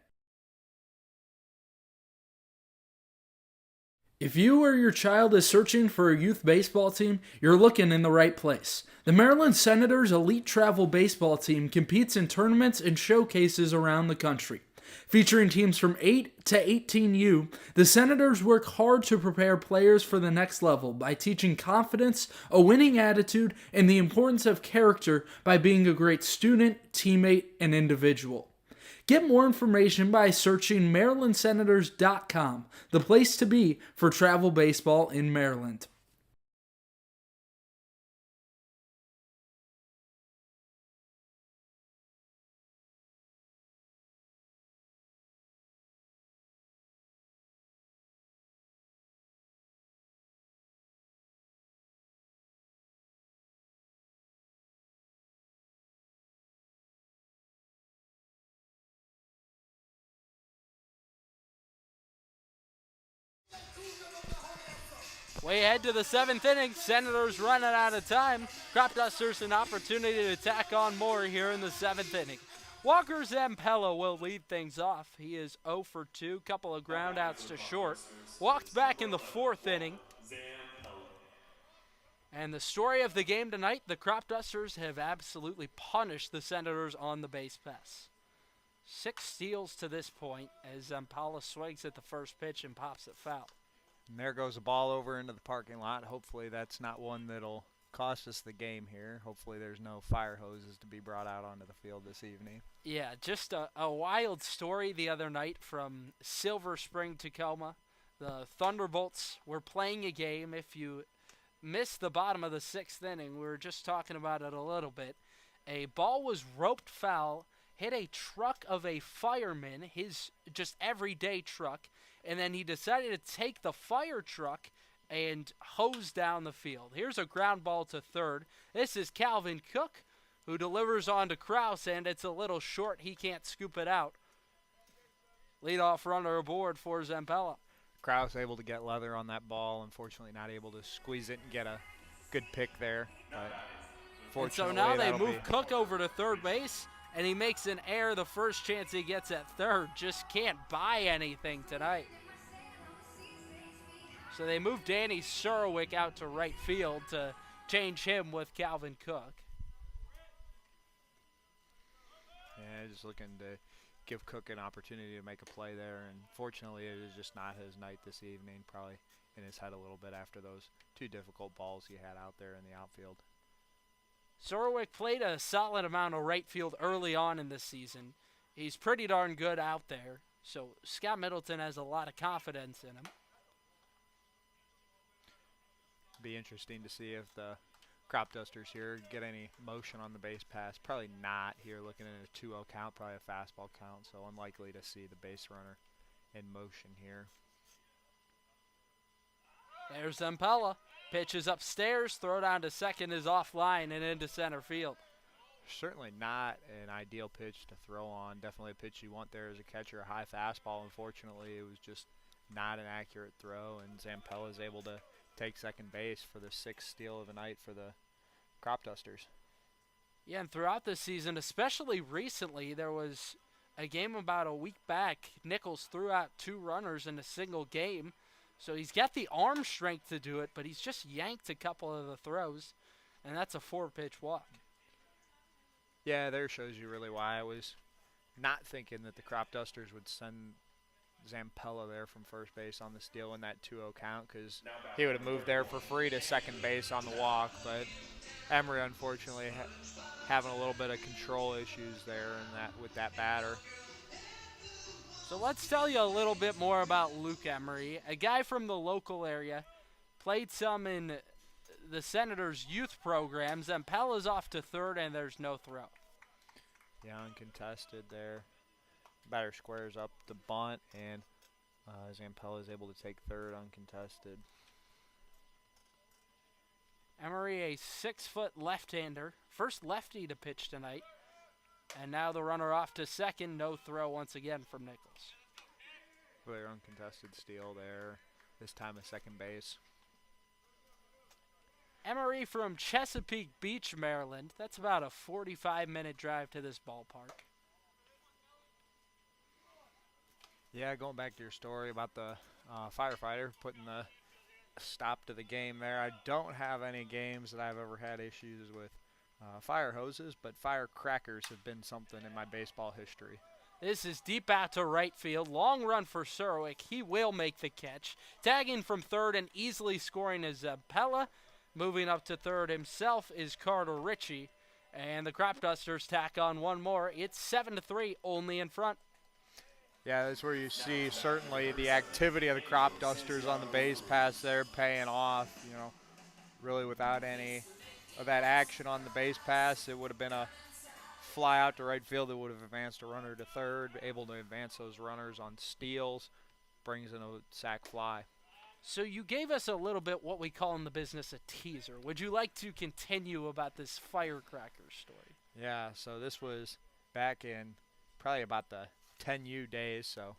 Speaker 2: If you or your child is searching for a youth baseball team, you're looking in the right place. The Maryland Senators Elite Travel Baseball Team competes in tournaments and showcases around the country. Featuring teams from 8 to 18U, the Senators work hard to prepare players for the next level by teaching confidence, a winning attitude, and the importance of character by being a great student, teammate, and individual. Get more information by searching MarylandSenators.com, the place to be for travel baseball in Maryland.
Speaker 1: We head to the 7th inning. Senators running out of time. Cropdusters an opportunity to tack on more here in the 7th inning. Walker Zampella will lead things off. He is 0 for 2, couple of groundouts to short. Walked back in the 4th inning. And the story of the game tonight, the Cropdusters have absolutely punished the Senators on the base pass. 6 steals to this point as Zampella swings at the first pitch and pops it foul.
Speaker 3: And there goes a ball over into the parking lot. Hopefully that's not one that'll cost us the game here. Hopefully there's no fire hoses to be brought out onto the field this evening.
Speaker 1: Yeah, just a wild story the other night from Silver Spring, Tacoma. The Thunderbolts were playing a game. If you missed the bottom of the 6th inning, we were just talking about it a little bit. A ball was roped foul, hit a truck of a fireman, his just everyday truck, and then he decided to take the fire truck and hose down the field. Here's a ground ball to third. This is Calvin Cook, who delivers on to Kraus, and it's a little short. He can't scoop it out. Leadoff runner aboard for Zampella.
Speaker 3: Kraus able to get leather on that ball. Unfortunately not able to squeeze it and get a good pick there. But
Speaker 1: and so now they move Cook over to third base, and he makes an error the first chance he gets at third. Just can't buy anything tonight. So they moved Danny Surowick out to right field to change him with Calvin Cook.
Speaker 3: Yeah, just looking to give Cook an opportunity to make a play there, and fortunately it is just not his night this evening, probably in his head a little bit after those 2 difficult balls he had out there in the outfield.
Speaker 1: Surowick played a solid amount of right field early on in this season. He's pretty darn good out there, so Scott Middleton has a lot of confidence in him.
Speaker 3: Be interesting to see if the Cropdusters here get any motion on the base pass. Probably not here, looking at a 2-0 count, probably a fastball count, so unlikely to see the base runner in motion here.
Speaker 1: There's Zampella. Pitches upstairs, throw down to second is offline and into center field.
Speaker 3: Certainly not an ideal pitch to throw on. Definitely a pitch you want there as a catcher, a high fastball. Unfortunately, it was just not an accurate throw, and Zampella is able to take second base for the 6th steal of the night for the Cropdusters.
Speaker 1: Yeah, and throughout the season, especially recently, there was a game about a week back. Nichols threw out 2 runners in a single game. So he's got the arm strength to do it, but he's just yanked a couple of the throws, and that's a 4-pitch walk.
Speaker 3: Yeah, there shows you really why I was not thinking that the Cropdusters would send Zampella there from first base on the steal in that 2-0 count, because he would have moved there for free to second base on the walk. But Emery, unfortunately, having a little bit of control issues there with that batter.
Speaker 1: So let's tell you a little bit more about Luke Emery, a guy from the local area, played some in the Senators' youth programs. Zampella's off to third, and there's no throw.
Speaker 3: Yeah, uncontested there. Batter squares up the bunt, and Zampella is able to take third uncontested.
Speaker 1: Emery, a 6-foot left-hander, first lefty to pitch tonight. And now the runner off to second, no throw once again from Nichols.
Speaker 3: Clear uncontested steal there, this time at second base.
Speaker 1: Emery from Chesapeake Beach, Maryland. That's about a 45-minute drive to this ballpark.
Speaker 3: Yeah, going back to your story about the firefighter putting the stop to the game there. I don't have any games that I've ever had issues with fire hoses, but firecrackers have been something in my baseball history.
Speaker 1: This is deep out to right field. Long run for Surowick. He will make the catch. Tagging from third and easily scoring is Zampella. Moving up to third himself is Carter Ritchie. And the Cropdusters tack on one more. It's 7-3, Olney in front.
Speaker 3: Yeah, that's where you see certainly the activity of the Cropdusters on the base pass there paying off. You know, really without any of that action on the base pass, it would have been a fly out to right field that would have advanced a runner to third, able to advance those runners on steals, brings in a sac fly.
Speaker 1: So you gave us a little bit what we call in the business a teaser. Would you like to continue about this firecracker story?
Speaker 3: Yeah, so this was back in probably about the 10U days, so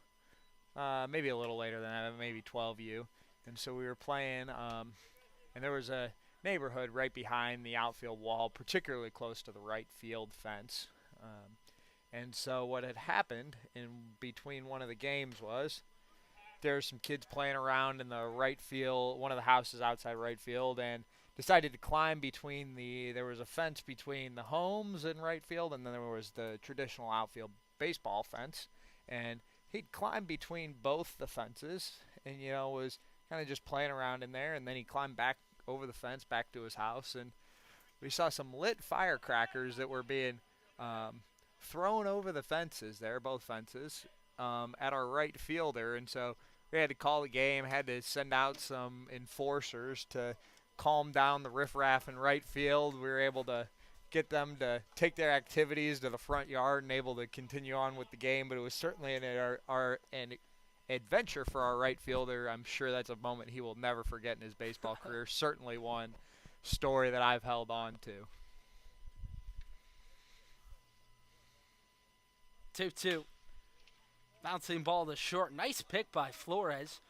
Speaker 3: maybe a little later than that, maybe 12U. And so we were playing, and there was a neighborhood right behind the outfield wall, particularly close to the right field fence. And so what had happened in between one of the games was there were some kids playing around in the right field, one of the houses outside right field, and decided to climb between there was a fence between the homes in right field, and then there was the traditional outfield baseball fence. And he'd climbed between both the fences and, you know, was kind of just playing around in there, and then he climbed back over the fence back to his house, and we saw some lit firecrackers that were being thrown over the fences there, both fences, at our right fielder. And so we had to call the game, had to send out some enforcers to calm down the riffraff in right field. We were able to get them to take their activities to the front yard and able to continue on with the game, but it was certainly an adventure for our right fielder. I'm sure that's a moment he will never forget in his baseball career. Certainly one story that I've held on to.
Speaker 1: 2-2. Bouncing ball to short. Nice pick by Flores.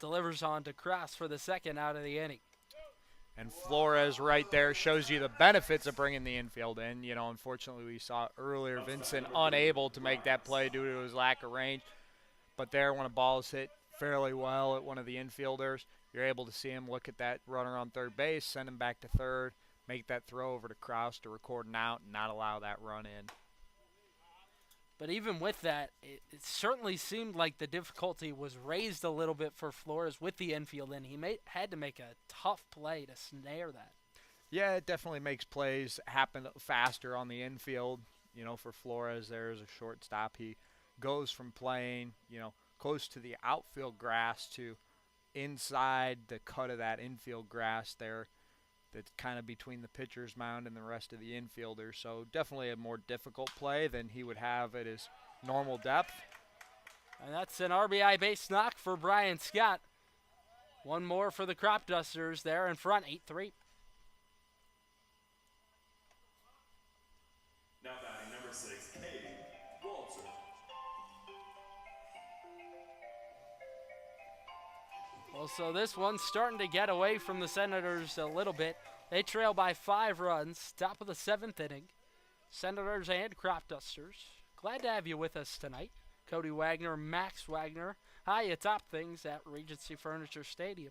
Speaker 1: Delivers on to Cross for the second out of the inning.
Speaker 3: And Flores right there shows you the benefits of bringing the infield in. You know, unfortunately we saw earlier Vincent unable to make that play due to his lack of range. But there, when a ball is hit fairly well at one of the infielders, you're able to see him look at that runner on third base, send him back to third, make that throw over to Kraus to record an out and not allow that run in.
Speaker 1: But even with that, it certainly seemed like the difficulty was raised a little bit for Flores with the infield, and he had to make a tough play to snare that.
Speaker 3: Yeah, it definitely makes plays happen faster on the infield. You know, for Flores, there's a shortstop. He goes from playing, you know, close to the outfield grass to inside the cut of that infield grass there. That's kind of between the pitcher's mound and the rest of the infielders. So definitely a more difficult play than he would have at his normal depth.
Speaker 1: And that's an RBI base knock for Brian Scott. One more for the Cropdusters. They're in front, 8-3.
Speaker 4: Now batting number 6, Hayden Walter.
Speaker 1: Well, so this one's starting to get away from the Senators a little bit. They trail by 5 runs, top of the 7th inning. Senators and Cropdusters. Glad to have you with us tonight. Cody Wagner, Max Wagner. Hi, you top things at Regency Furniture Stadium.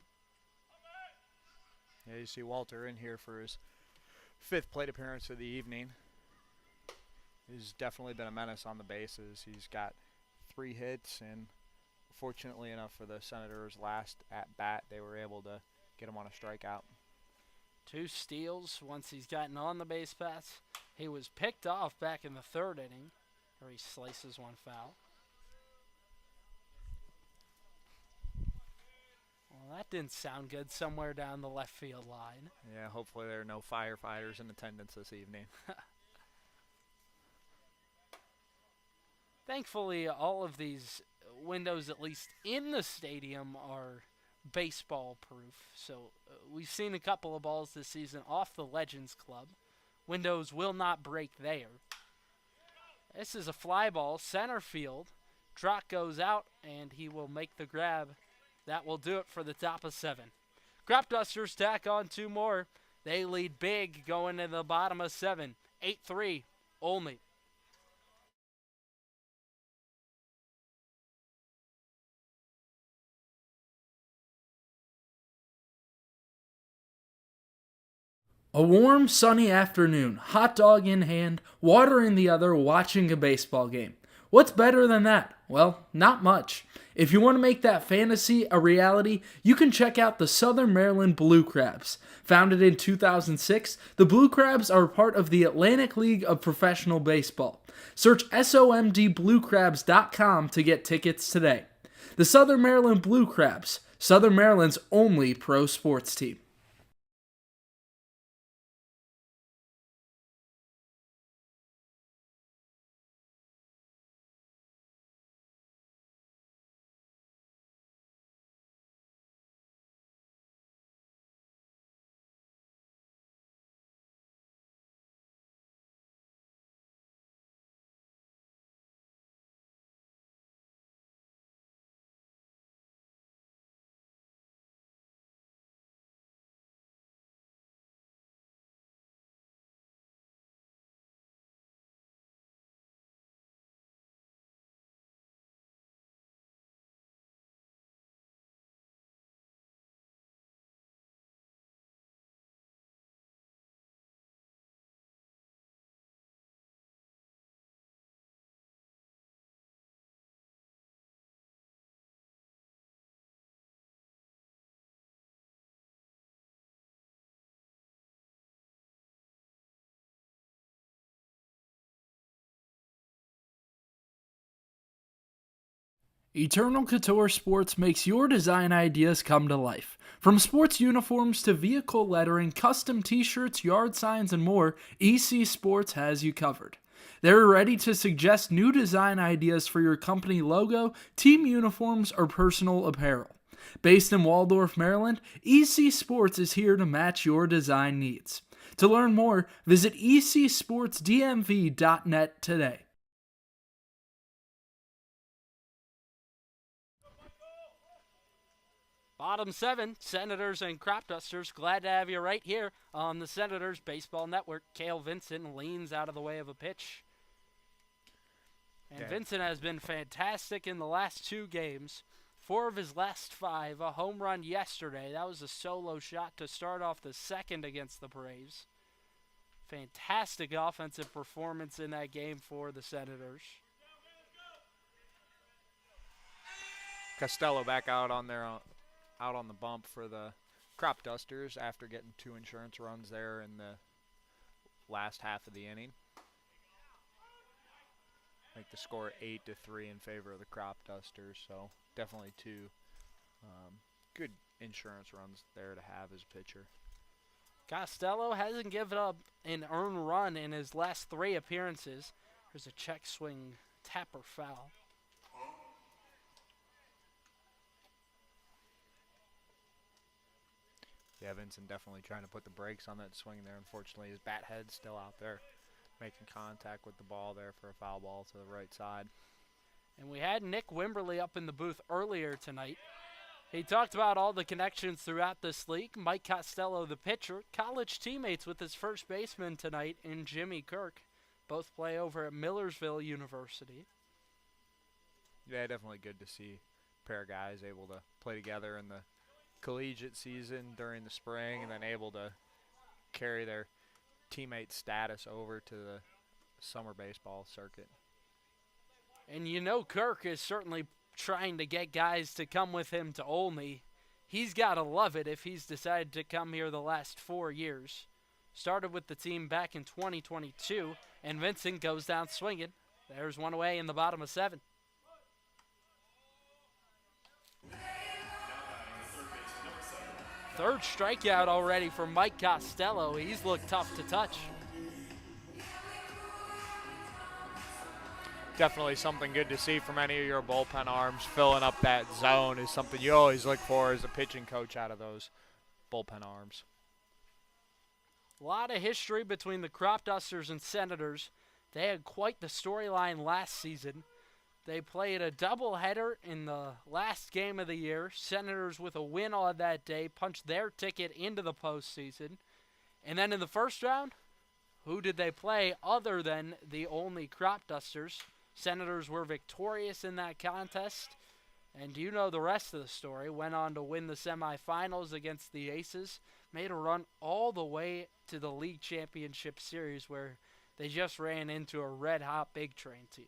Speaker 3: Yeah, you see Walter in here for his 5th plate appearance of the evening. He's definitely been a menace on the bases. He's got 3 hits, and fortunately enough for the Senators' last at-bat, they were able to get him on a strikeout.
Speaker 1: 2 steals once he's gotten on the base paths. He was picked off back in the 3rd inning, where he slices one foul. Well, that didn't sound good somewhere down the left field line.
Speaker 3: Yeah, hopefully there are no firefighters in attendance this evening.
Speaker 1: Thankfully, all of these windows, at least in the stadium, are baseball proof. So we've seen a couple of balls this season off the Legends Club. Windows will not break there. This is a fly ball, center field. Trot goes out, and he will make the grab. That will do it for the top of 7. Cropdusters tack on 2 more. They lead big going to the bottom of 7. 8-3, Olney.
Speaker 2: A warm, sunny afternoon, hot dog in hand, water in the other, watching a baseball game. What's better than that? Well, not much. If you want to make that fantasy a reality, you can check out the Southern Maryland Blue Crabs. Founded in 2006, the Blue Crabs are part of the Atlantic League of Professional Baseball. Search SOMDBlueCrabs.com to get tickets today. The Southern Maryland Blue Crabs, Southern Maryland's only pro sports team. Eternal Couture Sports makes your design ideas come to life. From sports uniforms to vehicle lettering, custom t-shirts, yard signs, and more, EC Sports has you covered. They're ready to suggest new design ideas for your company logo, team uniforms, or personal apparel. Based in Waldorf, Maryland, EC Sports is here to match your design needs. To learn more, visit ecsportsdmv.net today.
Speaker 1: Bottom 7, Senators and Cropdusters. Glad to have you right here on the Senators Baseball Network. Cale Vincent leans out of the way of a pitch. And
Speaker 3: Yeah.
Speaker 1: Vincent has been fantastic in the last 2 games. 4 of his last 5, a home run yesterday. That was a solo shot to start off the second against the Braves. Fantastic offensive performance in that game for the Senators.
Speaker 3: Costello back out on the bump for the Cropdusters after getting 2 insurance runs there in the last half of the inning. Make the score 8-3 in favor of the Cropdusters. So definitely 2 good insurance runs there to have as a pitcher.
Speaker 1: Costello hasn't given up an earned run in his last 3 appearances. There's a check swing, tap or foul.
Speaker 3: Yeah, Vincent definitely trying to put the brakes on that swing there. Unfortunately, his bat head's still out there, making contact with the ball there for a foul ball to the right side.
Speaker 1: And we had Nick Wimberly up in the booth earlier tonight. He talked about all the connections throughout this league. Mike Costello, the pitcher, college teammates with his first baseman tonight in Jimmy Kirk. Both play over at Millersville University.
Speaker 3: Yeah, definitely good to see a pair of guys able to play together in the collegiate season during the spring and then able to carry their teammate status over to the summer baseball circuit.
Speaker 1: And you know Kirk is certainly trying to get guys to come with him to Olney. He's got to love it if he's decided to come here the last 4 years. Started with the team back in 2022, and Vincent goes down swinging. There's one away in the bottom of 7. Third strikeout already for Mike Costello. He's looked tough to touch.
Speaker 3: Definitely something good to see from any of your bullpen arms. Filling up that zone is something you always look for as a pitching coach out of those bullpen arms.
Speaker 1: A lot of history between the Cropdusters and Senators. They had quite the storyline last season. They played a doubleheader in the last game of the year. Senators, with a win on that day, punched their ticket into the postseason. And then in the first round, who did they play other than the Olney Cropdusters? Senators were victorious in that contest. And you know the rest of the story. Went on to win the semifinals against the Aces. Made a run all the way to the league championship series where they just ran into a red-hot Big Train team.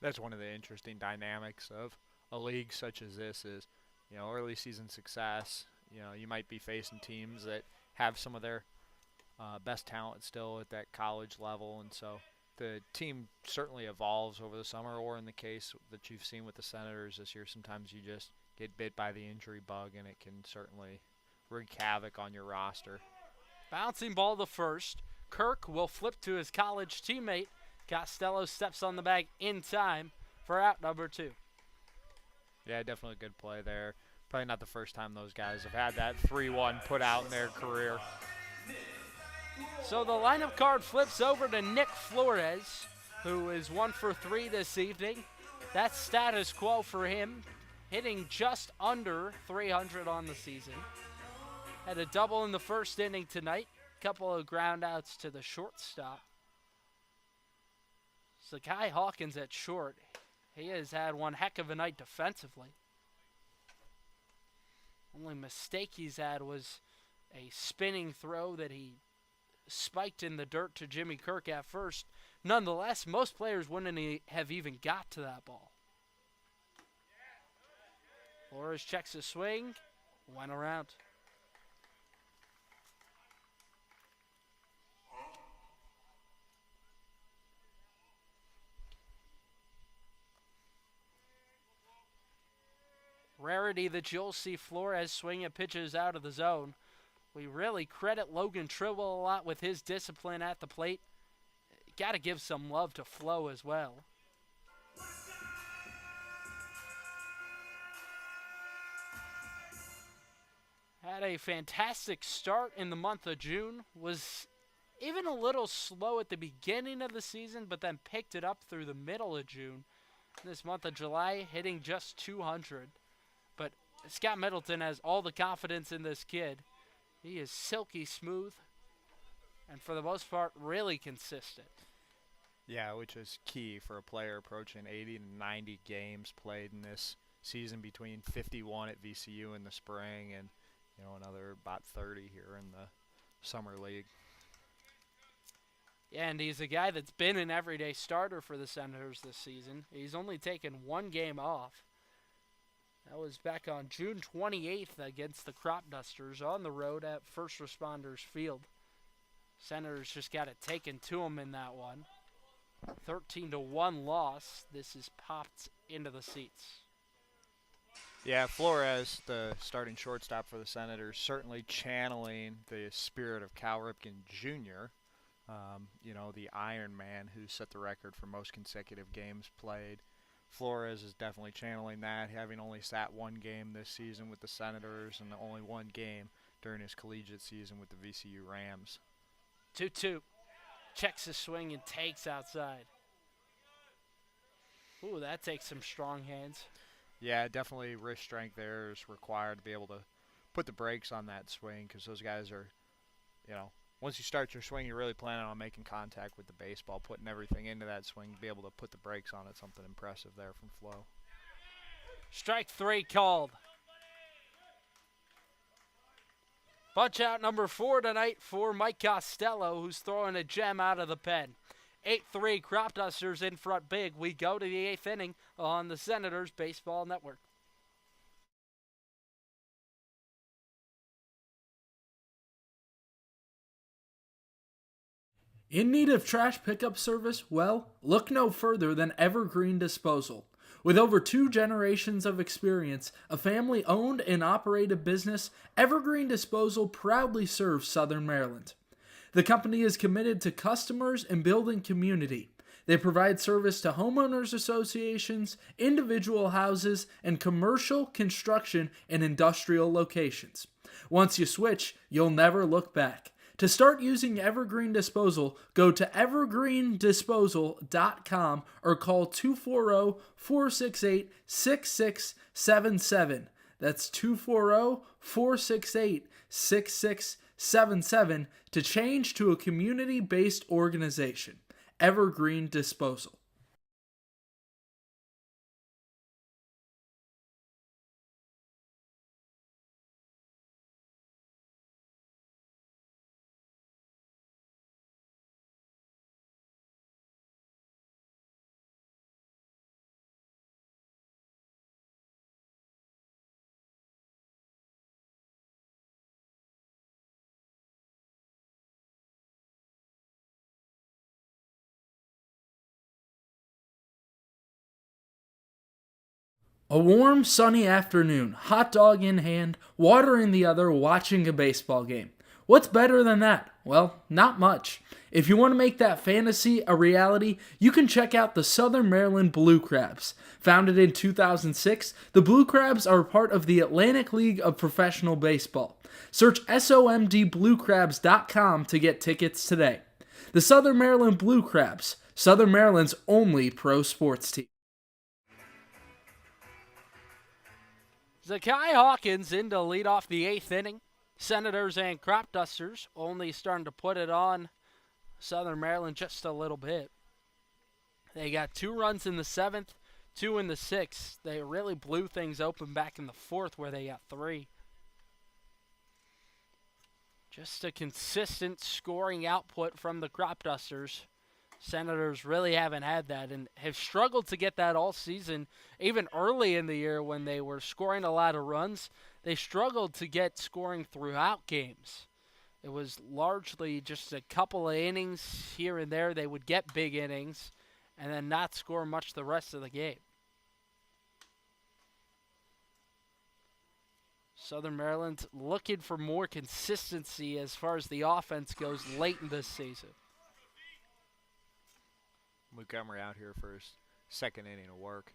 Speaker 3: That's one of the interesting dynamics of a league such as this is, early season success. You might be facing teams that have some of their best talent still at that college level, and so the team certainly evolves over the summer, or in the case that you've seen with the Senators this year, sometimes you just get bit by the injury bug, and it can certainly wreak havoc on your roster.
Speaker 1: Bouncing ball to first. Kirk will flip to his college teammate. Costello steps on the bag in time for out number 2.
Speaker 3: Yeah, definitely a good play there. Probably not the first time those guys have had that 3-1 put out in their career.
Speaker 1: So the lineup card flips over to Nick Flores, who is 1 for 3 this evening. That's status quo for him, hitting just under 300 on the season. Had a double in the first inning tonight. Couple of ground outs to the shortstop. Zakai Hawkins at short. He has had one heck of a night defensively. Only mistake he's had was a spinning throw that he spiked in the dirt to Jimmy Kirk at first. Nonetheless, most players wouldn't have even got to that ball. Flores checks his swing, went around. Rarity that you'll see Flores swing at pitches out of the zone. We really credit Logan Tribble a lot with his discipline at the plate. Got to give some love to Flo as well. Had a fantastic start in the month of June. Was even a little slow at the beginning of the season, but then picked it up through the middle of June. This month of July, hitting just 200. But Scott Middleton has all the confidence in this kid. He is silky smooth and, for the most part, really consistent.
Speaker 3: Yeah, which is key for a player approaching 80 to 90 games played in this season, between 51 at VCU in the spring and another about 30 here in the summer league.
Speaker 1: Yeah, and he's a guy that's been an everyday starter for the Senators this season. He's only taken one game off. That was back on June 28th against the Cropdusters on the road at First Responders Field. Senators just got it taken to them in that one. 13-1 loss. This is popped into the seats.
Speaker 3: Yeah, Flores, the starting shortstop for the Senators, certainly channeling the spirit of Cal Ripken Jr., the Iron Man who set the record for most consecutive games played. Flores is definitely channeling that, having only sat one game this season with the Senators and only one game during his collegiate season with the VCU Rams.
Speaker 1: 2-2. Checks his swing and takes outside. Ooh, that takes some strong hands.
Speaker 3: Yeah, definitely wrist strength there is required to be able to put the brakes on that swing, because those guys are, once you start your swing, you're really planning on making contact with the baseball, putting everything into that swing to be able to put the brakes on it. Something impressive there from Flo.
Speaker 1: Strike 3 called. Punch out number 4 tonight for Mike Costello, who's throwing a gem out of the pen. 8-3 Cropdusters in front big. We go to the 8th inning on the Senators Baseball Network.
Speaker 2: In need of trash pickup service? Well, look no further than Evergreen Disposal. With over 2 generations of experience, a family-owned and operated business, Evergreen Disposal proudly serves Southern Maryland. The company is committed to customers and building community. They provide service to homeowners associations, individual houses, and commercial, construction, and industrial locations. Once you switch, you'll never look back. To start using Evergreen Disposal, go to evergreendisposal.com or call 240-468-6677. That's 240-468-6677 to change to a community-based organization. Evergreen Disposal. A warm, sunny afternoon, hot dog in hand, water in the other, watching a baseball game. What's better than that? Well, not much. If you want to make that fantasy a reality, you can check out the Southern Maryland Blue Crabs. Founded in 2006, the Blue Crabs are part of the Atlantic League of Professional Baseball. Search SOMDBlueCrabs.com to get tickets today. The Southern Maryland Blue Crabs, Southern Maryland's only pro sports team.
Speaker 1: Zakai Hawkins in to lead off the 8th inning. Senators and Cropdusters only starting to put it on Southern Maryland just a little bit. They got 2 runs in the 7th, 2 in the 6th. They really blew things open back in the 4th where they got 3. Just a consistent scoring output from the Cropdusters. Senators really haven't had that and have struggled to get that all season. Even early in the year when they were scoring a lot of runs, they struggled to get scoring throughout games. It was largely just a couple of innings here and there. They would get big innings and then not score much the rest of the game. Southern Maryland looking for more consistency as far as the offense goes late in this season.
Speaker 3: Montgomery out here for his 2nd inning of work.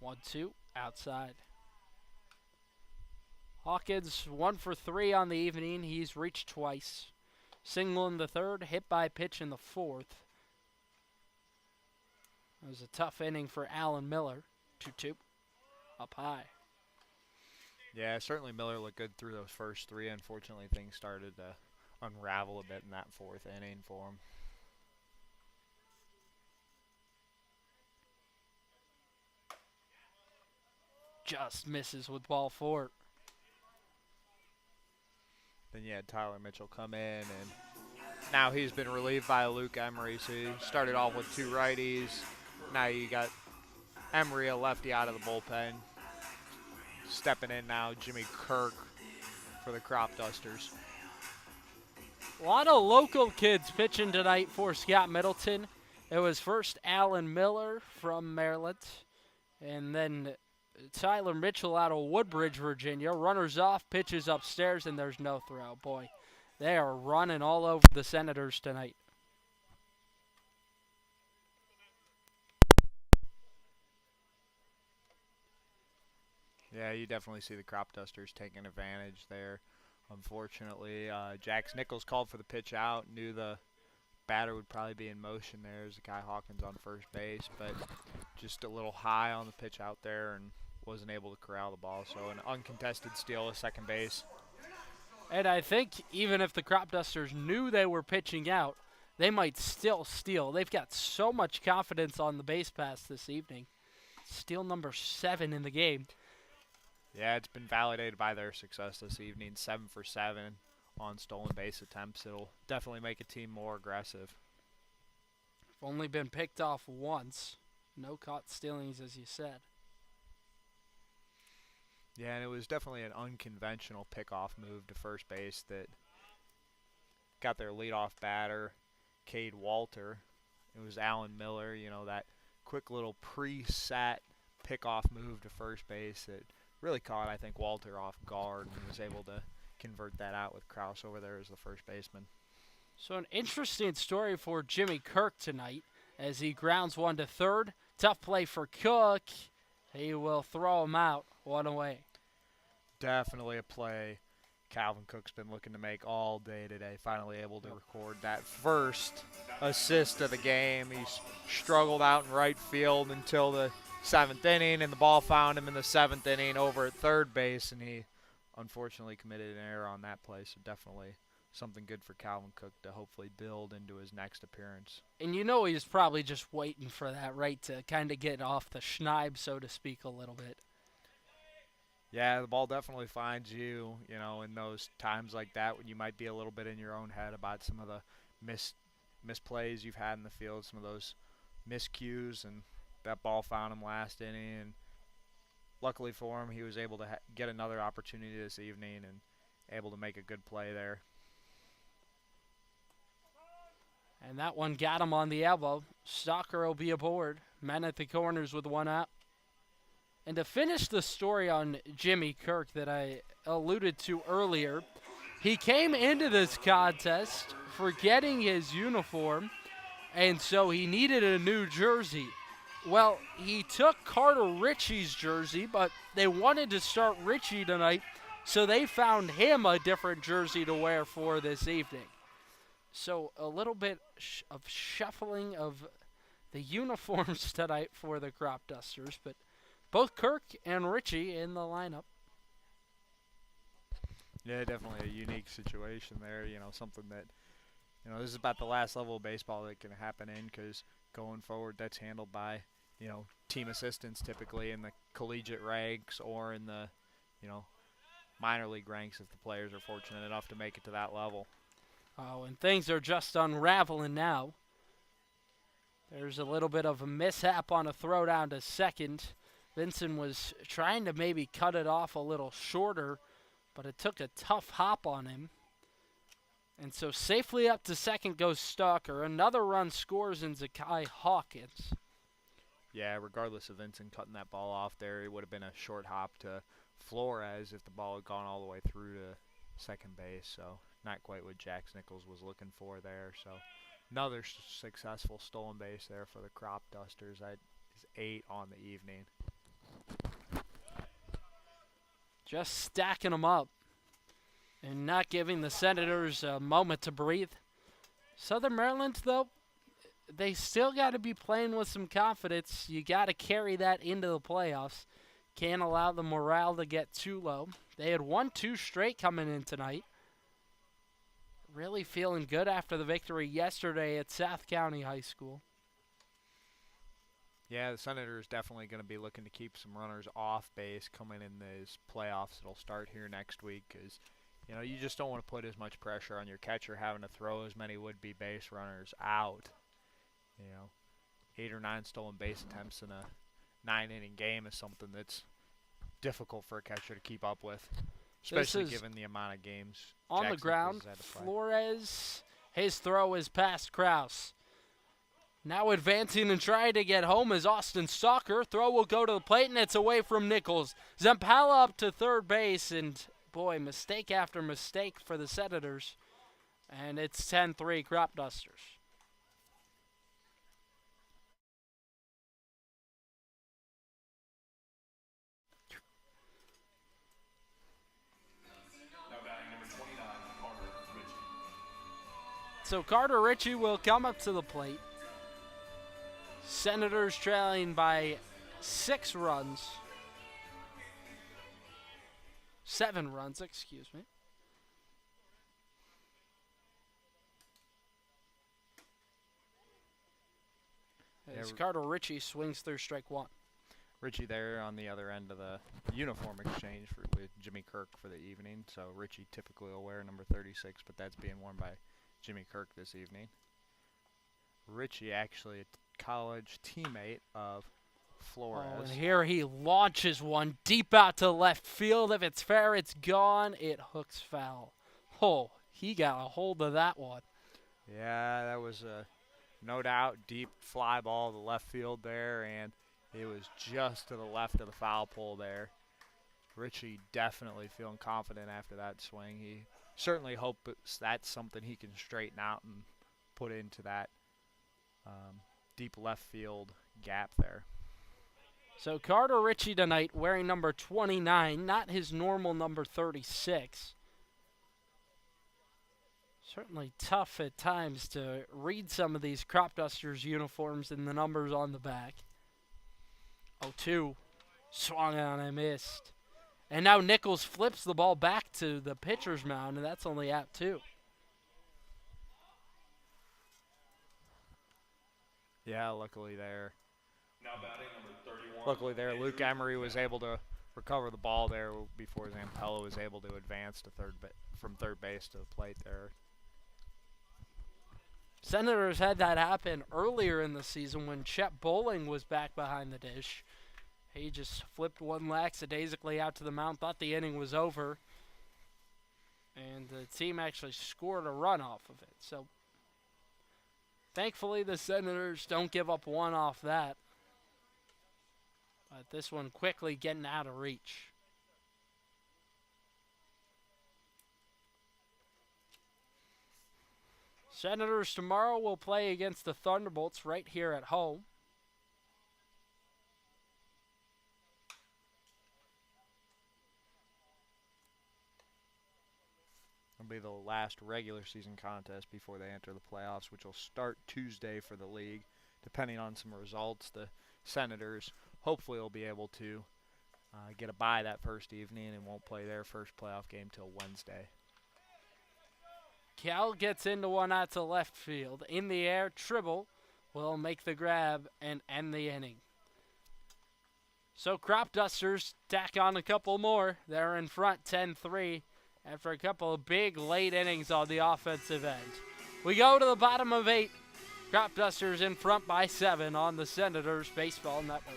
Speaker 1: 1-2 outside. Hawkins 1 for 3 on the evening. He's reached twice. Single in the 3rd, hit by pitch in the 4th. It was a tough inning for Alan Miller. 2-2 up high.
Speaker 3: Yeah, certainly Miller looked good through those first 3. Unfortunately, things started to unravel a bit in that 4th inning for him.
Speaker 1: just misses with ball 4.
Speaker 3: Then you had Tyler Mitchell come in, and now he's been relieved by Luke Emery. So he started off with 2 righties. Now you got Emery, a lefty, out of the bullpen. Stepping in now, Jimmy Kirk for the Cropdusters.
Speaker 1: A lot of local kids pitching tonight for Scott Middleton. It was first Alan Miller from Maryland, and then Tyler Mitchell out of Woodbridge, Virginia. Runners off, pitches upstairs, and there's no throw. Boy, they are running all over the Senators tonight.
Speaker 3: Yeah, you definitely see the Cropdusters taking advantage there. Unfortunately, Jax Nichols called for the pitch out, knew the batter would probably be in motion there. There's Kai Hawkins on first base, but just a little high on the pitch out there and wasn't able to corral the ball. So an uncontested steal at second base.
Speaker 1: And I think even if the Cropdusters knew they were pitching out, they might still steal. They've got so much confidence on the base pass this evening. Steal number 7 in the game.
Speaker 3: Yeah, it's been validated by their success this evening. 7 for 7 on stolen base attempts. It'll definitely make a team more aggressive.
Speaker 1: Only been picked off once. No caught stealings, as you said.
Speaker 3: Yeah, and it was definitely an unconventional pickoff move to first base that got their leadoff batter, Cade Walter. It was Alan Miller, that quick little preset pickoff move to first base that really caught, I think, Walter off guard, and he was able to convert that out with Krause over there as the first baseman.
Speaker 1: So an interesting story for Jimmy Kirk tonight as he grounds one to third. Tough play for Cook. He will throw him out, 1 away.
Speaker 3: Definitely a play Calvin Cook's been looking to make all day today. Finally able to record that first assist of the game. He's struggled out in right field until the 7th inning, and the ball found him in the 7th inning over at third base, and he unfortunately committed an error on that play. So definitely something good for Calvin Cook to hopefully build into his next appearance.
Speaker 1: And he's probably just waiting for that, right, to kind of get off the schneid, so to speak, a little bit.
Speaker 3: Yeah, the ball definitely finds you, in those times like that when you might be a little bit in your own head about some of the misplays you've had in the field, some of those miscues, and that ball found him last inning. And luckily for him, he was able to get another opportunity this evening and able to make a good play there.
Speaker 1: And that one got him on the elbow. Stalker will be aboard. Men at the corners with 1 out. And to finish the story on Jimmy Kirk that I alluded to earlier, he came into this contest forgetting his uniform, and so he needed a new jersey. Well, he took Carter Ritchie's jersey, but they wanted to start Ritchie tonight, so they found him a different jersey to wear for this evening. So a little bit of shuffling of the uniforms tonight for the Cropdusters, but both Kirk and Ritchie in the lineup.
Speaker 3: Yeah, definitely a unique situation there. Something that, this is about the last level of baseball that can happen in, because going forward, that's handled by, team assistants typically in the collegiate ranks or in the, minor league ranks if the players are fortunate enough to make it to that level.
Speaker 1: Oh, and things are just unraveling now. There's a little bit of a mishap on a throw down to second. Vincent was trying to maybe cut it off a little shorter, but it took a tough hop on him. And so safely up to second goes Stalker. Another run scores in Zakai Hawkins.
Speaker 3: Yeah, regardless of Vincent cutting that ball off there, it would have been a short hop to Flores if the ball had gone all the way through to second base. So not quite what Jax Nichols was looking for there. So another successful stolen base there for the Cropdusters. That is 8 on the evening.
Speaker 1: Just stacking them up and not giving the Senators a moment to breathe. Southern Maryland, though, they still got to be playing with some confidence. You got to carry that into the playoffs. Can't allow the morale to get too low. They had won 2 straight coming in tonight. Really feeling good after the victory yesterday at South County High School.
Speaker 3: Yeah, the Senators definitely going to be looking to keep some runners off base coming in these playoffs that'll start here next week because, you just don't want to put as much pressure on your catcher having to throw as many would-be base runners out. 8 or 9 stolen base attempts in a 9-inning game is something that's difficult for a catcher to keep up with, especially given the amount of games.
Speaker 1: On the ground, Flores, his throw is past Krause. Now advancing and trying to get home is Austin Stalker. Throw will go to the plate, and it's away from Nichols. Zampala up to third base, and boy, mistake after mistake for the Senators. And it's 10-3 Cropdusters.
Speaker 4: Now batting number 29, Carter Ritchie.
Speaker 1: So Carter Ritchie will come up to the plate. Senators trailing by 6 runs. 7 runs, excuse me. As Carter Ritchie swings through strike 1.
Speaker 3: Ritchie there on the other end of the uniform exchange with Jimmy Kirk for the evening. So Ritchie typically will wear number 36, but that's being worn by Jimmy Kirk this evening. Ritchie actually a college teammate of Flores.
Speaker 1: Oh, and here he launches one deep out to left field. If it's fair, it's gone. It hooks foul. Oh, he got a hold of that one.
Speaker 3: Yeah, that was a no doubt deep fly ball to left field there, and it was just to the left of the foul pole there. Ritchie definitely feeling confident after that swing. He certainly hopes that's something he can straighten out and put into that deep left field gap there.
Speaker 1: So Carter Ritchie tonight wearing number 29, not his normal number 36. Certainly tough at times to read some of these Cropdusters uniforms and the numbers on the back. 0-2. Swung on and missed. And now Nichols flips the ball back to the pitcher's mound, and that's only out 2.
Speaker 3: Yeah, luckily there.
Speaker 4: Now batting number 31.
Speaker 3: Luckily there, Luke Emery was able to recover the ball there before Zampella was able to advance to from third base to the plate there.
Speaker 1: Senators had that happen earlier in the season when Chet Bowling was back behind the dish. He just flipped one lackadaisically out to the mound, thought the inning was over, and the team actually scored a run off of it. So thankfully the Senators don't give up one off that. But this one quickly getting out of reach. Senators tomorrow will play against the Thunderbolts right here at home.
Speaker 3: It'll be the last regular season contest before they enter the playoffs, which will start Tuesday for the league. Depending on some results, the Senators hopefully will be able to get a bye that first evening and won't play their first playoff game till Wednesday.
Speaker 1: Cal gets into one out to left field. In the air, Tribble will make the grab and end the inning. So Cropdusters tack on a couple more. They're in front 10-3 after a couple of big late innings on the offensive end. We go to the bottom of 8. Cropdusters in front by 7 on the Senators Baseball Network.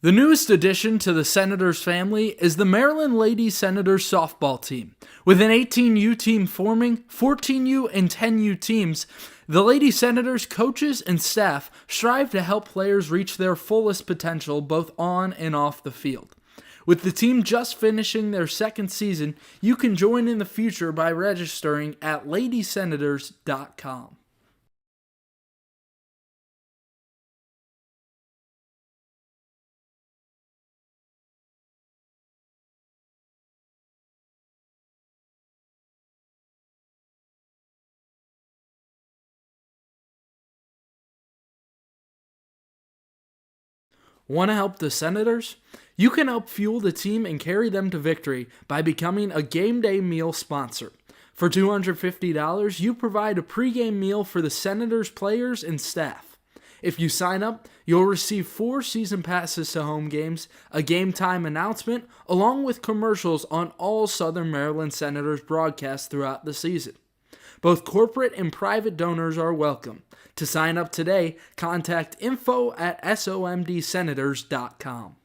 Speaker 2: The newest addition to the Senators family is the Maryland Lady Senators softball team. With an 18U team forming, 14U and 10U teams, the Lady Senators coaches and staff strive to help players reach their fullest potential both on and off the field. With the team just finishing their second season, you can join in the future by registering at ladysenators.com. Want to help the Senators? You can help fuel the team and carry them to victory by becoming a Game Day Meal sponsor. For $250, you provide a pregame meal for the Senators players and staff. If you sign up, you'll receive 4 season passes to home games, a game time announcement, along with commercials on all Southern Maryland Senators broadcasts throughout the season. Both corporate and private donors are welcome. To sign up today, contact info@somdsenators.com.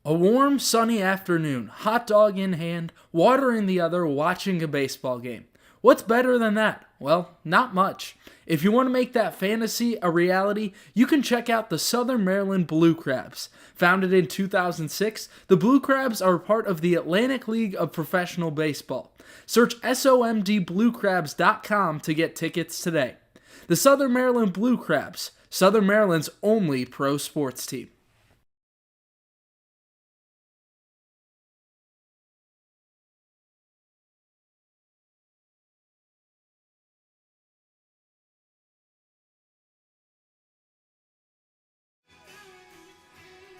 Speaker 2: A warm, sunny afternoon, hot dog in hand, water in the other, watching a baseball game. What's better than that? Well, not much. If you want to make that fantasy a reality, you can check out the Southern Maryland Blue Crabs. Founded in 2006, the Blue Crabs are part of the Atlantic League of Professional Baseball. Search somdbluecrabs.com to get tickets today. The Southern Maryland Blue Crabs, Southern Maryland's only pro sports team.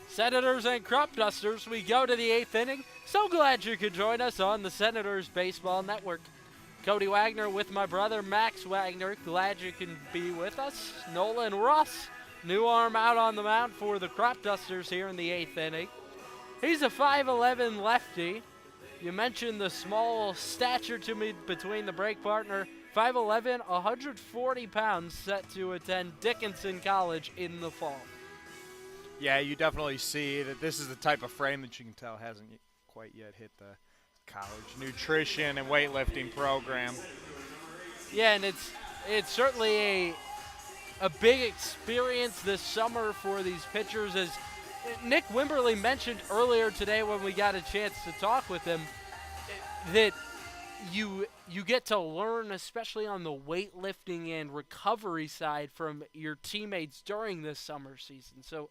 Speaker 1: Senators and Cropdusters, we go to the 8th inning. So glad you could join us on the Senators Baseball Network. Cody Wagner with my brother Max Wagner. Glad you can be with us. Nolan Ross, new arm out on the mound for the Cropdusters here in the 8th inning. He's a 5'11 lefty. You mentioned the small stature to me between the break partner. 5'11, 140 pounds, set to attend Dickinson College in the fall.
Speaker 3: Yeah, you definitely see that this is the type of frame that you can tell hasn't quite yet hit the college nutrition and weightlifting program.
Speaker 1: Yeah, and it's certainly a big experience this summer for these pitchers. As Nick Wimberly mentioned earlier today when we got a chance to talk with him, that you get to learn, especially on the weightlifting and recovery side, from your teammates during this summer season. So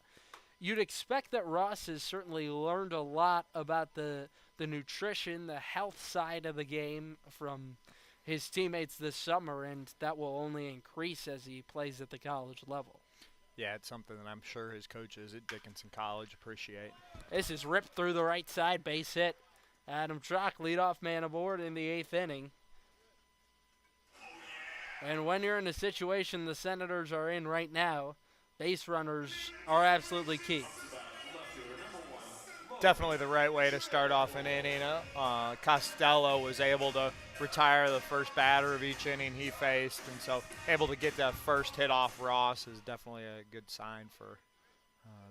Speaker 1: you'd expect that Ross has certainly learned a lot about the nutrition, the health side of the game from his teammates this summer, and that will only increase as he plays at the college level.
Speaker 3: Yeah, it's something that I'm sure his coaches at Dickinson College appreciate.
Speaker 1: This is ripped through the right side, base hit. Adam Trock, leadoff man aboard in the 8th inning. And when you're in a situation the Senators are in right now, base runners are absolutely key.
Speaker 3: Definitely the right way to start off an inning. Costello was able to retire the first batter of each inning he faced, and so able to get that first hit off Ross is definitely a good sign for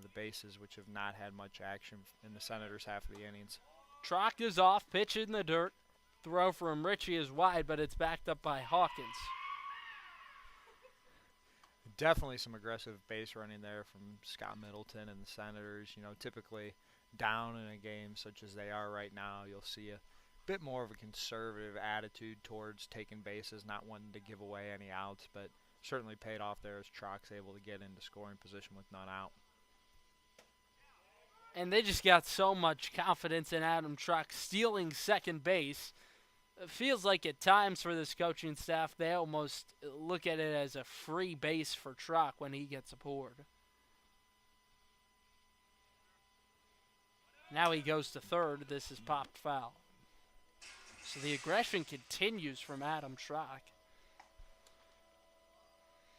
Speaker 3: the bases, which have not had much action in the Senators' half of the innings.
Speaker 1: Trock is off, pitch in the dirt. Throw from Ritchie is wide, but it's backed up by Hawkins.
Speaker 3: Definitely some aggressive base running there from Scott Middleton and the Senators. You know, typically down in a game such as they are right now, you'll see a bit more of a conservative attitude towards taking bases, not wanting to give away any outs, but certainly paid off there as Trock's able to get into scoring position with none out.
Speaker 1: And they just got so much confidence in Adam Trock stealing second base. It feels like at times for this coaching staff, they almost look at it as a free base for Trock when he gets aboard. Now he goes to third. This is popped foul. So the aggression continues from Adam Trock.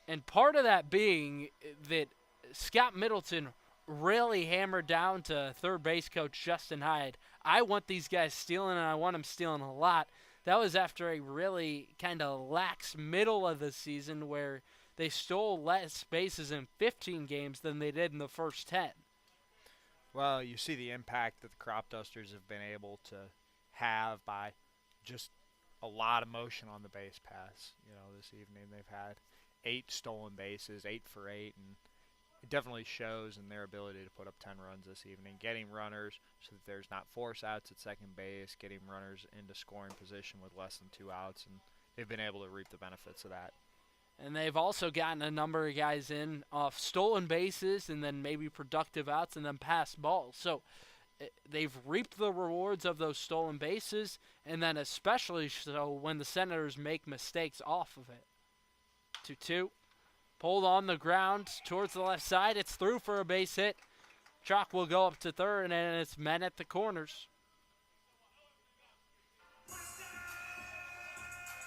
Speaker 1: And part of that being that Scott Middleton really hammered down to third base coach Justin Hyde. I want these guys stealing, and I want them stealing a lot. That was after a really kind of lax middle of the season where they stole less bases in 15 games than they did in the first 10.
Speaker 3: Well, you see the impact that the Cropdusters have been able to have by just a lot of motion on the base pass. You know, this evening they've had 8 stolen bases, 8 for 8, and it definitely shows in their ability to put up 10 runs this evening, getting runners so that there's not force outs at second base, getting runners into scoring position with less than 2 outs, and they've been able to reap the benefits of that.
Speaker 1: And they've also gotten a number of guys in off stolen bases and then maybe productive outs and then passed balls. So they've reaped the rewards of those stolen bases, and then especially so when the Senators make mistakes off of it. 2-2. Pulled on the ground towards the left side. It's through for a base hit. Chalk will go up to third, and it's men at the corners.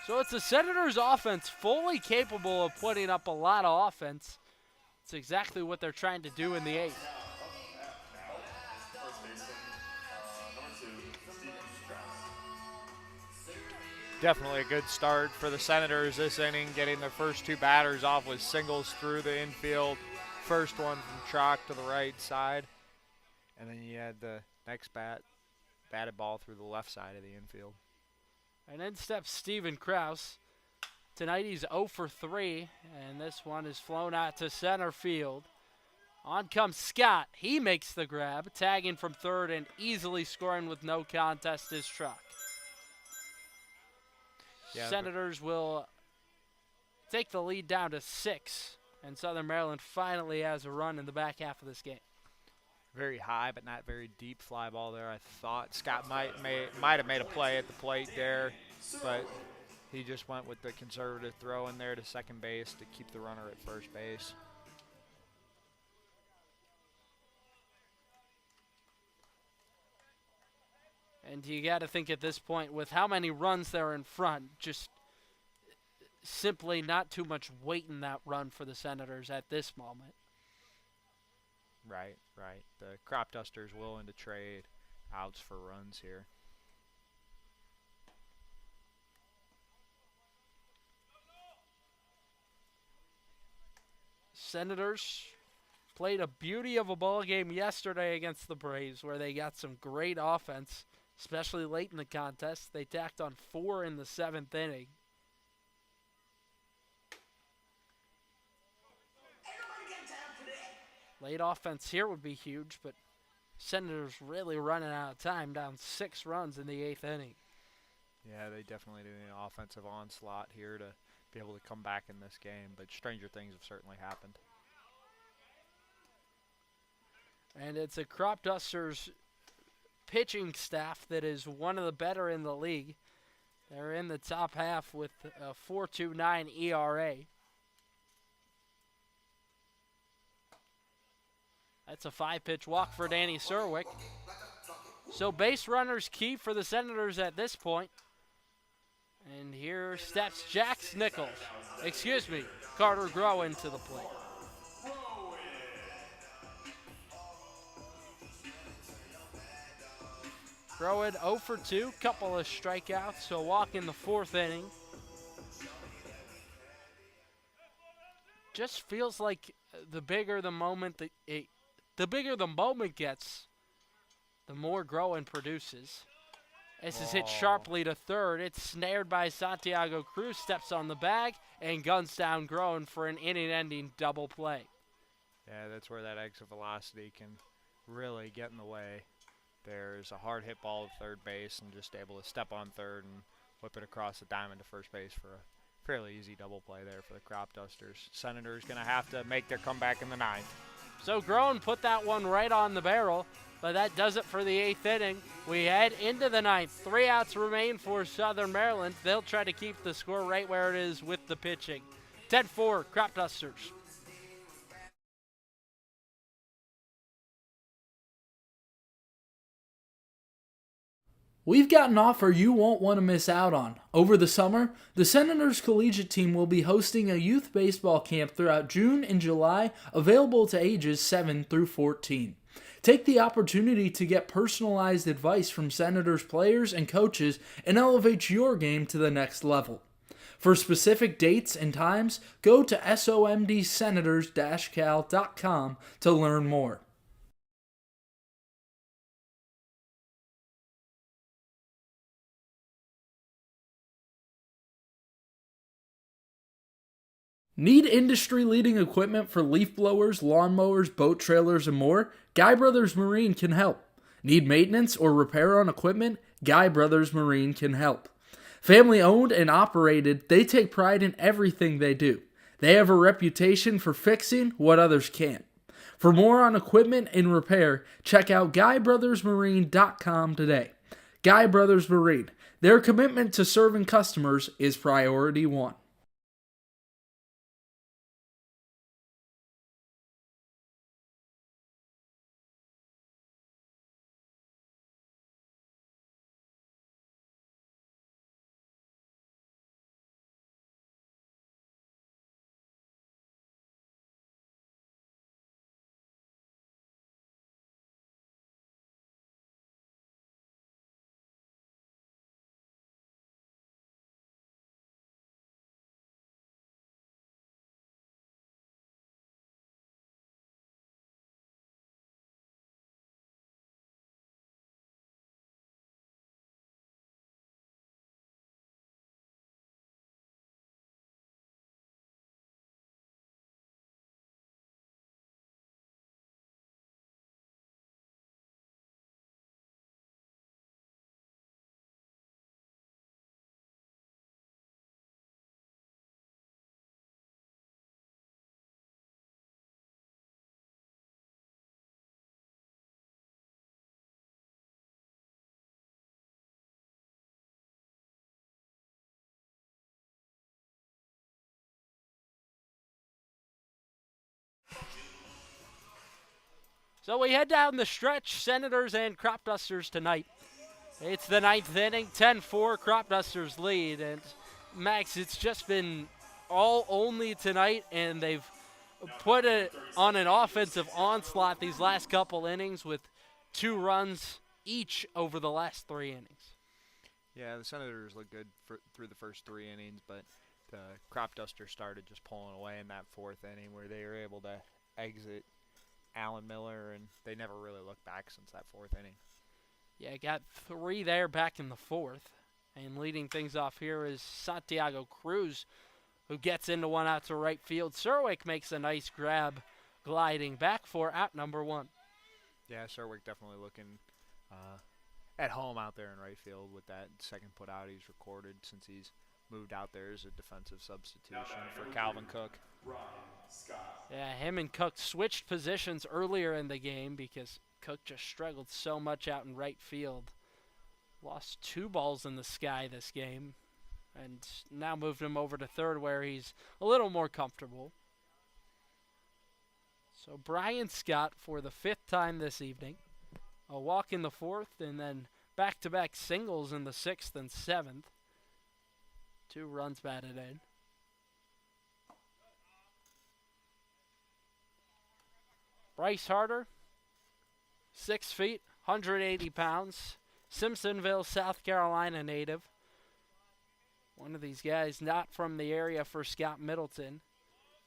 Speaker 1: So it's the Senators' offense fully capable of putting up a lot of offense. It's exactly what they're trying to do in the 8th.
Speaker 4: First baseman, number 2, Steven Strauss.
Speaker 3: Definitely a good start for the Senators this inning, getting their first 2 batters off with singles through the infield. First one from Chalk to the right side. And then you had the next batted ball through the left side of the infield.
Speaker 1: And in steps Steven Krause. Tonight he's 0 for 3, and this one is flown out to center field. On comes Scott. He makes the grab, tagging from third and easily scoring with no contest is Truck.
Speaker 3: Yeah,
Speaker 1: Senators will take the lead down to 6, and Southern Maryland finally has a run in the back half of this game.
Speaker 3: Very high but not very deep fly ball there. I thought Scott might have made a play at the plate there, but he just went with the conservative throw in there to second base to keep the runner at first base.
Speaker 1: And you got to think at this point, with how many runs they're in front, just simply not too much weight in that run for the Senators at this moment.
Speaker 3: Right. The Cropdusters willing to trade outs for runs here.
Speaker 1: Senators played a beauty of a ball game yesterday against the Braves, where they got some great offense, especially late in the contest. They tacked on 4 in the 7th inning. Late offense here would be huge, but Senators really running out of time, down 6 runs in the 8th inning.
Speaker 3: Yeah, they definitely do an offensive onslaught here to be able to come back in this game, but stranger things have certainly happened.
Speaker 1: And it's a Cropdusters pitching staff that is one of the better in the league. They're in the top half with a 4.29 ERA. That's a 5-pitch walk for Danny Serwick. So base runners key for the Senators at this point. And here steps Carter Groen to the plate. Groen 0 for 2, couple of strikeouts, so walk in the 4th inning. Just feels like the bigger the moment gets, the more Groen produces. This is hit sharply to third. It's snared by Santiago Cruz, steps on the bag, and guns down Groen for an inning-ending double play.
Speaker 3: Yeah, that's where that exit velocity can really get in the way. There's a hard hit ball to third base and just able to step on third and whip it across the diamond to first base for a fairly easy double play there for the Cropdusters. Senators going to have to make their comeback in the 9th.
Speaker 1: So Groen put that one right on the barrel, but that does it for the 8th inning. We head into the 9th. 3 outs remain for Southern Maryland. They'll try to keep the score right where it is with the pitching. 10-4, Cropdusters.
Speaker 2: We've got an offer you won't want to miss out on. Over the summer, the Senators collegiate team will be hosting a youth baseball camp throughout June and July, available to ages 7 through 14. Take the opportunity to get personalized advice from Senators players and coaches and elevate your game to the next level. For specific dates and times, go to somdsenators-cal.com to learn more. Need industry-leading equipment for leaf blowers, lawnmowers, boat trailers, and more? Guy Brothers Marine can help. Need maintenance or repair on equipment? Guy Brothers Marine can help. Family owned and operated, they take pride in everything they do. They have a reputation for fixing what others can't. For more on equipment and repair, check out GuyBrothersMarine.com today. Guy Brothers Marine, their commitment to serving customers is priority one.
Speaker 1: So we head down the stretch, Senators and Cropdusters tonight. It's the 9th inning, 10-4, Cropdusters lead. And Max, it's just been all Olney tonight, and they've put it on an offensive onslaught these last couple innings with 2 runs each over the last 3 innings.
Speaker 3: Yeah, the Senators looked good through the first 3 innings, but the Cropdusters started just pulling away in that 4th inning where they were able to exit Alan Miller, and they never really looked back since that 4th inning.
Speaker 1: Yeah, got 3 there back in the 4th. And leading things off here is Santiago Cruz, who gets into one out to right field. Serwick makes a nice grab, gliding back for out number 1.
Speaker 3: Yeah, Serwick definitely looking at home out there in right field with that second put out he's recorded since he's moved out there as a defensive substitution for Calvin Cook.
Speaker 1: Yeah, him and Cook switched positions earlier in the game because Cook just struggled so much out in right field. Lost 2 balls in the sky this game, and now moved him over to third where he's a little more comfortable. So Brian Scott for the 5th time this evening. A walk in the 4th, and then back-to-back singles in the 6th and 7th. 2 runs batted in. Bryce Harder, 6 feet, 180 pounds, Simpsonville, South Carolina native. One of these guys not from the area for Scott Middleton.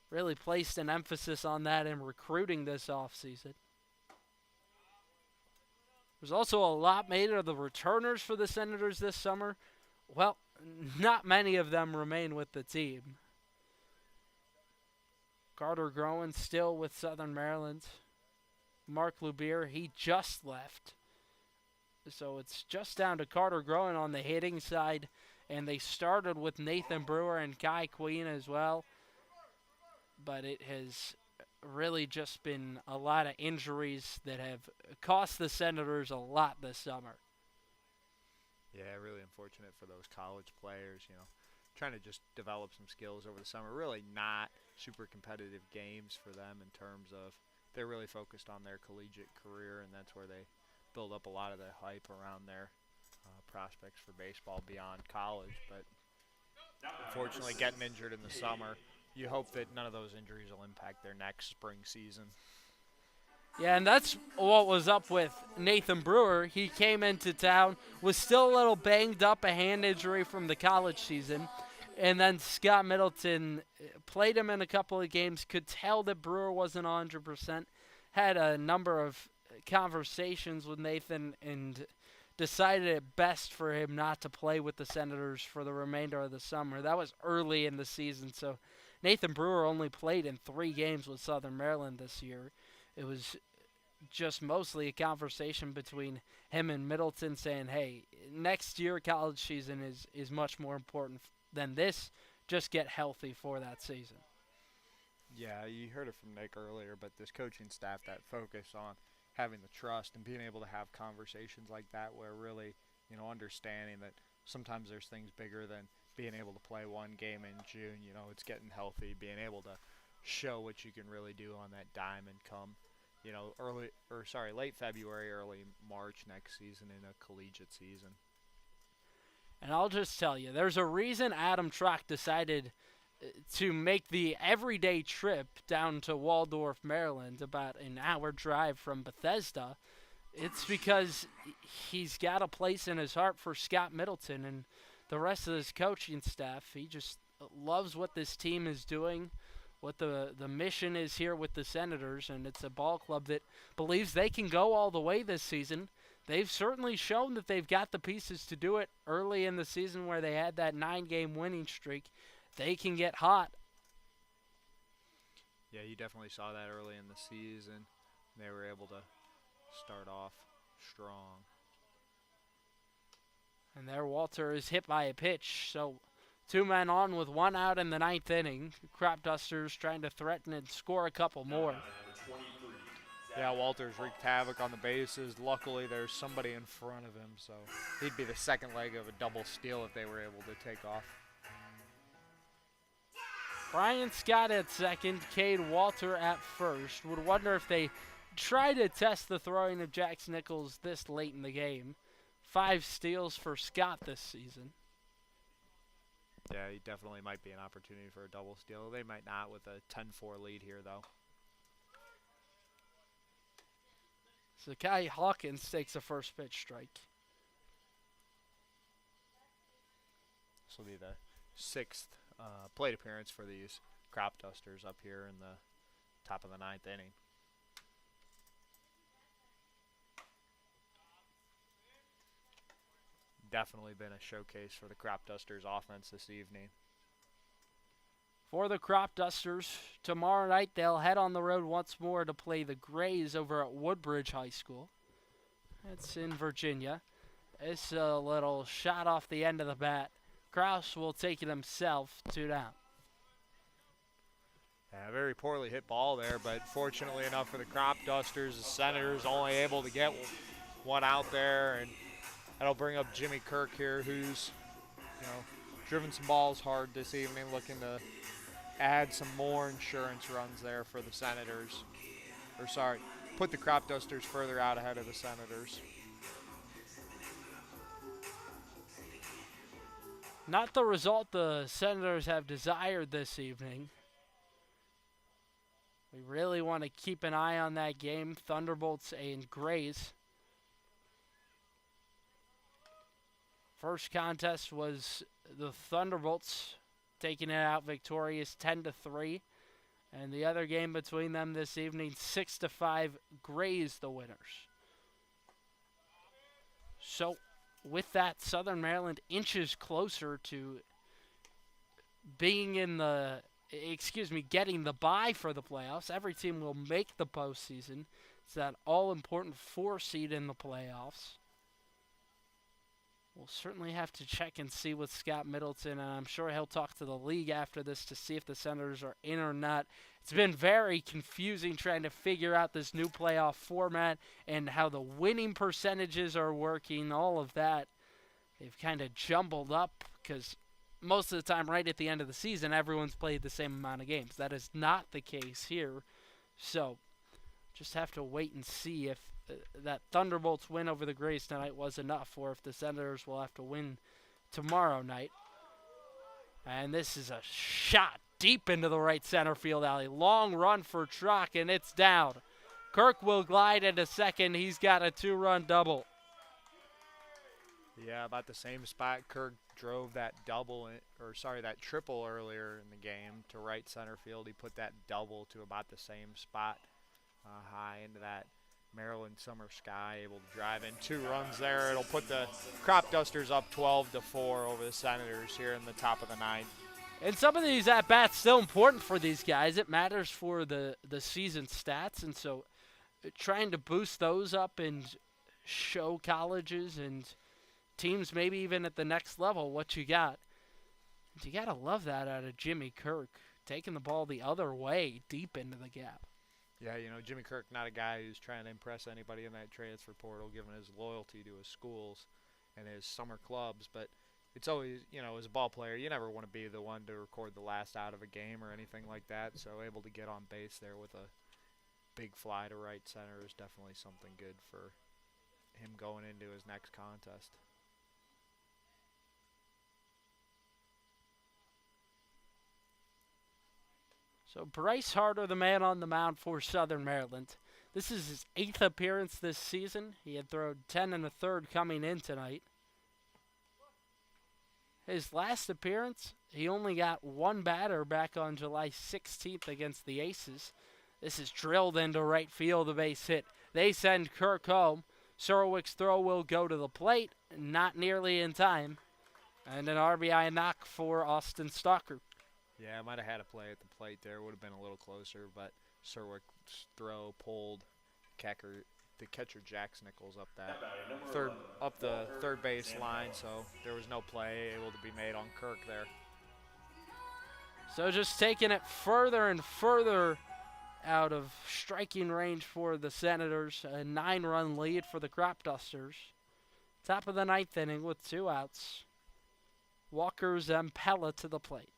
Speaker 1: Really placed an emphasis on that in recruiting this offseason. There's also a lot made of the returners for the Senators this summer. Well, not many of them remain with the team. Carter Groen still with Southern Maryland. Mark Lubier, he just left. So it's just down to Carter Groen on the hitting side. And they started with Nathan Brewer and Kai Queen as well. But it has really just been a lot of injuries that have cost the Senators a lot this summer.
Speaker 3: Yeah, really unfortunate for those college players, trying to just develop some skills over the summer. Really not super competitive games for them in terms of they're really focused on their collegiate career, and that's where they build up a lot of the hype around their prospects for baseball beyond college. But unfortunately, getting injured in the summer, you hope that none of those injuries will impact their next spring season.
Speaker 1: Yeah, and that's what was up with Nathan Brewer. He came into town, was still a little banged up, a hand injury from the college season. And then Scott Middleton played him in a couple of games, could tell that Brewer wasn't 100%, had a number of conversations with Nathan, and decided it best for him not to play with the Senators for the remainder of the summer. That was early in the season, so Nathan Brewer only played in 3 games with Southern Maryland this year. It was just mostly a conversation between him and Middleton saying, hey, next year college season is much more important than this. Just get healthy for that season.
Speaker 3: Yeah, you heard it from Nick earlier, but this coaching staff that focus on having the trust and being able to have conversations like that where really, understanding that sometimes there's things bigger than being able to play one game in June. It's getting healthy, being able to show what you can really do on that diamond come, late February, early March next season in a collegiate season.
Speaker 1: And I'll just tell you, there's a reason Adam Trock decided to make the everyday trip down to Waldorf, Maryland, about an hour drive from Bethesda. It's because he's got a place in his heart for Scott Middleton and the rest of his coaching staff. He just loves what this team is doing, what the mission is here with the Senators, and it's a ball club that believes they can go all the way this season. They've certainly shown that they've got the pieces to do it early in the season where they had that 9-game winning streak. They can get hot.
Speaker 3: Yeah, you definitely saw that early in the season. They were able to start off strong.
Speaker 1: And there Walter is hit by a pitch. So 2 men on with 1 out in the 9th inning. Cropdusters trying to threaten and score a couple more.
Speaker 3: Yeah, Walters wreaked havoc on the bases. Luckily, there's somebody in front of him, so he'd be the second leg of a double steal if they were able to take off.
Speaker 1: Brian Scott at second, Cade Walter at first. Would wonder if they try to test the throwing of Jax Nichols this late in the game. 5 steals for Scott this season.
Speaker 3: Yeah, he definitely might be an opportunity for a double steal. They might not with a 10-4 lead here, though.
Speaker 1: Zakai Hawkins takes a first pitch strike.
Speaker 3: This will be the 6th plate appearance for these Cropdusters up here in the top of the 9th inning. Definitely been a showcase for the Cropdusters offense this evening.
Speaker 1: For the Cropdusters, tomorrow night they'll head on the road once more to play the Grays over at Woodbridge High School. It's in Virginia. It's a little shot off the end of the bat. Kraus will take it himself, 2 down.
Speaker 3: Yeah, very poorly hit ball there, but fortunately enough for the Cropdusters, the Senators only able to get one out there, and that'll bring up Jimmy Kirk here, who's, driven some balls hard this evening, looking to add some more insurance runs there for the Senators. Put the Cropdusters further out ahead of the Senators.
Speaker 1: Not the result the Senators have desired this evening. We really want to keep an eye on that game, Thunderbolts and Grays. First contest was the Thunderbolts taking it out victorious 10-3. And the other game between them this evening, 6-5, Grays the winners. So with that, Southern Maryland inches closer to being in getting the bye for the playoffs. Every team will make the postseason. It's that all-important 4 seed in the playoffs. We'll certainly have to check and see with Scott Middleton, and I'm sure he'll talk to the league after this to see if the Senators are in or not. It's been very confusing trying to figure out this new playoff format and how the winning percentages are working, all of that. They've kind of jumbled up because most of the time right at the end of the season, everyone's played the same amount of games. That is not the case here. So just have to wait and see if that Thunderbolts win over the Grays tonight was enough, or if the Senators will have to win tomorrow night. And this is a shot deep into the right center field alley. Long run for Trock, and it's down. Kirk will glide into second. He's got a 2-run double.
Speaker 3: Yeah, about the same spot Kirk drove that that triple earlier in the game to right center field. He put that double to about the same spot high into that Maryland summer sky, able to drive in 2 runs there. It'll put the Cropdusters up 12-4 over the Senators here in the top of the 9th.
Speaker 1: And some of these at-bats still important for these guys. It matters for the season stats, and so trying to boost those up and show colleges and teams maybe even at the next level what you got. And you got to love that out of Jimmy Kirk, taking the ball the other way deep into the gap.
Speaker 3: Yeah, Jimmy Kirk, not a guy who's trying to impress anybody in that transfer portal, given his loyalty to his schools and his summer clubs. But it's always, as a ball player, you never want to be the one to record the last out of a game or anything like that. So able to get on base there with a big fly to right center is definitely something good for him going into his next contest.
Speaker 1: So Bryce Harder, the man on the mound for Southern Maryland. This is his 8th appearance this season. He had thrown 10 1/3 coming in tonight. His last appearance, he only got 1 batter back on July 16th against the Aces. This is drilled into right field, a base hit. They send Kirk home. Surwick's throw will go to the plate, not nearly in time. And an RBI knock for Austin Stalker.
Speaker 3: Yeah, I might have had a play at the plate there. Would have been a little closer, but Surwick's throw pulled the catcher Jax Nichols up the third base line, so there was no play able to be made on Kirk there.
Speaker 1: So just taking it further and further out of striking range for the Senators. A 9-run lead for the Cropdusters. Top of the 9th inning with 2 outs. Walker Zampella to the plate.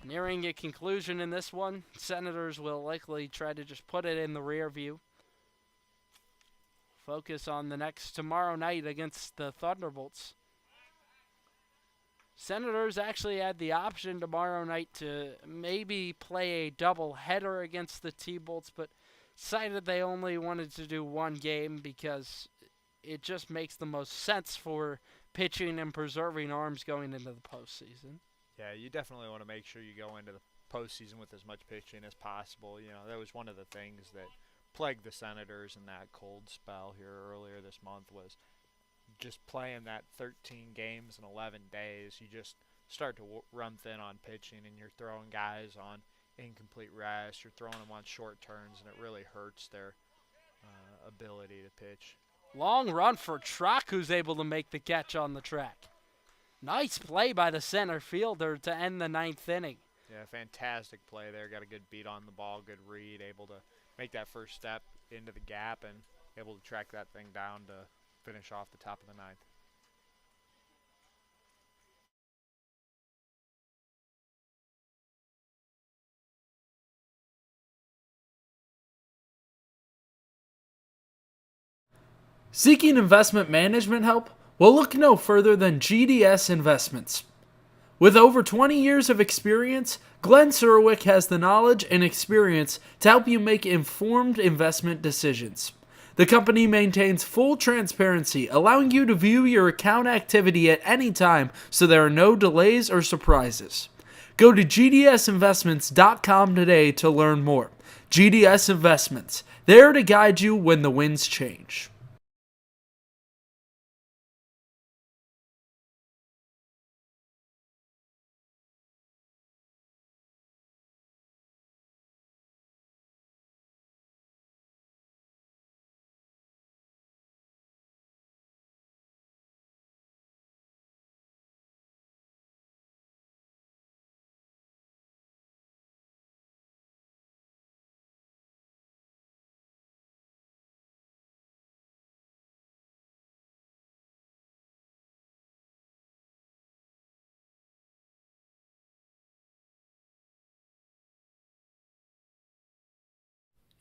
Speaker 1: Nearing a conclusion in this one, Senators will likely try to just put it in the rear view. Focus on the next tomorrow night against the Thunderbolts. Senators actually had the option tomorrow night to maybe play a double header against the T-Bolts, but decided they only wanted to do one game because it just makes the most sense for pitching and preserving arms going into the postseason.
Speaker 3: Yeah, you definitely want to make sure you go into the postseason with as much pitching as possible. You know, that was one of the things that plagued the Senators in that cold spell here earlier this month was just playing that 13 games in 11 days. You just start to run thin on pitching, and you're throwing guys on incomplete rest. You're throwing them on short turns, and it really hurts their ability to pitch.
Speaker 1: Long run for Trock, who's able to make the catch on the track. Nice play by the center fielder to end the 9th inning.
Speaker 3: Yeah, fantastic play there. Got a good beat on the ball, good read, able to make that first step into the gap and able to track that thing down to finish off the top of the 9th.
Speaker 2: Seeking investment management help? Well, look no further than GDS Investments. With over 20 years of experience, Glenn Surwick has the knowledge and experience to help you make informed investment decisions. The company maintains full transparency, allowing you to view your account activity at any time so there are no delays or surprises. Go to gdsinvestments.com today to learn more. GDS Investments, there to guide you when the winds change.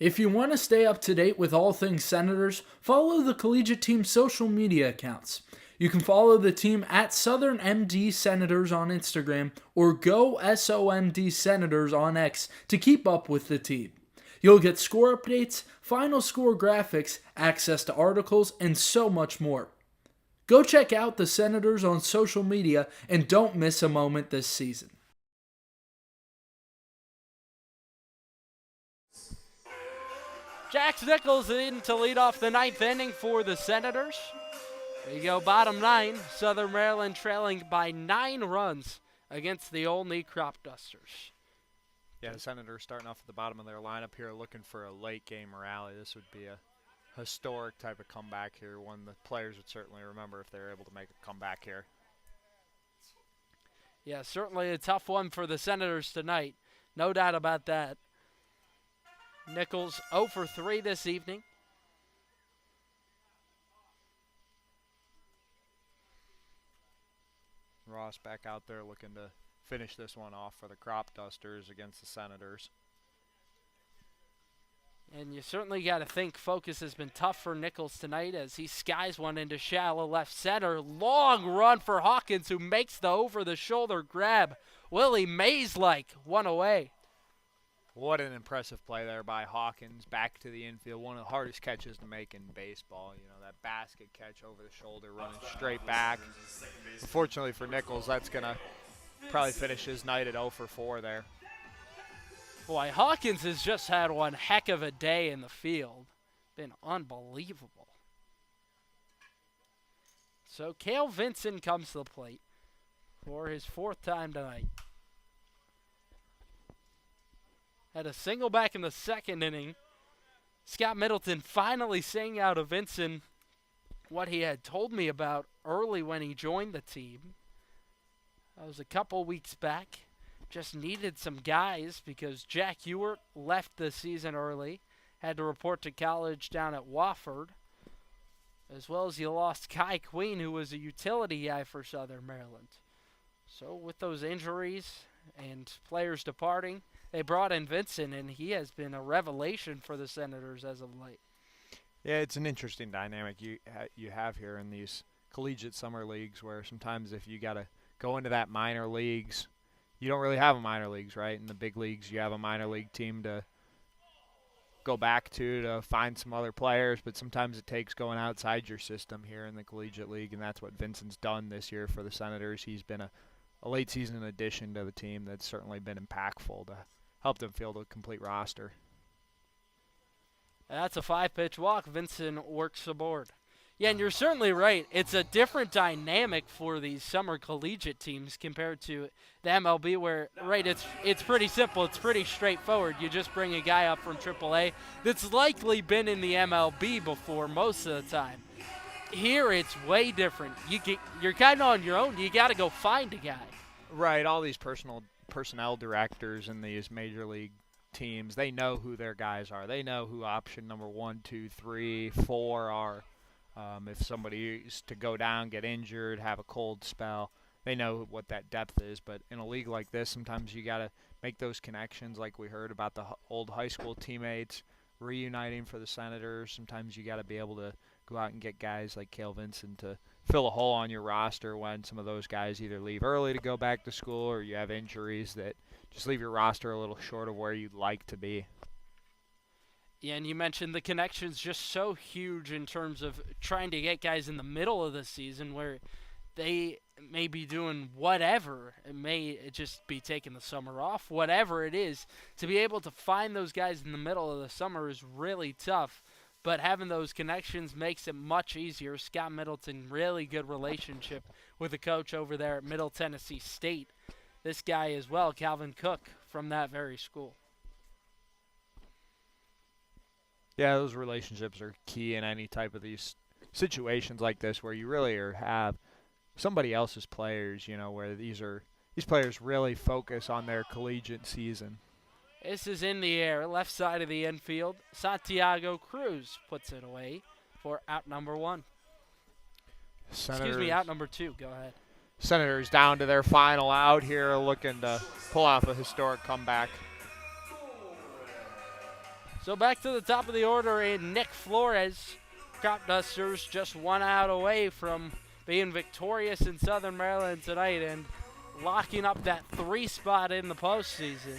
Speaker 2: If you want to stay up to date with all things Senators, follow the collegiate team's social media accounts. You can follow the team at Southern MD Senators on Instagram or Go SOMD Senators on X to keep up with the team. You'll get score updates, final score graphics, access to articles, and so much more. Go check out the Senators on social media and don't miss a moment this season.
Speaker 1: Jax Nichols in to lead off the 9th inning for the Senators. There you go, bottom 9. Southern Maryland trailing by 9 runs against the Olney Cropdusters.
Speaker 3: Yeah, the Senators starting off at the bottom of their lineup here, looking for a late game rally. This would be a historic type of comeback here, one the players would certainly remember if they were able to make a comeback here.
Speaker 1: Yeah, certainly a tough one for the Senators tonight. No doubt about that. Nichols 0 for 3 this evening.
Speaker 3: Ross back out there looking to finish this one off for the Cropdusters against the Senators.
Speaker 1: And you certainly got to think focus has been tough for Nichols tonight as he skies one into shallow left center. Long run for Hawkins, who makes the over-the-shoulder grab. Willie Mays-like, one away.
Speaker 3: What an impressive play there by Hawkins, back to the infield. One of the hardest catches to make in baseball. You know, that basket catch over the shoulder, running straight back. Unfortunately for Nichols, that's going to probably finish his night at 0 for 4 there.
Speaker 1: Boy, Hawkins has just had one heck of a day in the field. Been unbelievable. So Cale Vinson comes to the plate for his 4th time tonight. Had a single back in the 2nd inning. Scott Middleton finally saying out of Vinson what he had told me about early when he joined the team. That was a couple weeks back. Just needed some guys because Jack Ewart left the season early. Had to report to college down at Wofford. As well as you lost Kai Queen, who was a utility guy for Southern Maryland. So with those injuries and players departing, they brought in Vincent, and he has been a revelation for the Senators as of late.
Speaker 3: Yeah, it's an interesting dynamic you have here in these collegiate summer leagues, where sometimes if you got to go into that minor leagues, you don't really have a minor leagues, right? In the big leagues, you have a minor league team to go back to find some other players, but sometimes it takes going outside your system here in the collegiate league, and that's what Vincent's done this year for the Senators. He's been a late season addition to the team that's certainly been impactful to help them field a complete roster.
Speaker 1: That's a 5-pitch walk. Vincent works aboard. Yeah, and you're certainly right. It's a different dynamic for these summer collegiate teams compared to the MLB, where, right, it's pretty simple. It's pretty straightforward. You just bring a guy up from AAA that's likely been in the MLB before most of the time. Here, it's way different. You're kind of on your own. You got to go find a guy.
Speaker 3: Right, all these personnel directors in these major league teams, they know who their guys are. They know who option number 1, 2, 3, 4 are. If somebody is to go down, get injured, have a cold spell, they know what that depth is. But in a league like this, sometimes you got to make those connections, like we heard about the old high school teammates reuniting for the Senators. Sometimes you got to be able to go out and get guys like Cale Vincent to fill a hole on your roster when some of those guys either leave early to go back to school or you have injuries that just leave your roster a little short of where you'd like to be.
Speaker 1: Yeah, and you mentioned the connection's just so huge in terms of trying to get guys in the middle of the season where they may be doing whatever. It may just be taking the summer off, whatever it is. To be able to find those guys in the middle of the summer is really tough, but having those connections makes it much easier. Scott Middleton, really good relationship with the coach over there at Middle Tennessee State. This guy as well, Calvin Cook, from that very school.
Speaker 3: Yeah, those relationships are key in any type of these situations like this where you really have somebody else's players, where these players really focus on their collegiate season.
Speaker 1: This is in the air, left side of the infield. Santiago Cruz puts it away for out number 1. Excuse me, out number 2. Go ahead.
Speaker 3: Senators down to their final out here, looking to pull off a historic comeback.
Speaker 1: So back to the top of the order in Nick Flores. Cropdusters just 1 out away from being victorious in Southern Maryland tonight and locking up that 3 spot in the postseason.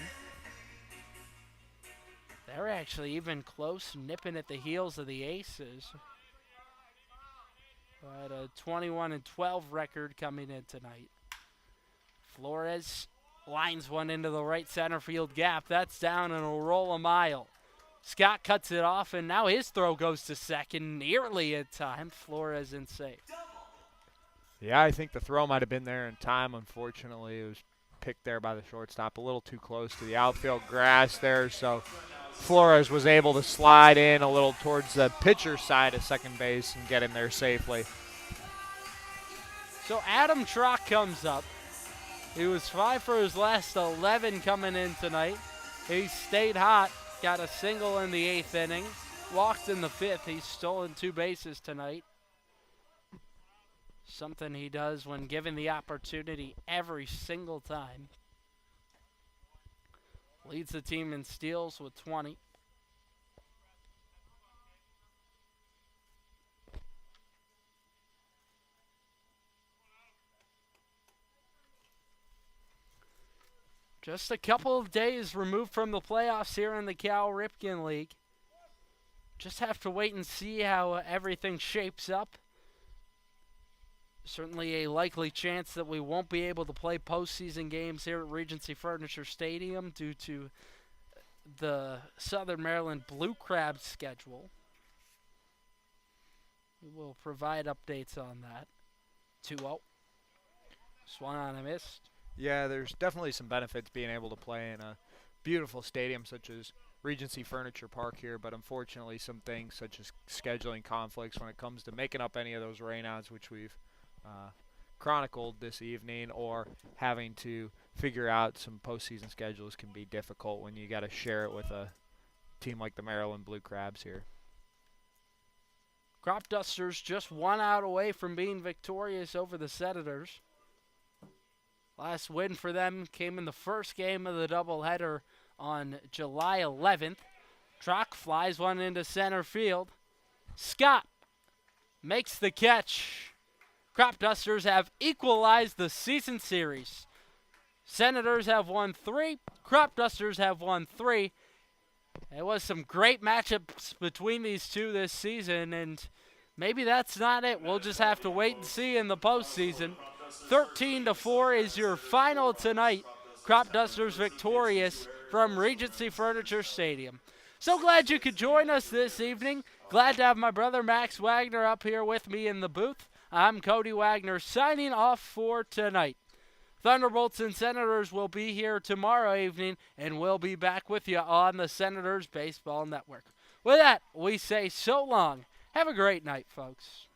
Speaker 1: They're actually even close, nipping at the heels of the Aces. But a 21-12 record coming in tonight. Flores lines one into the right center field gap. That's down and will roll a mile. Scott cuts it off, and now his throw goes to second, nearly in time. Flores in safe.
Speaker 3: Yeah, I think the throw might have been there in time. Unfortunately, it was picked there by the shortstop, a little too close to the outfield grass there, so Flores was able to slide in a little towards the pitcher's side of second base and get in there safely.
Speaker 1: So Adam Trock comes up. He was 5 for his last 11 coming in tonight. He stayed hot. Got a single in the 8th inning. Walked in the 5th. He's stolen 2 bases tonight. Something he does when given the opportunity every single time. Leads the team in steals with 20. Just a couple of days removed from the playoffs here in the Cal Ripken League. Just have to wait and see how everything shapes up. Certainly a likely chance that we won't be able to play postseason games here at Regency Furniture Stadium due to the Southern Maryland Blue Crabs schedule. We will provide updates on that. 2-0. Swung on and missed.
Speaker 3: Yeah, there's definitely some benefits being able to play in a beautiful stadium such as Regency Furniture Park here, but unfortunately some things such as scheduling conflicts when it comes to making up any of those rainouts, which we've chronicled this evening, or having to figure out some postseason schedules can be difficult when you got to share it with a team like the Maryland Blue Crabs here.
Speaker 1: Cropdusters just 1 out away from being victorious over the Senators. Last win for them came in the first game of the doubleheader on July 11th. Trock flies one into center field. Scott makes the catch. Cropdusters have equalized the season series. Senators have won 3. Cropdusters have won 3. It was some great matchups between these two this season, and maybe that's not it. We'll just have to wait and see in the postseason. 13-4 is your final tonight. Cropdusters victorious from Regency Furniture Stadium. So glad you could join us this evening. Glad to have my brother Max Wagner up here with me in the booth. I'm Cody Wagner signing off for tonight. Thunderbolts and Senators will be here tomorrow evening, and we'll be back with you on the Senators Baseball Network. With that, we say so long. Have a great night, folks.